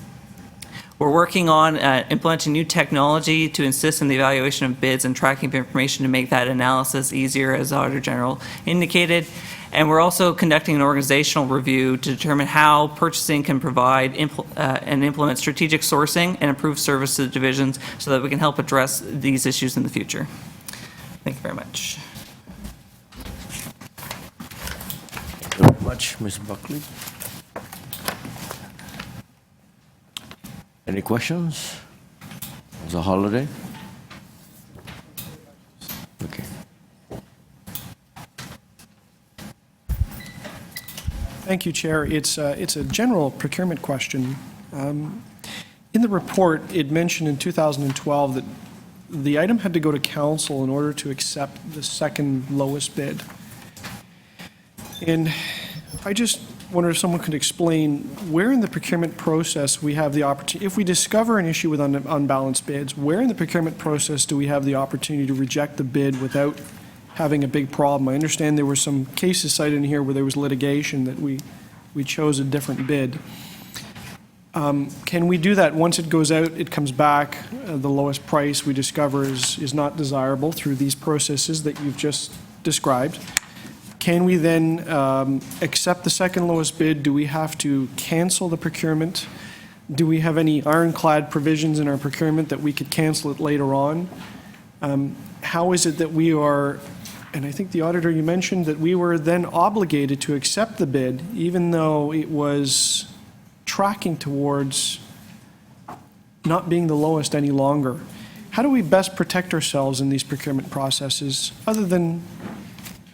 We're working on implementing new technology to assist in the evaluation of bids and tracking of information to make that analysis easier, as the Auditor General indicated. And we're also conducting an organizational review to determine how purchasing can provide and implement strategic sourcing and improve service to the divisions so that we can help address these issues in the future. Thank you very much. Thank you very much, Ms. Buckley. Any questions? It's a holiday? Okay. Thank you, Chair. It's a general procurement question. In the report, it mentioned in 2012 that the item had to go to council in order to accept the second lowest bid. And I just wonder if someone could explain where in the procurement process we have the opportunity, if we discover an issue with unbalanced bids, where in the procurement process do we have the opportunity to reject the bid without having a big problem? I understand there were some cases cited in here where there was litigation that we chose a different bid. Can we do that once it goes out, it comes back, the lowest price we discover is not desirable through these processes that you've just described? Can we then accept the second lowest bid? Do we have to cancel the procurement? Do we have any ironclad provisions in our procurement that we could cancel it later on? How is it that we are, and I think the auditor, you mentioned that we were then obligated to accept the bid even though it was tracking towards not being the lowest any longer. How do we best protect ourselves in these procurement processes, other than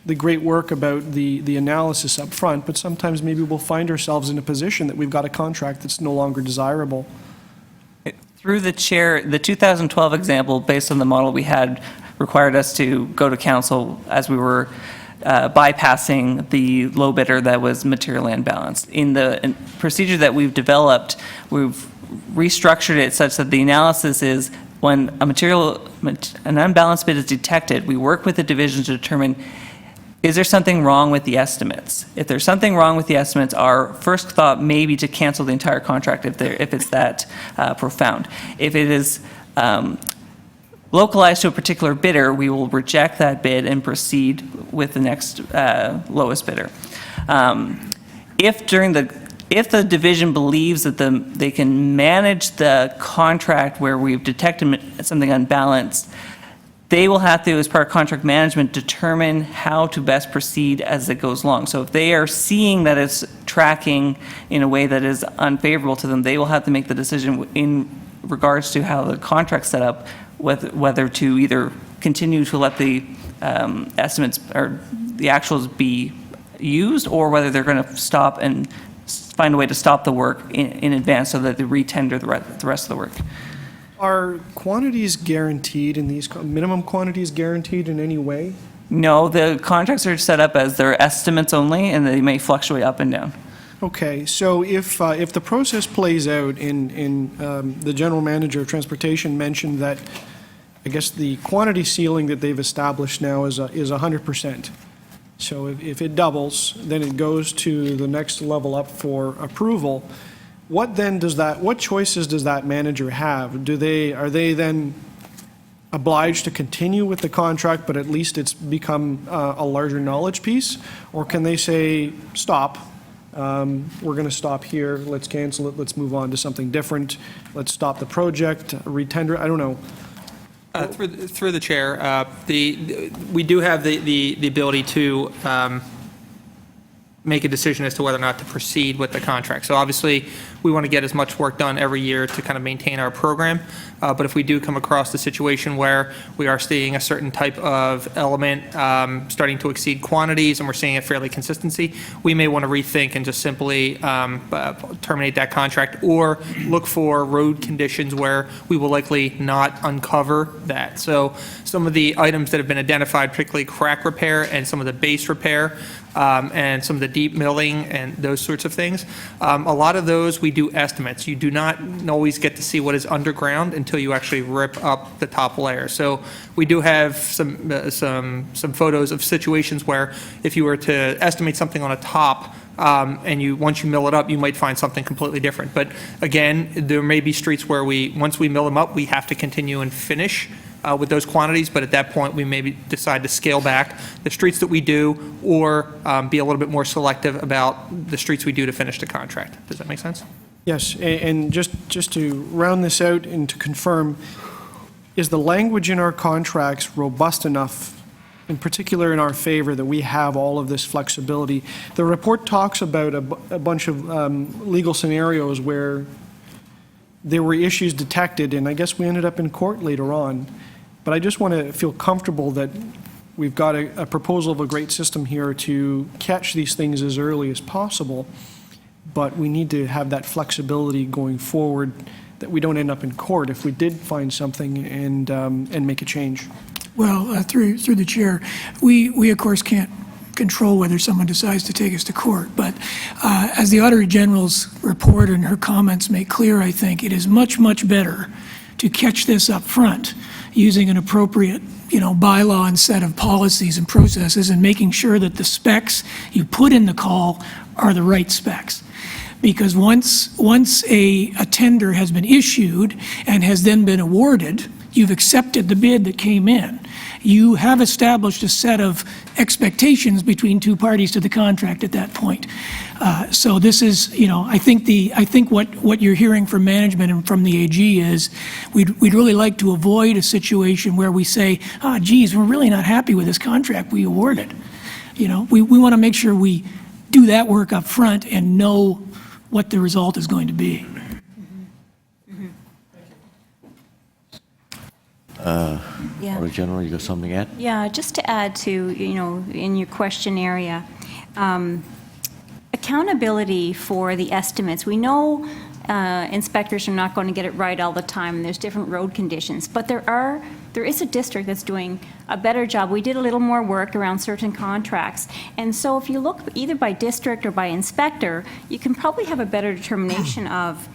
the great work about the analysis up front, but sometimes maybe we'll find ourselves in a position that we've got a contract that's no longer desirable? Through the chair, the 2012 example, based on the model we had, required us to go to council as we were bypassing the low bidder that was materially unbalanced. In the procedure that we've developed, we've restructured it such that the analysis is when an unbalanced bid is detected, we work with the division to determine, is there something wrong with the estimates? If there's something wrong with the estimates, our first thought may be to cancel the entire contract if it's that profound. If it is localized to a particular bidder, we will reject that bid and proceed with the next lowest bidder. If the division believes that they can manage the contract where we've detected something unbalanced, they will have to, as part of contract management, determine how to best proceed as it goes along. So if they are seeing that it's tracking in a way that is unfavorable to them, they will have to make the decision in regards to how the contract's set up, whether to either continue to let the estimates or the actuals be used, or whether they're going to stop and find a way to stop the work in advance so that they re-tender the rest of the work. Are quantities guaranteed in these, minimum quantities guaranteed in any way? No, the contracts are set up as their estimates only, and they may fluctuate up and down. Okay, so if the process plays out the general manager of transportation mentioned that, I guess the quantity ceiling that they've established now is 100%. So if it doubles, then it goes to the next level up for approval. What choices does that manager have? Are they then obliged to continue with the contract, but at least it's become a larger knowledge piece? Or can they say, stop, we're going to stop here, let's cancel it, let's move on to something different, let's stop the project, retender, I don't know. Through the chair, we do have the ability to make a decision as to whether or not to proceed with the contract. So obviously, we want to get as much work done every year to kind of maintain our program. But if we do come across the situation where we are seeing a certain type of element starting to exceed quantities and we're seeing it fairly consistency, we may want to rethink and just simply terminate that contract, or look for road conditions where we will likely not uncover that. So some of the items that have been identified, particularly crack repair and some of the base repair, and some of the deep milling and those sorts of things. A lot of those we do estimates. You do not always get to see what is underground until you actually rip up the top layer. So we do have some photos of situations where if you were to estimate something on a top, and once you mill it up, you might find something completely different. But again, there may be streets where once we mill them up, we have to continue and finish with those quantities, but at that point, we maybe decide to scale back the streets that we do, or be a little bit more selective about the streets we do to finish the contract. Does that make sense? Yes, and just to round this out and to confirm, is the language in our contracts robust enough in particular in our favor that we have all of this flexibility. The report talks about a bunch of legal scenarios where there were issues detected, and I guess we ended up in court later on. But I just want to feel comfortable that we've got a proposal of a great system here to catch these things as early as possible, but we need to have that flexibility going forward that we don't end up in court if we did find something and make a change. Well, through the chair, we of course can't control whether someone decides to take us to court, but as the Auditor General's report and her comments make clear, I think it is much, much better to catch this up front using an appropriate bylaw and set of policies and processes and making sure that the specs you put in the call are the right specs. Because once a tender has been issued and has then been awarded, you've accepted the bid that came in. You have established a set of expectations between two parties to the contract at that point. So this is, I think what you're hearing from management and from the AG is we'd really like to avoid a situation where we say, geez, we're really not happy with this contract we awarded. We want to make sure we do that work up front and know what the result is going to be. Yeah. Auditor General, you got something to add? Yeah, just to add to, in your question area, accountability for the estimates. We know inspectors are not going to get it right all the time, and there's different road conditions, but there is a district that's doing a better job. We did a little more work around certain contracts, and so if you look either by district or by inspector, you can probably have a better determination of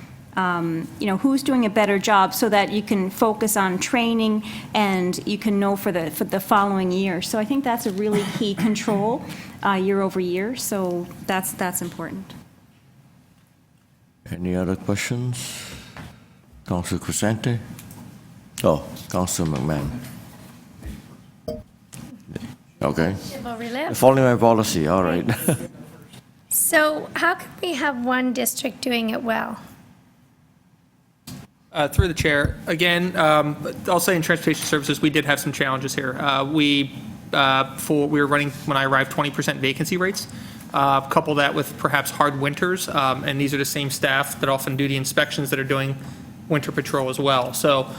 who's doing a better job so that you can focus on training and you can know for the following year. So I think that's a really key control year over year. So that's important. Any other questions? Councilor Crescente? Oh, Councilor McMahon. Okay. Following my policy, all right. So how can we have one district doing it well? Through the chair, again, I'll say in transportation services, we did have some challenges here. We were running, when I arrived, 20% vacancy rates. Couple that with perhaps hard winters, and these are the same staff that often do the inspections that are doing winter patrol as well. So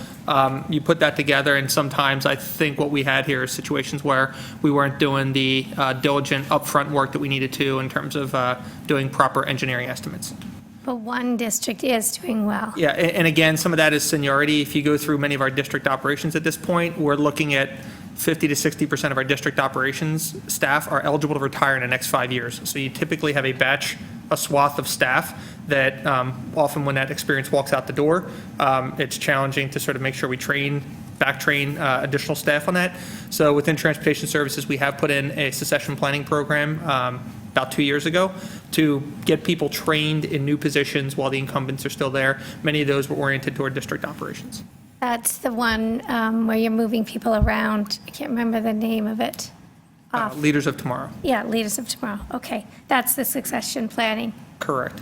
you put that together, and sometimes I think what we had here is situations where we weren't doing the diligent upfront work that we needed to in terms of doing proper engineering estimates. But one district is doing well. Yeah, and again, some of that is seniority. If you go through many of our district operations at this point, we're looking at 50 to 60% of our district operations staff are eligible to retire in the next 5 years. So you typically have a swath of staff that often when that experience walks out the door, it's challenging to sort of make sure we back train additional staff on that. So within transportation services, we have put in a succession planning program about 2 years ago to get people trained in new positions while the incumbents are still there. Many of those were oriented toward district operations. That's the one where you're moving people around. I can't remember the name of it. Leaders of Tomorrow. Yeah, Leaders of Tomorrow. Okay, that's the succession planning. Correct.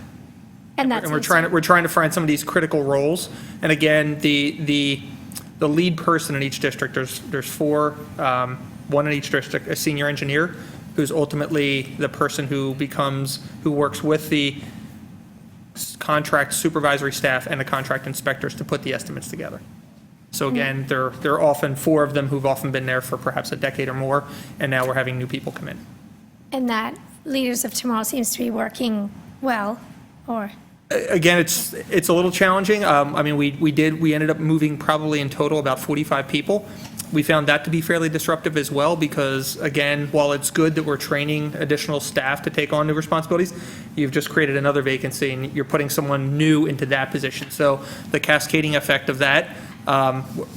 And that's we're trying to find some of these critical roles. And again, the lead person in each district, there's four, one in each district, a senior engineer, who's ultimately the person who works with the contract supervisory staff and the contract inspectors to put the estimates together. So again, there are often four of them who've often been there for perhaps a decade or more, and now we're having new people come in. And that Leaders of Tomorrow seems to be working well, or? Again, it's a little challenging. I mean, we ended up moving probably in total about 45 people. We found that to be fairly disruptive as well because, again, while it's good that we're training additional staff to take on new responsibilities, you've just created another vacancy and you're putting someone new into that position. So the cascading effect of that,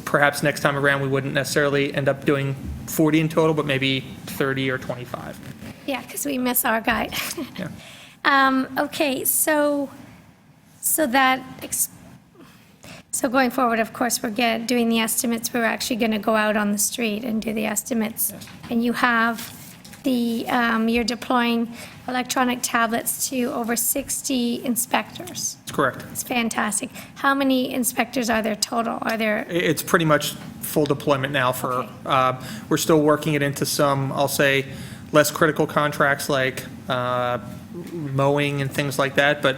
perhaps next time around we wouldn't necessarily end up doing 40 in total, but maybe 30 or 25. Yeah, because we miss our guy. Yeah. Okay, so going forward, of course, we're doing the estimates. We're actually going to go out on the street and do the estimates. Yes. And you have you're deploying electronic tablets to over 60 inspectors. That's correct. It's fantastic. How many inspectors are there total? It's pretty much full deployment now for, we're still working it into some, I'll say, less critical contracts like mowing and things like that, but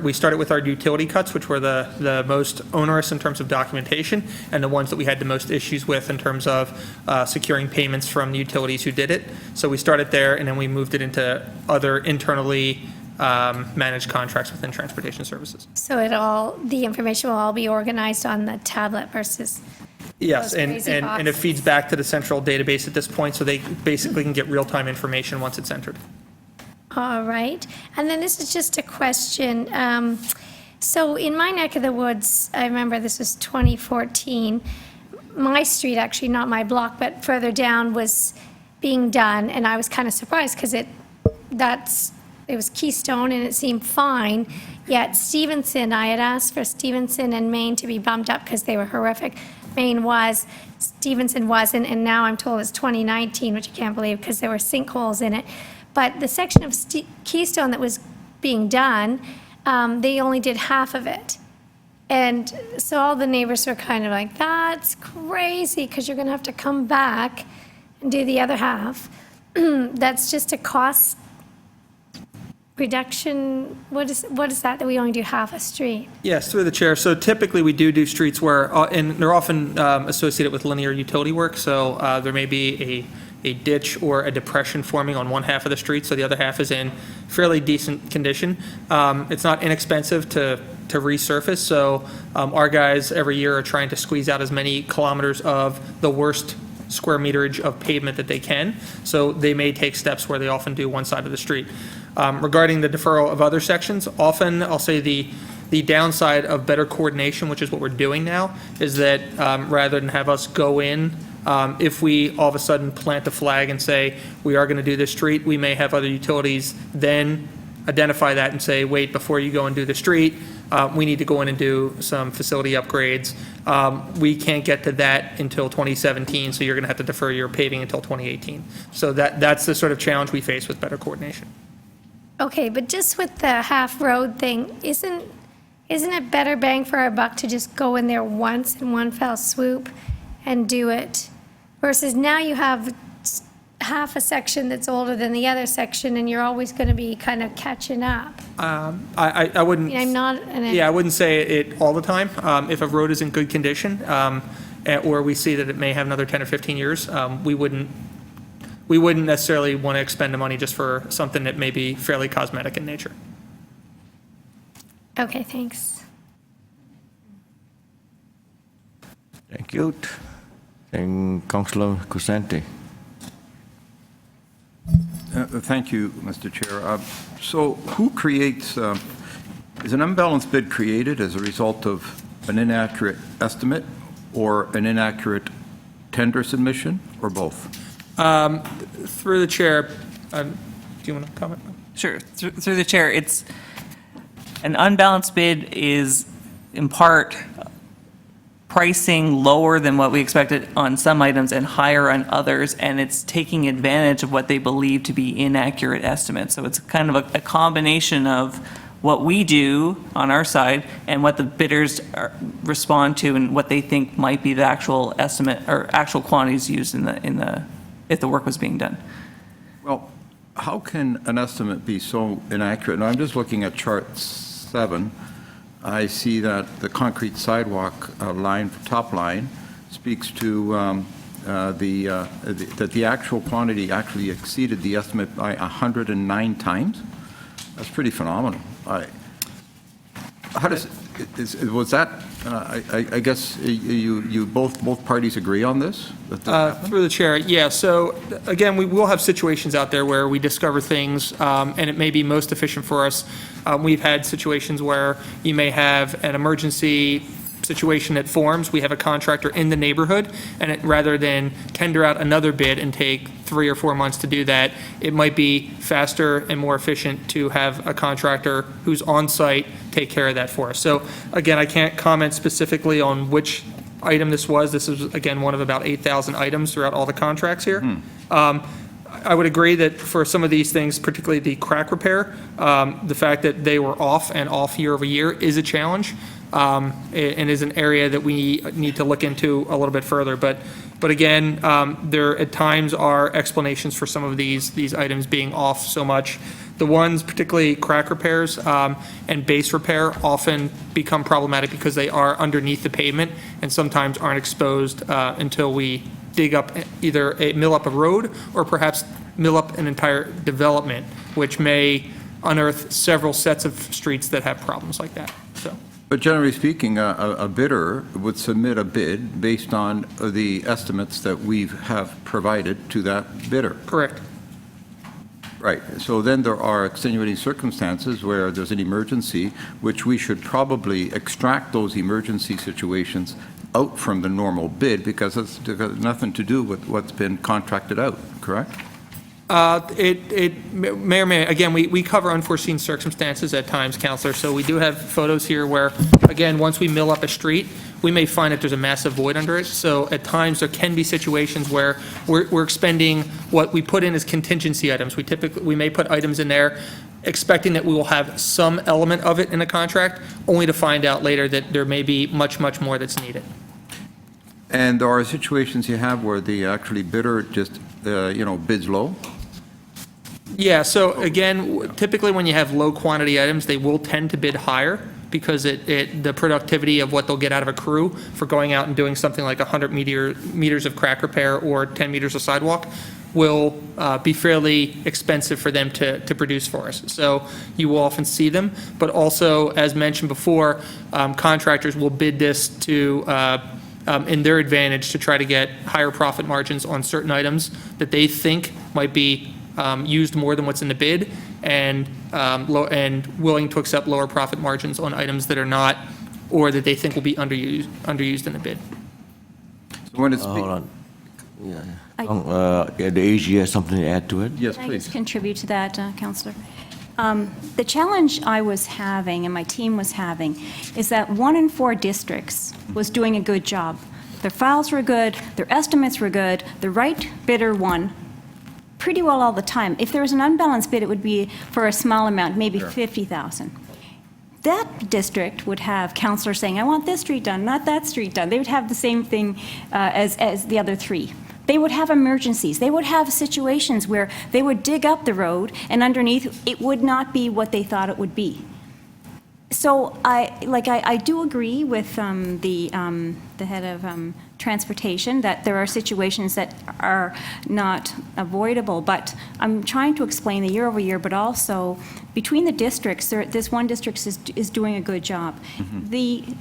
we started with our utility cuts, which were the most onerous in terms of documentation, and the ones that we had the most issues with in terms of securing payments from the utilities who did it. So we started there, and then we moved it into other internally managed contracts within transportation services. So the information will all be organized on the tablet versus Yes, those and crazy it boxes. feeds back to the central database at this point, so they basically can get real-time information once it's entered. All right. And then this is just a question. So in my neck of the woods, I remember this was 2014, my street, actually, not my block, but further down, was being done, and I was kind of surprised because it was Keystone and it seemed fine, yet Stevenson, I had asked for Stevenson and Maine to be bumped up because they were horrific. Maine was, Stevenson wasn't, and now I'm told it's 2019, which I can't believe because there were sinkholes in it. But the section of Keystone that was being done, they only did half of it. And so all the neighbors were kind of like, that's crazy because you're going to have to come back and do the other half. That's just a cost reduction. What is that we only do half a street? Yes, through the chair. So typically, we do streets where, and they're often associated with linear utility work, so there may be a ditch or a depression forming on one half of the street, so the other half is in fairly decent condition. It's not inexpensive to resurface, so our guys every year are trying to squeeze out as many kilometers of the worst square meterage of pavement that they can, so they may take steps where they often do one side of the street. Regarding the deferral of other sections, often I'll say the downside of better coordination, which is what we're doing now, is that rather than have us go in, if we all of a sudden plant the flag and say we are going to do this street, we may have other utilities then identify that and say, wait, before you go and do the street, we need to go in and do some facility upgrades. We can't get to that until 2017, so you're going to have to defer your paving until 2018. So that's the sort of challenge we face with better coordination. Okay, but just with the half-road thing, isn't it better bang for our buck to just go in there once in one fell swoop and do it? Versus now you have half a section that's older than the other section, and you're always going to be kind of catching up. I wouldn't. I'm not. Yeah, I wouldn't say it all the time. If a road is in good condition, or we see that it may have another 10 or 15 years, we wouldn't necessarily want to expend the money just for something that may be fairly cosmetic in nature. Okay, thanks. Thank you. And Councillor Cusante. Thank you, Mr. Chair. So who creates, is an unbalanced bid created as a result of an inaccurate estimate or an inaccurate tender submission, or both? Through the chair, do you want to comment? Sure. Through the chair, it's an unbalanced bid is in part pricing lower than what we expected on some items and higher on others, and it's taking advantage of what they believe to be inaccurate estimates. So it's kind of a combination of what we do on our side and what the bidders respond to and what they think might be the actual estimate or actual quantities used if the work was being done. Well, how can an estimate be so inaccurate? Now, I'm just looking at chart 7. I see that the concrete sidewalk line, top line, speaks to that the actual quantity actually exceeded the estimate by 109 times. That's pretty phenomenal. How does was that? I guess you both parties agree on this? Through the chair, yeah. So again, we will have situations out there where we discover things, and it may be most efficient for us. We've had situations where you may have an emergency situation that forms. We have a contractor in the neighborhood, and rather than tender out another bid and take 3 or 4 months to do that, it might be faster and more efficient to have a contractor who's on site take care of that for us. So again, I can't comment specifically on which item this was. This is, again, one of about 8,000 items throughout all the contracts here. I would agree that for some of these things, particularly the crack repair, the fact that they were off and off year over year is a challenge, and is an area that we need to look into a little bit further. But again, there at times are explanations for some of these items being off so much. The ones, particularly crack repairs and base repair, often become problematic because they are underneath the pavement and sometimes aren't exposed until we dig up either mill up a road or perhaps mill up an entire development, which may unearth several sets of streets that have problems like that. So. But generally speaking, a bidder would submit a bid based on the estimates that we have provided to that bidder. Correct. Right. So then there are extenuating circumstances where there's an emergency, which we should probably extract those emergency situations out from the normal bid because it's got nothing to do with what's been contracted out, correct? It may or may, again, we cover unforeseen circumstances at times, Counselor, so we do have photos here where, again, once we mill up a street, we may find that there's a massive void under it, so at times there can be situations where we're expending what we put in as contingency items. We may put items in there expecting that we will have some element of it in the contract, only to find out later that there may be much, much more that's needed. And there are situations you have where the actually bidder just, bids low? Yeah, so again, typically when you have low quantity items, they will tend to bid higher because the productivity of what they'll get out of a crew for going out and doing something like 100 meters of crack repair or 10 meters of sidewalk will be fairly expensive for them to produce for us. So you will often see them, but also, as mentioned before, contractors will bid this to in their advantage to try to get higher profit margins on certain items that they think might be used more than what's in the bid, and willing to accept lower profit margins on items that are not, or that they think will be underused in the bid. So when it's Hold on. Yeah. The AG has something to add to it? Yes, Can I please. just contribute to that, Counselor? The challenge I was having and my team was having is that 1 in 4 districts was doing a good job. Their files were good, their estimates were good, the right bidder won pretty well all the time. If there was an unbalanced bid, it would be for a small amount, maybe 50,000. That district would have counselors saying, I want this street done, not that street done. They would have the same thing as the other 3. They would have emergencies. They would have situations where they would dig up the road and underneath it would not be what they thought it would be. So I do agree with the head of transportation that there are situations that are not avoidable, but I'm trying to explain the year over year, but also between the districts, this one district is doing a good job. Mm-hmm.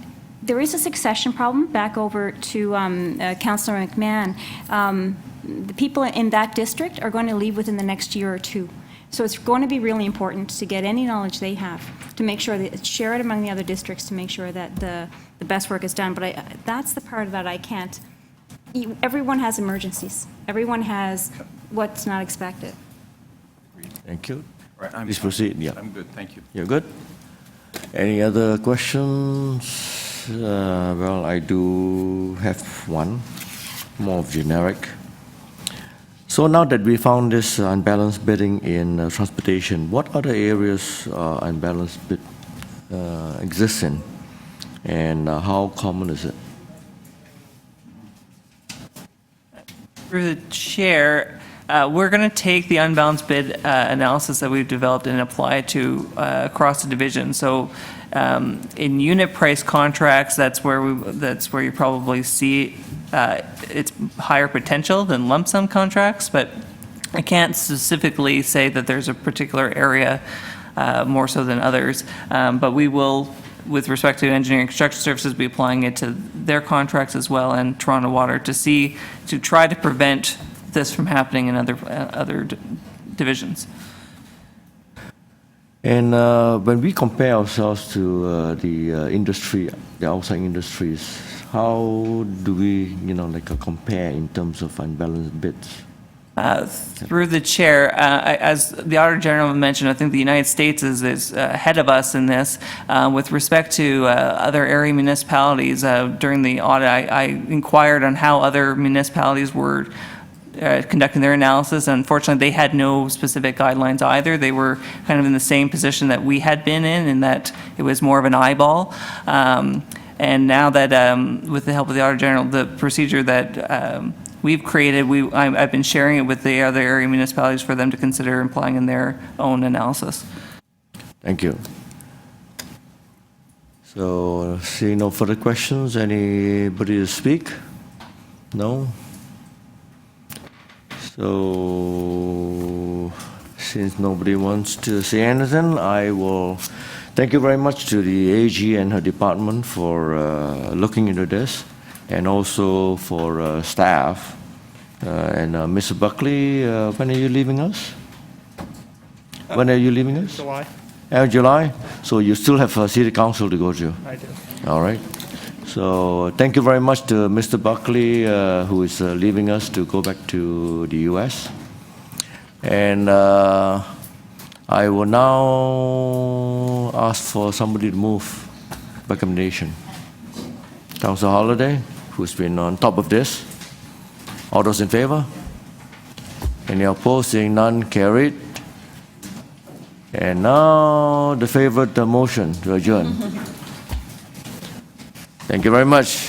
There is a succession problem, back over to Councillor McMahon. The people in that district are going to leave within the next year or 2. So it's going to be really important to get any knowledge they have, to make sure that share it among the other districts to make sure that the best work is done. But that's the part that I can't. Everyone has emergencies. Everyone has what's not expected. Thank you. Right, Please proceed. Yeah. I'm good, thank you. You're good? Any other questions? Well, I do have one, more generic. So now that we found this unbalanced bidding in transportation, what other areas unbalanced bid exists in, and how common is it? Through the chair, we're going to take the unbalanced bid analysis that we've developed and apply it to across the division. So in unit price contracts, that's where you probably see it's higher potential than lump sum contracts, but I can't specifically say that there's a particular area more so than others. But we will, with respect to engineering construction services, be applying it to their contracts as well, and Toronto Water to try to prevent this from happening in other divisions. And when we compare ourselves to the industry, the outside industries, how do we, compare in terms of unbalanced bids? Through the chair, as the Auditor General mentioned, I think the United States is ahead of us in this. With respect to other area municipalities, during the audit, I inquired on how other municipalities were conducting their analysis. Unfortunately, they had no specific guidelines either. They were kind of in the same position that we had been in that it was more of an eyeball. And now that, with the help of the Auditor General, the procedure that we've created, I've been sharing it with the other area municipalities for them to consider implying in their own analysis. Thank you. So, seeing no further questions, anybody to speak? No? So, since nobody wants to say anything, I will thank you very much to the AG and her department for looking into this, and also for staff. And Mr. Buckley, when are you leaving us? When are you leaving us? July. July? So you still have City Council to go to? I do. All right. So thank you very much to Mr. Buckley, who is leaving us to go back to the U.S. And I will now ask for somebody to move recommendation. Councillor Holliday, who's been on top of this. All those in favor? Any opposed? Seeing none, carried. And now the favorite motion to adjourn. Thank you very much.